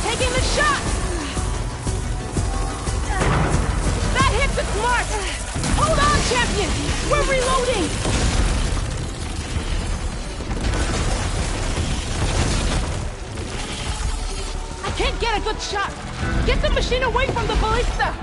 Speaker 1: Taking the shot! That hits its mark! Hold on, champion! We're reloading! I can't get a good shot! Get the machine away from the ballista!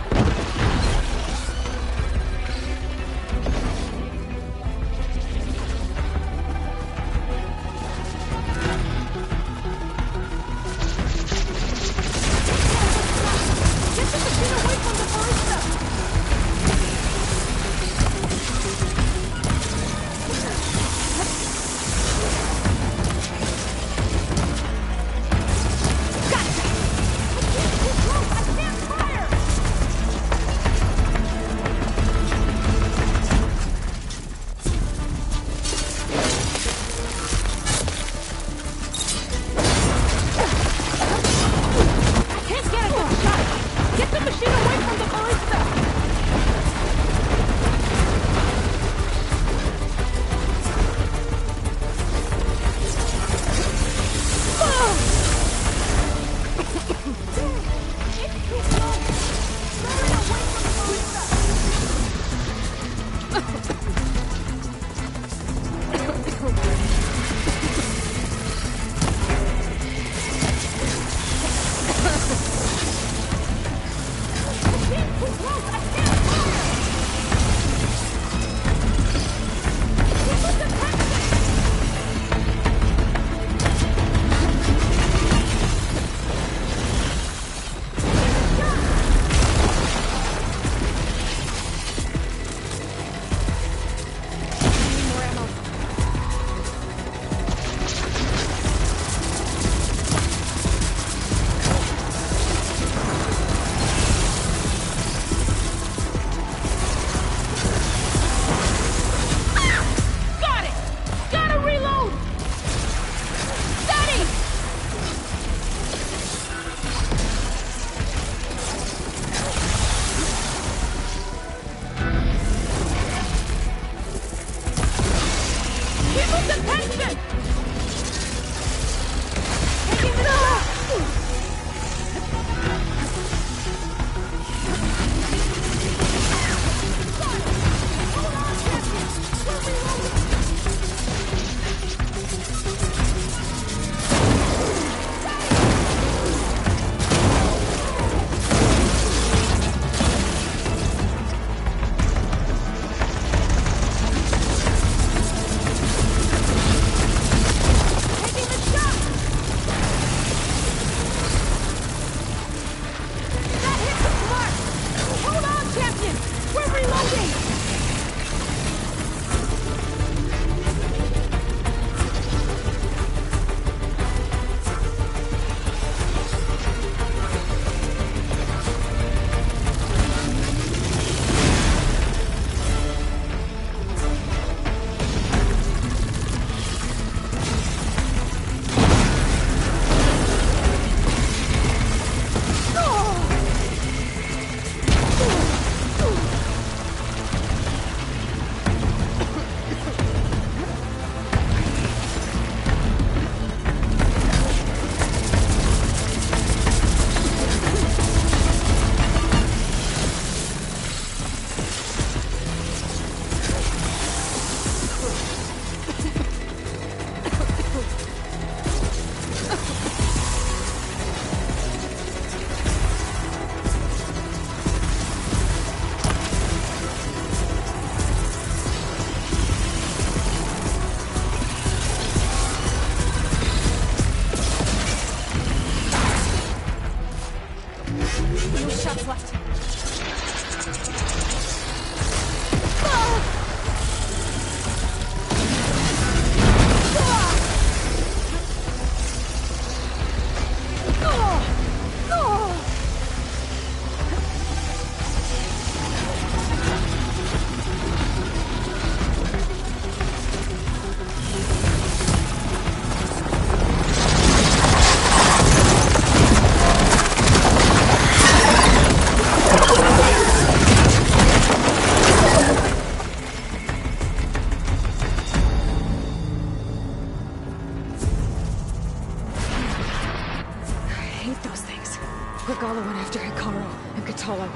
Speaker 5: Regala went after Hikaru and Katalo.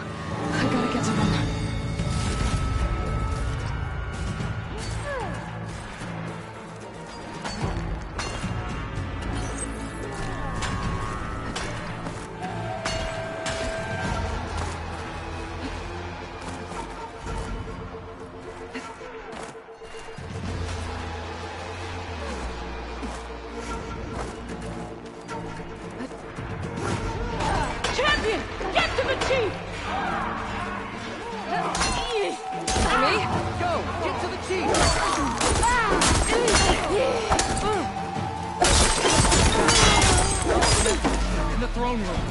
Speaker 5: I gotta get to them.
Speaker 19: Champion! Get to the chief!
Speaker 2: For me? Go! Get to the chief! In the throne room.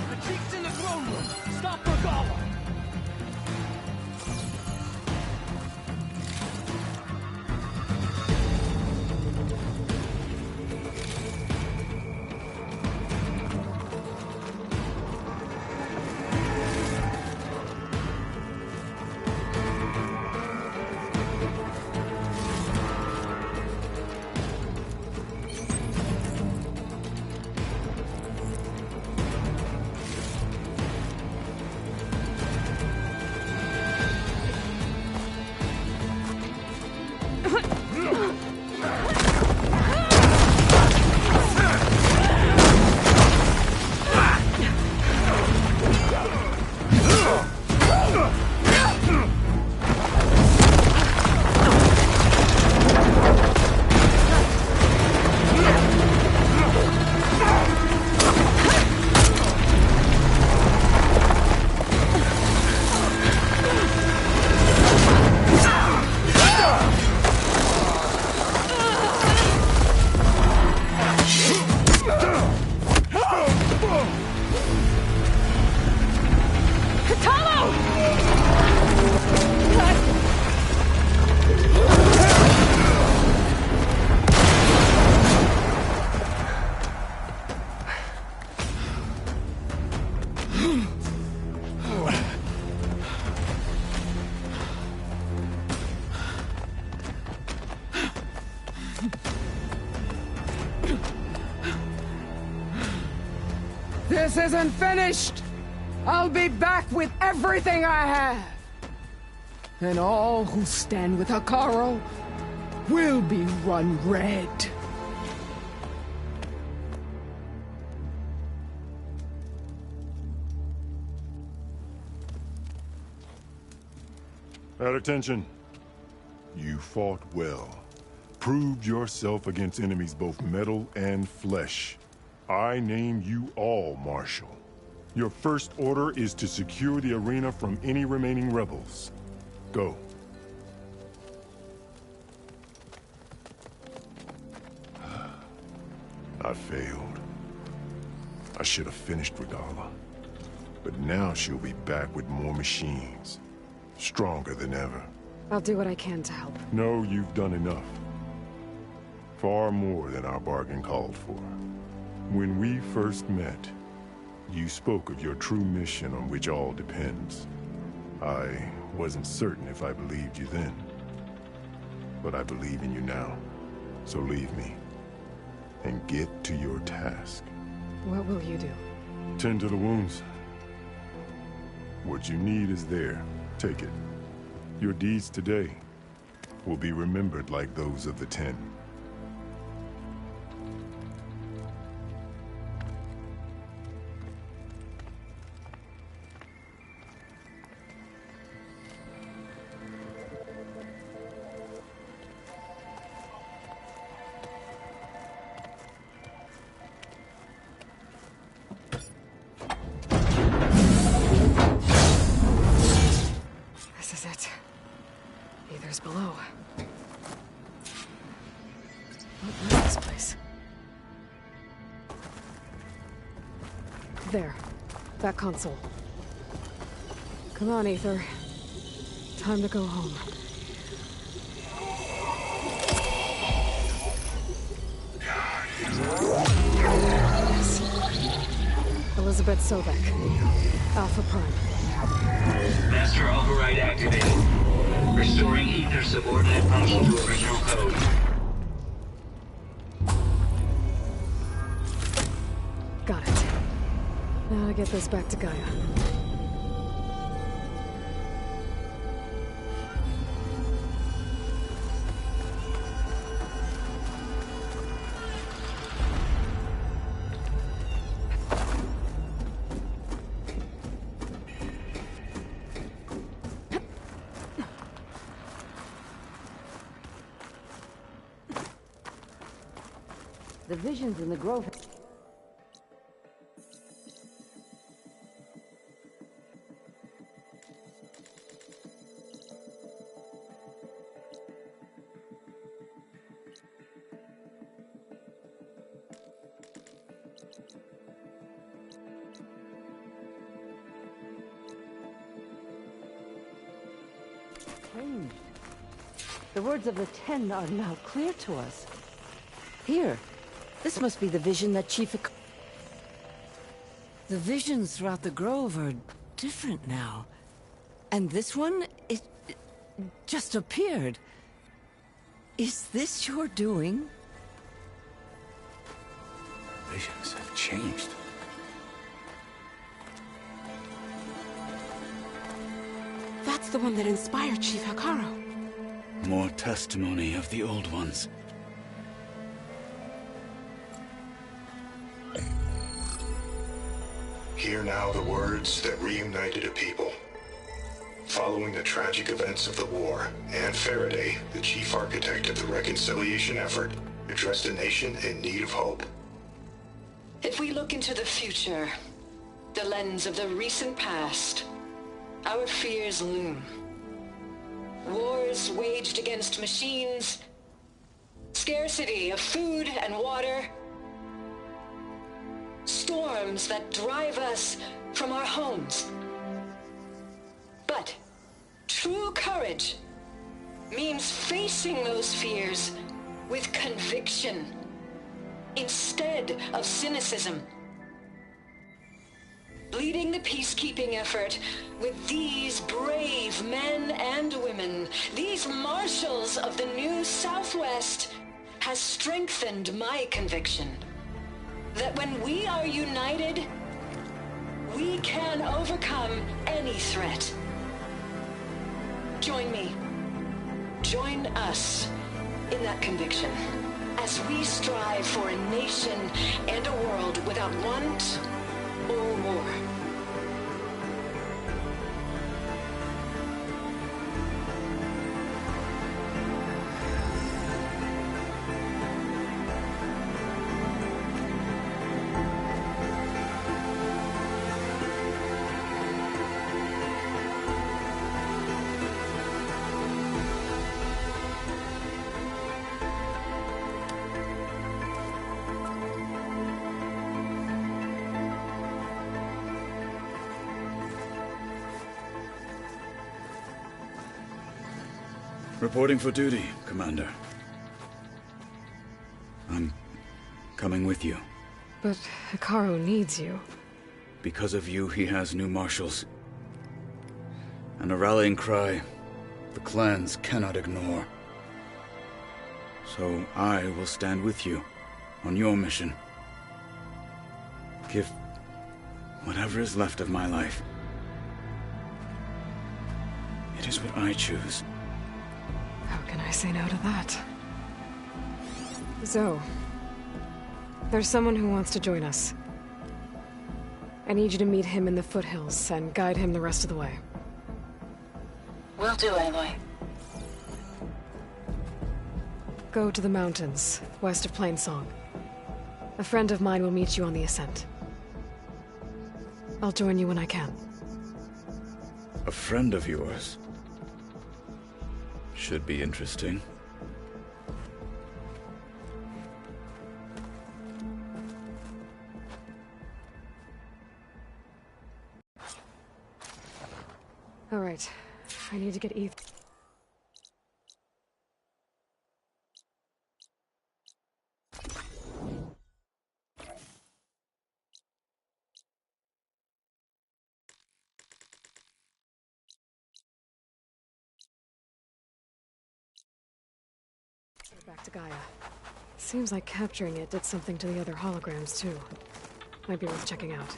Speaker 2: The chief's in the throne room. Stop Regala.
Speaker 7: This isn't finished! I'll be back with everything I have! And all who stand with Hikaru will be run red.
Speaker 21: At attention. You fought well. Proved yourself against enemies both metal and flesh. I name you all Marshal. Your first order is to secure the arena from any remaining rebels. Go. I failed. I should have finished Regala. But now she'll be back with more machines. Stronger than ever.
Speaker 5: I'll do what I can to help.
Speaker 21: No, you've done enough. Far more than our bargain called for. When we first met, you spoke of your true mission on which all depends. I wasn't certain if I believed you then. But I believe in you now. So leave me. And get to your task.
Speaker 5: What will you do?
Speaker 21: Tend to the wounds. What you need is there. Take it. Your deeds today will be remembered like those of the 10.
Speaker 5: This is it. Ether's below. What is this place? There. That console. Come on, Ether. Time to go home. Yes. Elizabeth Sovek. Alpha Prime.
Speaker 13: Master override activated. Restoring ether subordinate function to original code.
Speaker 5: Got it. Now to get this back to Gaia.
Speaker 6: The visions in the grove. Changed. The words of the Ten are now clear to us. Here. This must be the vision that The visions throughout the grove are different now. And this one, it just appeared. Is this your doing?
Speaker 4: Visions have changed.
Speaker 1: That's the one that inspired Chief Hikaru.
Speaker 4: More testimony of the old ones.
Speaker 15: Hear now the words that reunited a people. Following the tragic events of the war, Anne Faraday, the chief architect of the reconciliation effort, addressed a nation in need of hope.
Speaker 23: If we look into the future, the lens of the recent past, our fears loom. Wars waged against machines, scarcity of food and water, storms that drive us from our homes. But true courage means facing those fears with conviction instead of cynicism. Leading the peacekeeping effort with these brave men and women, these marshals of the new Southwest, has strengthened my conviction that when we are united, we can overcome any threat. Join me. Join us in that conviction as we strive for a nation and a world without want or war.
Speaker 4: Reporting for duty, Commander. I'm coming with you.
Speaker 5: But Hikaru needs you.
Speaker 4: Because of you, he has new marshals. And a rallying cry the clans cannot ignore. So I will stand with you on your mission. Give whatever is left of my life. It is what I choose.
Speaker 5: How can I say no to that? Zoe, there's someone who wants to join us. I need you to meet him in the foothills and guide him the rest of the way.
Speaker 23: Will do, Aloy.
Speaker 5: Go to the mountains, west of Plainsong. A friend of mine will meet you on the ascent. I'll join you when I can.
Speaker 4: A friend of yours? Should be interesting.
Speaker 5: All right. I need to get Ethan. Back to Gaia. Seems like capturing it did something to the other holograms, too. Might be worth checking out.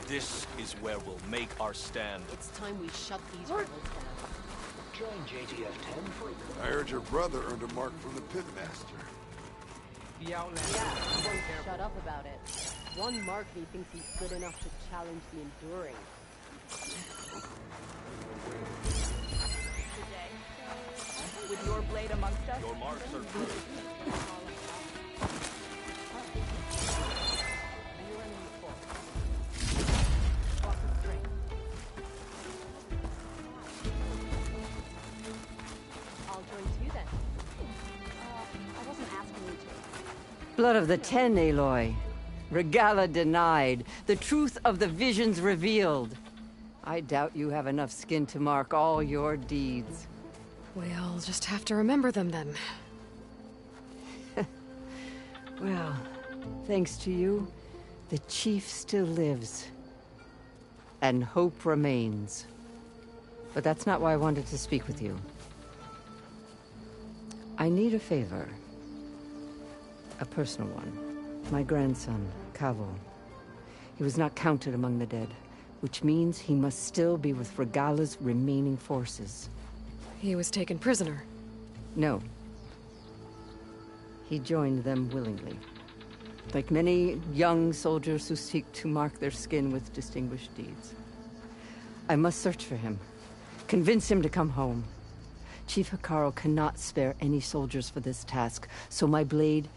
Speaker 2: This is where we'll make our stand.
Speaker 20: It's time we shut these rebels down.
Speaker 13: Join JTF-10 for...
Speaker 17: I heard your brother earned a mark from the pitmaster.
Speaker 20: The Outlander. Yeah, he won't shut up about it. One mark he thinks he's good enough to challenge the Enduring.
Speaker 18: With your blade amongst us?
Speaker 2: Your marks are good.
Speaker 20: I'll join you then.
Speaker 18: I wasn't asking you to.
Speaker 6: Blood of the Ten, Aloy. Regala denied. The truth of the visions revealed. I doubt you have enough skin to mark all your deeds.
Speaker 5: We'll just have to remember them then.
Speaker 6: Well, thanks to you, the Chief still lives. And hope remains. But that's not why I wanted to speak with you. I need a favor. A personal one. My grandson, Kavo. He was not counted among the dead, which means he must still be with Regala's remaining forces.
Speaker 5: He was taken prisoner.
Speaker 6: No. He joined them willingly. Like many young soldiers who seek to mark their skin with distinguished deeds. I must search for him. Convince him to come home. Chief Hekarro cannot spare any soldiers for this task, so my blade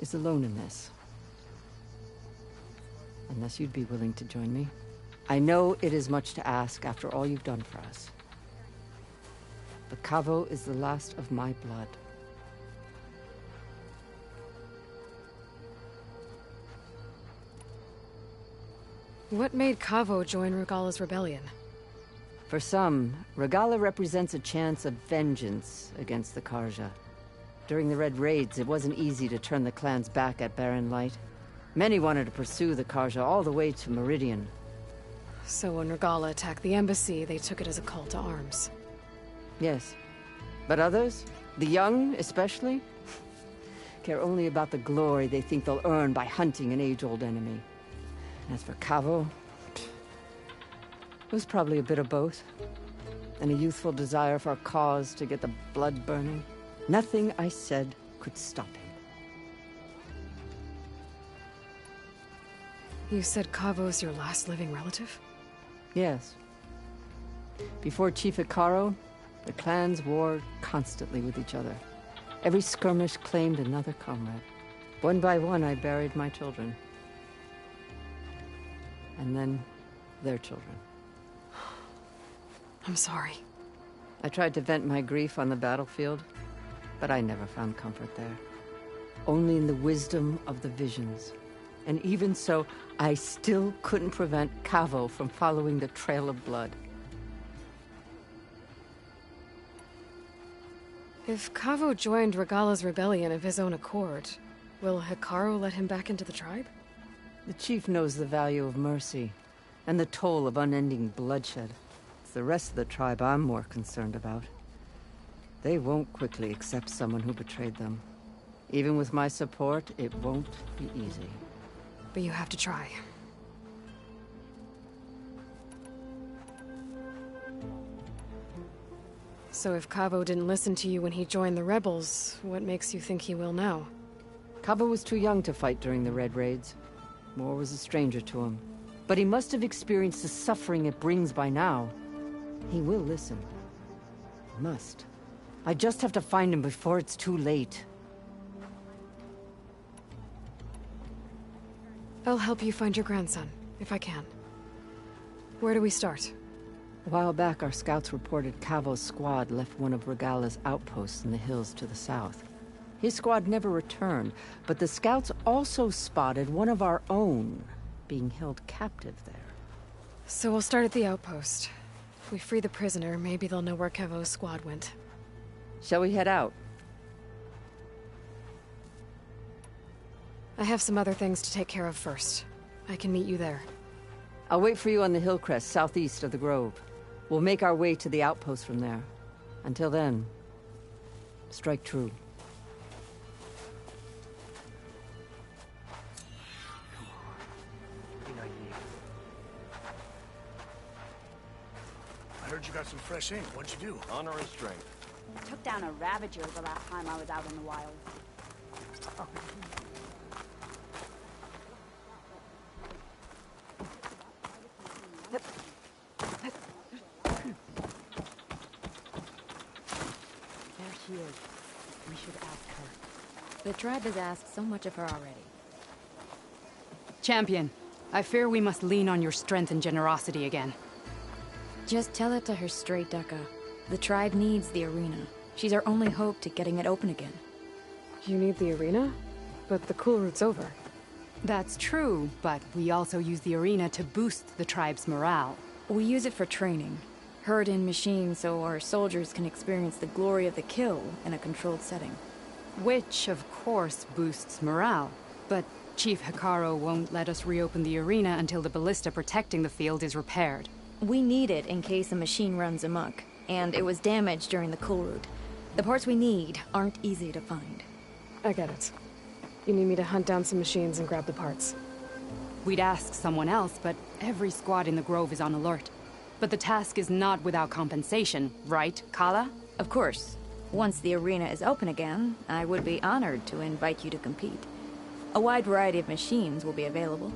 Speaker 6: is alone in this. Unless you'd be willing to join me. I know it is much to ask after all you've done for us. But Kavo is the last of my blood.
Speaker 5: What made Kavo join Regala's rebellion?
Speaker 6: For some, Regala represents a chance of vengeance against the Karja. During the Red Raids, it wasn't easy to turn the clans back at Barren Light. Many wanted to pursue the Karja all the way to Meridian.
Speaker 5: So when Regala attacked the embassy, they took it as a call to arms.
Speaker 6: Yes. But others, the young especially, care only about the glory they think they'll earn by hunting an age-old enemy. As for Kavo, it was probably a bit of both. And a youthful desire for a cause to get the blood burning. Nothing I said could stop him.
Speaker 5: You said Kavo's your last living relative?
Speaker 6: Yes. Before Chief Hekarro, the clans warred constantly with each other. Every skirmish claimed another comrade. One by one, I buried my children. And then, their children.
Speaker 5: I'm sorry.
Speaker 6: I tried to vent my grief on the battlefield, but I never found comfort there. Only in the wisdom of the visions. And even so, I still couldn't prevent Kavo from following the trail of blood.
Speaker 5: If Kavo joined Regala's rebellion of his own accord, will Hekarro let him back into the tribe?
Speaker 6: The chief knows the value of mercy, and the toll of unending bloodshed. It's the rest of the tribe I'm more concerned about. They won't quickly accept someone who betrayed them. Even with my support, it won't be easy.
Speaker 5: But you have to try. So if Kavo didn't listen to you when he joined the rebels, what makes you think he will now?
Speaker 6: Kavo was too young to fight during the Red Raids. War was a stranger to him. But he must have experienced the suffering it brings by now. He will listen. Must. I just have to find him before it's too late.
Speaker 5: I'll help you find your grandson, if I can. Where do we start?
Speaker 6: A while back, our scouts reported Kavo's squad left one of Regala's outposts in the hills to the south. His squad never returned, but the scouts also spotted one of our own being held captive there.
Speaker 5: So we'll start at the outpost. If we free the prisoner, maybe they'll know where Kavo's squad went.
Speaker 6: Shall we head out?
Speaker 5: I have some other things to take care of first. I can meet you there.
Speaker 6: I'll wait for you on the hill crest southeast of the grove. We'll make our way to the outpost from there. Until then, strike true.
Speaker 9: I heard you got some fresh ink. What'd you do?
Speaker 2: Honor and strength.
Speaker 18: Took down a Ravager the last time I was out in the wild.
Speaker 12: There she is. We should ask her. The tribe has asked so much of her already.
Speaker 11: Champion, I fear we must lean on your strength and generosity again.
Speaker 12: Just tell it to her straight, Ducka. The tribe needs the arena. She's our only hope to getting it open again.
Speaker 5: You need the arena? But the cool route's over.
Speaker 11: That's true, but we also use the arena to boost the tribe's morale.
Speaker 12: We use it for training. Herd in machines so our soldiers can experience the glory of the kill in a controlled setting.
Speaker 11: Which, of course, boosts morale. But Chief Hikaru won't let us reopen the arena until the ballista protecting the field is repaired.
Speaker 12: We need it in case a machine runs amok, and it was damaged during the cool route. The parts we need aren't easy to find.
Speaker 5: I get it. You need me to hunt down some machines and grab the parts.
Speaker 11: We'd ask someone else, but every squad in the Grove is on alert. But the task is not without compensation, right, Kala?
Speaker 12: Of course. Once the arena is open again, I would be honored to invite you to compete. A wide variety of machines will be available.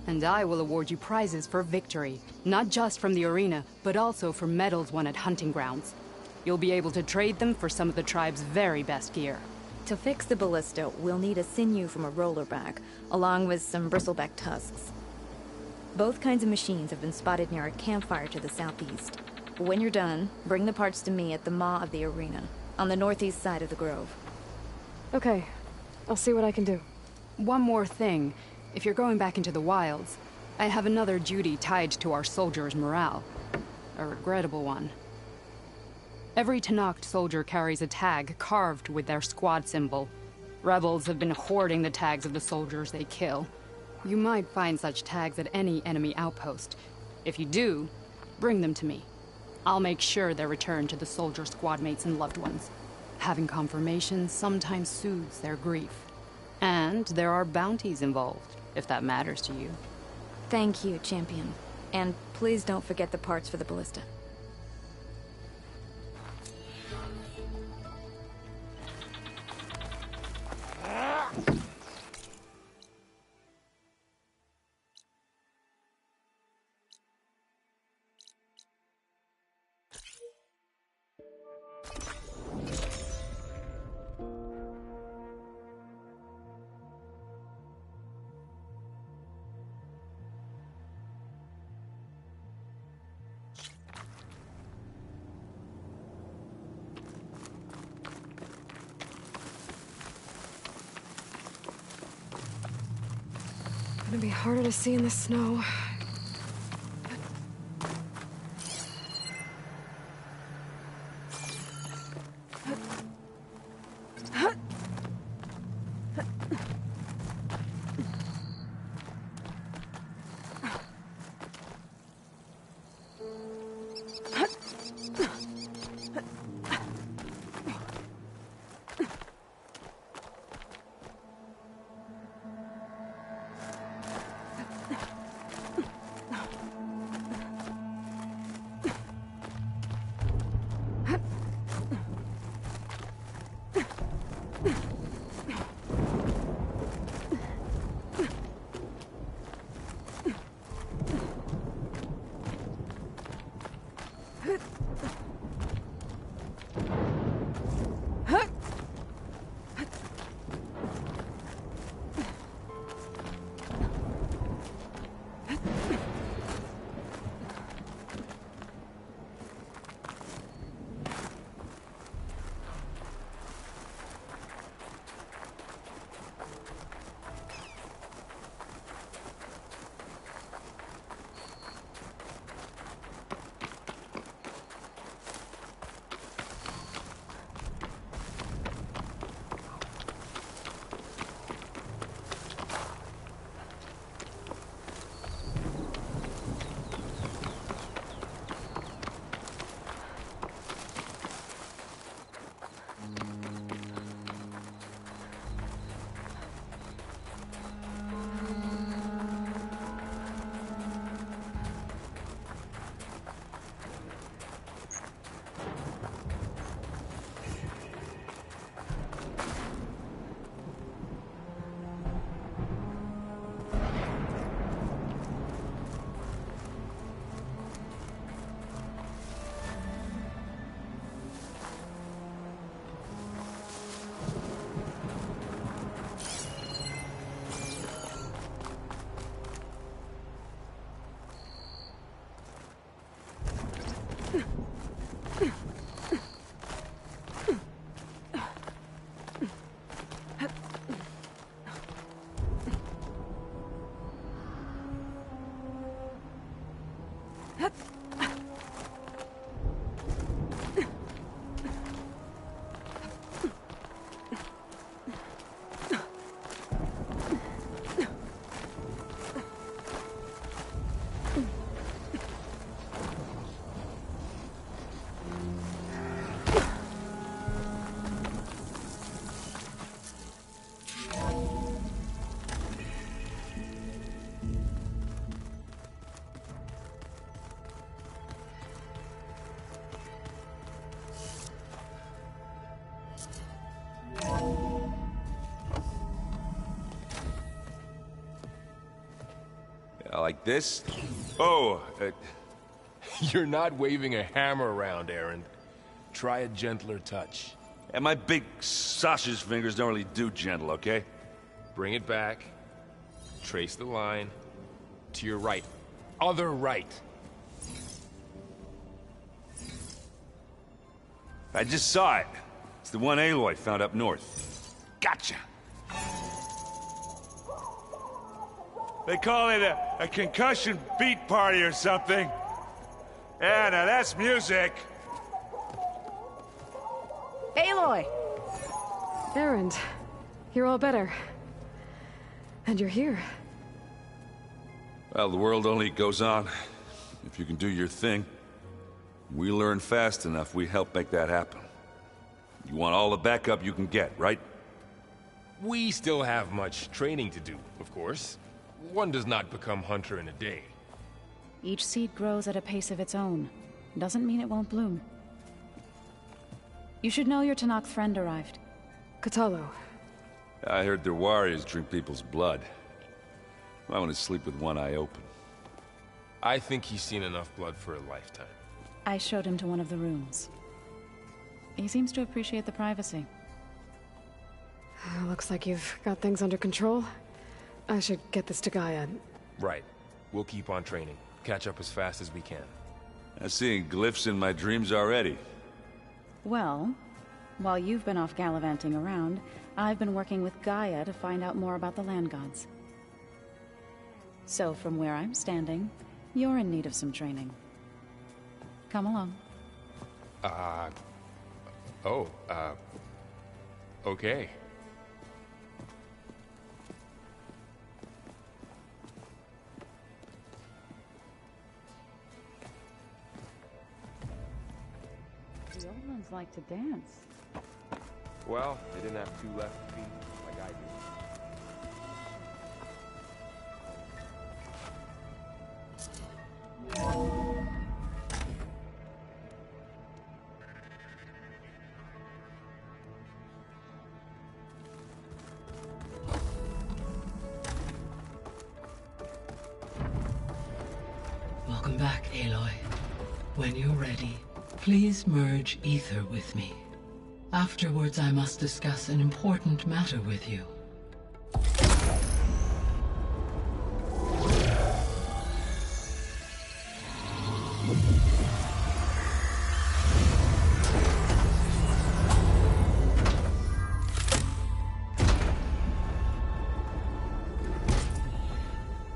Speaker 11: And I will award you prizes for victory, not just from the arena, but also for medals won at hunting grounds. You'll be able to trade them for some of the tribe's very best gear.
Speaker 12: To fix the ballista, we'll need a sinew from a rollerback, along with some bristleback tusks. Both kinds of machines have been spotted near a campfire to the southeast. When you're done, bring the parts to me at the maw of the arena, on the northeast side of the grove.
Speaker 5: Okay, I'll see what I can do.
Speaker 11: One more thing. If you're going back into the wilds, I have another duty tied to our soldiers' morale. A regrettable one. Every Tenakth soldier carries a tag carved with their squad symbol. Rebels have been hoarding the tags of the soldiers they kill. You might find such tags at any enemy outpost. If you do, bring them to me. I'll make sure they're returned to the soldier squad mates and loved ones. Having confirmation sometimes soothes their grief. And there are bounties involved, if that matters to you.
Speaker 12: Thank you, Champion. And please don't forget the parts for the ballista.
Speaker 5: Gonna be harder to see in the snow.
Speaker 3: Like this? Oh,
Speaker 16: You're not waving a hammer around, Aaron. Try a gentler touch.
Speaker 3: And my big sausage fingers don't really do gentle, okay?
Speaker 16: Bring it back. Trace the line. To your right. Other right.
Speaker 3: I just saw it. It's the one Aloy found up north. Gotcha! They call it a concussion beat party or something. Yeah, now that's music.
Speaker 19: Aloy!
Speaker 5: Erend, you're all better. And you're here.
Speaker 3: Well, the world only goes on if you can do your thing. We learn fast enough, we help make that happen. You want all the backup you can get, right?
Speaker 16: We still have much training to do, of course. One does not become hunter in a day.
Speaker 22: Each seed grows at a pace of its own. Doesn't mean it won't bloom. You should know your Tenakth friend arrived.
Speaker 5: Katalo.
Speaker 3: I heard their warriors drink people's blood. I want to sleep with one eye open.
Speaker 16: I think he's seen enough blood for a lifetime.
Speaker 22: I showed him to one of the rooms. He seems to appreciate the privacy.
Speaker 5: Looks like you've got things under control. I should get this to Gaia.
Speaker 16: Right. We'll keep on training. Catch up as fast as we can.
Speaker 3: I'm seeing glyphs in my dreams already.
Speaker 22: Well, while you've been off gallivanting around, I've been working with Gaia to find out more about the land gods. So from where I'm standing, you're in need of some training. Come along.
Speaker 16: Okay.
Speaker 22: The old ones like to dance.
Speaker 16: Well, they didn't have two left feet like I do.
Speaker 24: Welcome back, Aloy. When you're ready, please merge ether with me. Afterwards, I must discuss an important matter with you.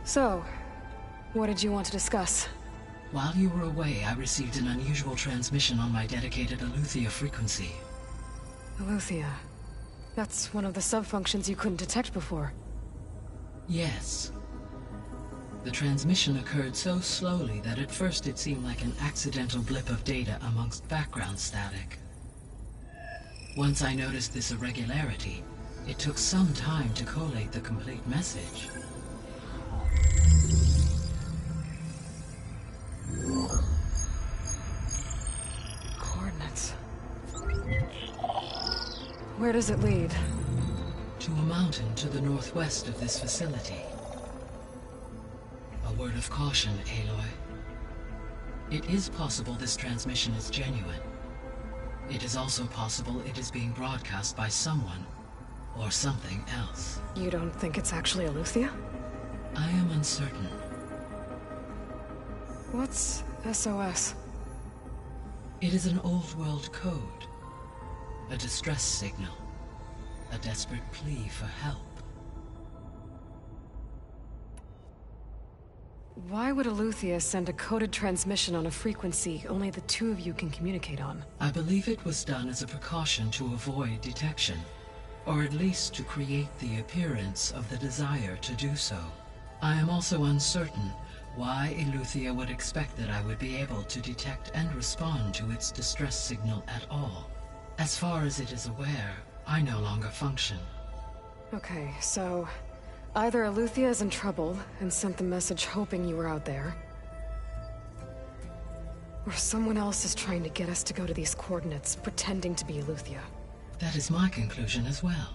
Speaker 5: So, what did you want to discuss?
Speaker 24: While you were away, I received an unusual transmission on my dedicated Aletheia frequency.
Speaker 5: Aletheia. That's one of the sub-functions you couldn't detect before.
Speaker 24: Yes. The transmission occurred so slowly that at first it seemed like an accidental blip of data amongst background static. Once I noticed this irregularity, it took some time to collate the complete message.
Speaker 5: Coordinates. Where does it lead?
Speaker 24: To a mountain to the northwest of this facility. A word of caution, Aloy. It is possible this transmission is genuine. It is also possible it is being broadcast by someone or something else.
Speaker 5: You don't think it's actually Aletheia?
Speaker 24: I am uncertain.
Speaker 5: What's SOS?
Speaker 24: It is an old-world code. A distress signal. A desperate plea for help.
Speaker 5: Why would Aletheia send a coded transmission on a frequency only the two of you can communicate on?
Speaker 24: I believe it was done as a precaution to avoid detection, or at least to create the appearance of the desire to do so. I am also uncertain why Aletheia would expect that I would be able to detect and respond to its distress signal at all. As far as it is aware, I no longer function.
Speaker 5: Okay, so either Aletheia is in trouble and sent the message hoping you were out there, or someone else is trying to get us to go to these coordinates, pretending to be Aletheia.
Speaker 24: That is my conclusion as well.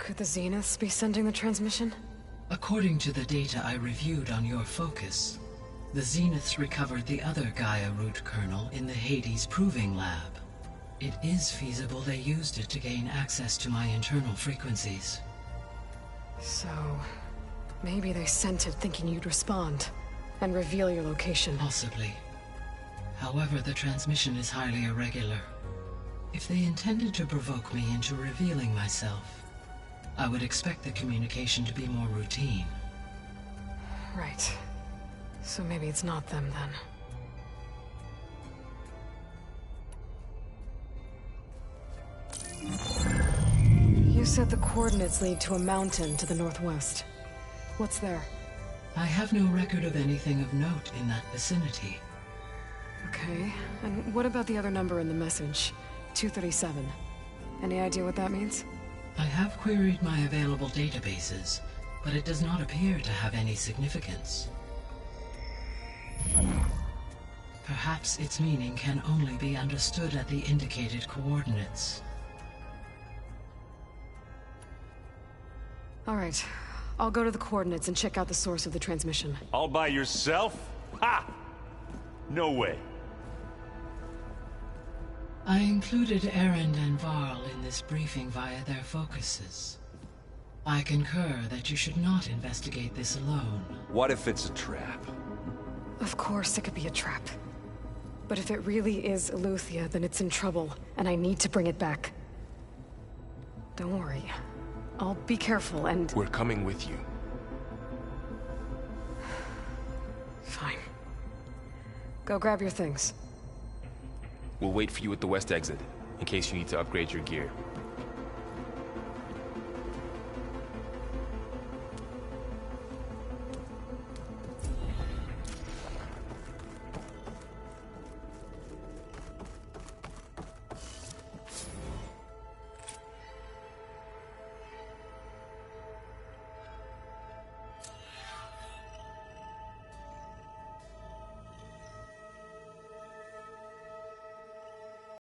Speaker 5: Could the Zeniths be sending the transmission?
Speaker 24: According to the data I reviewed on your focus, the Zeniths recovered the other Gaia root kernel in the Hades Proving Lab. It is feasible they used it to gain access to my internal frequencies.
Speaker 5: So, maybe they sent it thinking you'd respond and reveal your location.
Speaker 24: Possibly. However, the transmission is highly irregular. If they intended to provoke me into revealing myself, I would expect the communication to be more routine.
Speaker 5: Right. So maybe it's not them then. You said the coordinates lead to a mountain to the northwest. What's there?
Speaker 24: I have no record of anything of note in that vicinity.
Speaker 5: Okay, and what about the other number in the message? 237. Any idea what that means?
Speaker 24: I have queried my available databases, but it does not appear to have any significance. Perhaps its meaning can only be understood at the indicated coordinates.
Speaker 5: All right, I'll go to the coordinates and check out the source of the transmission.
Speaker 7: All by yourself? Ha! No way.
Speaker 24: I included Erend and Varl in this briefing via their focuses. I concur that you should not investigate this alone.
Speaker 3: What if it's a trap?
Speaker 5: Of course it could be a trap. But if it really is Eleuthia, then it's in trouble, and I need to bring it back. Don't worry. I'll be careful and...
Speaker 16: We're coming with you.
Speaker 5: Fine. Go grab your things.
Speaker 16: We'll wait for you at the west exit, in case you need to upgrade your gear.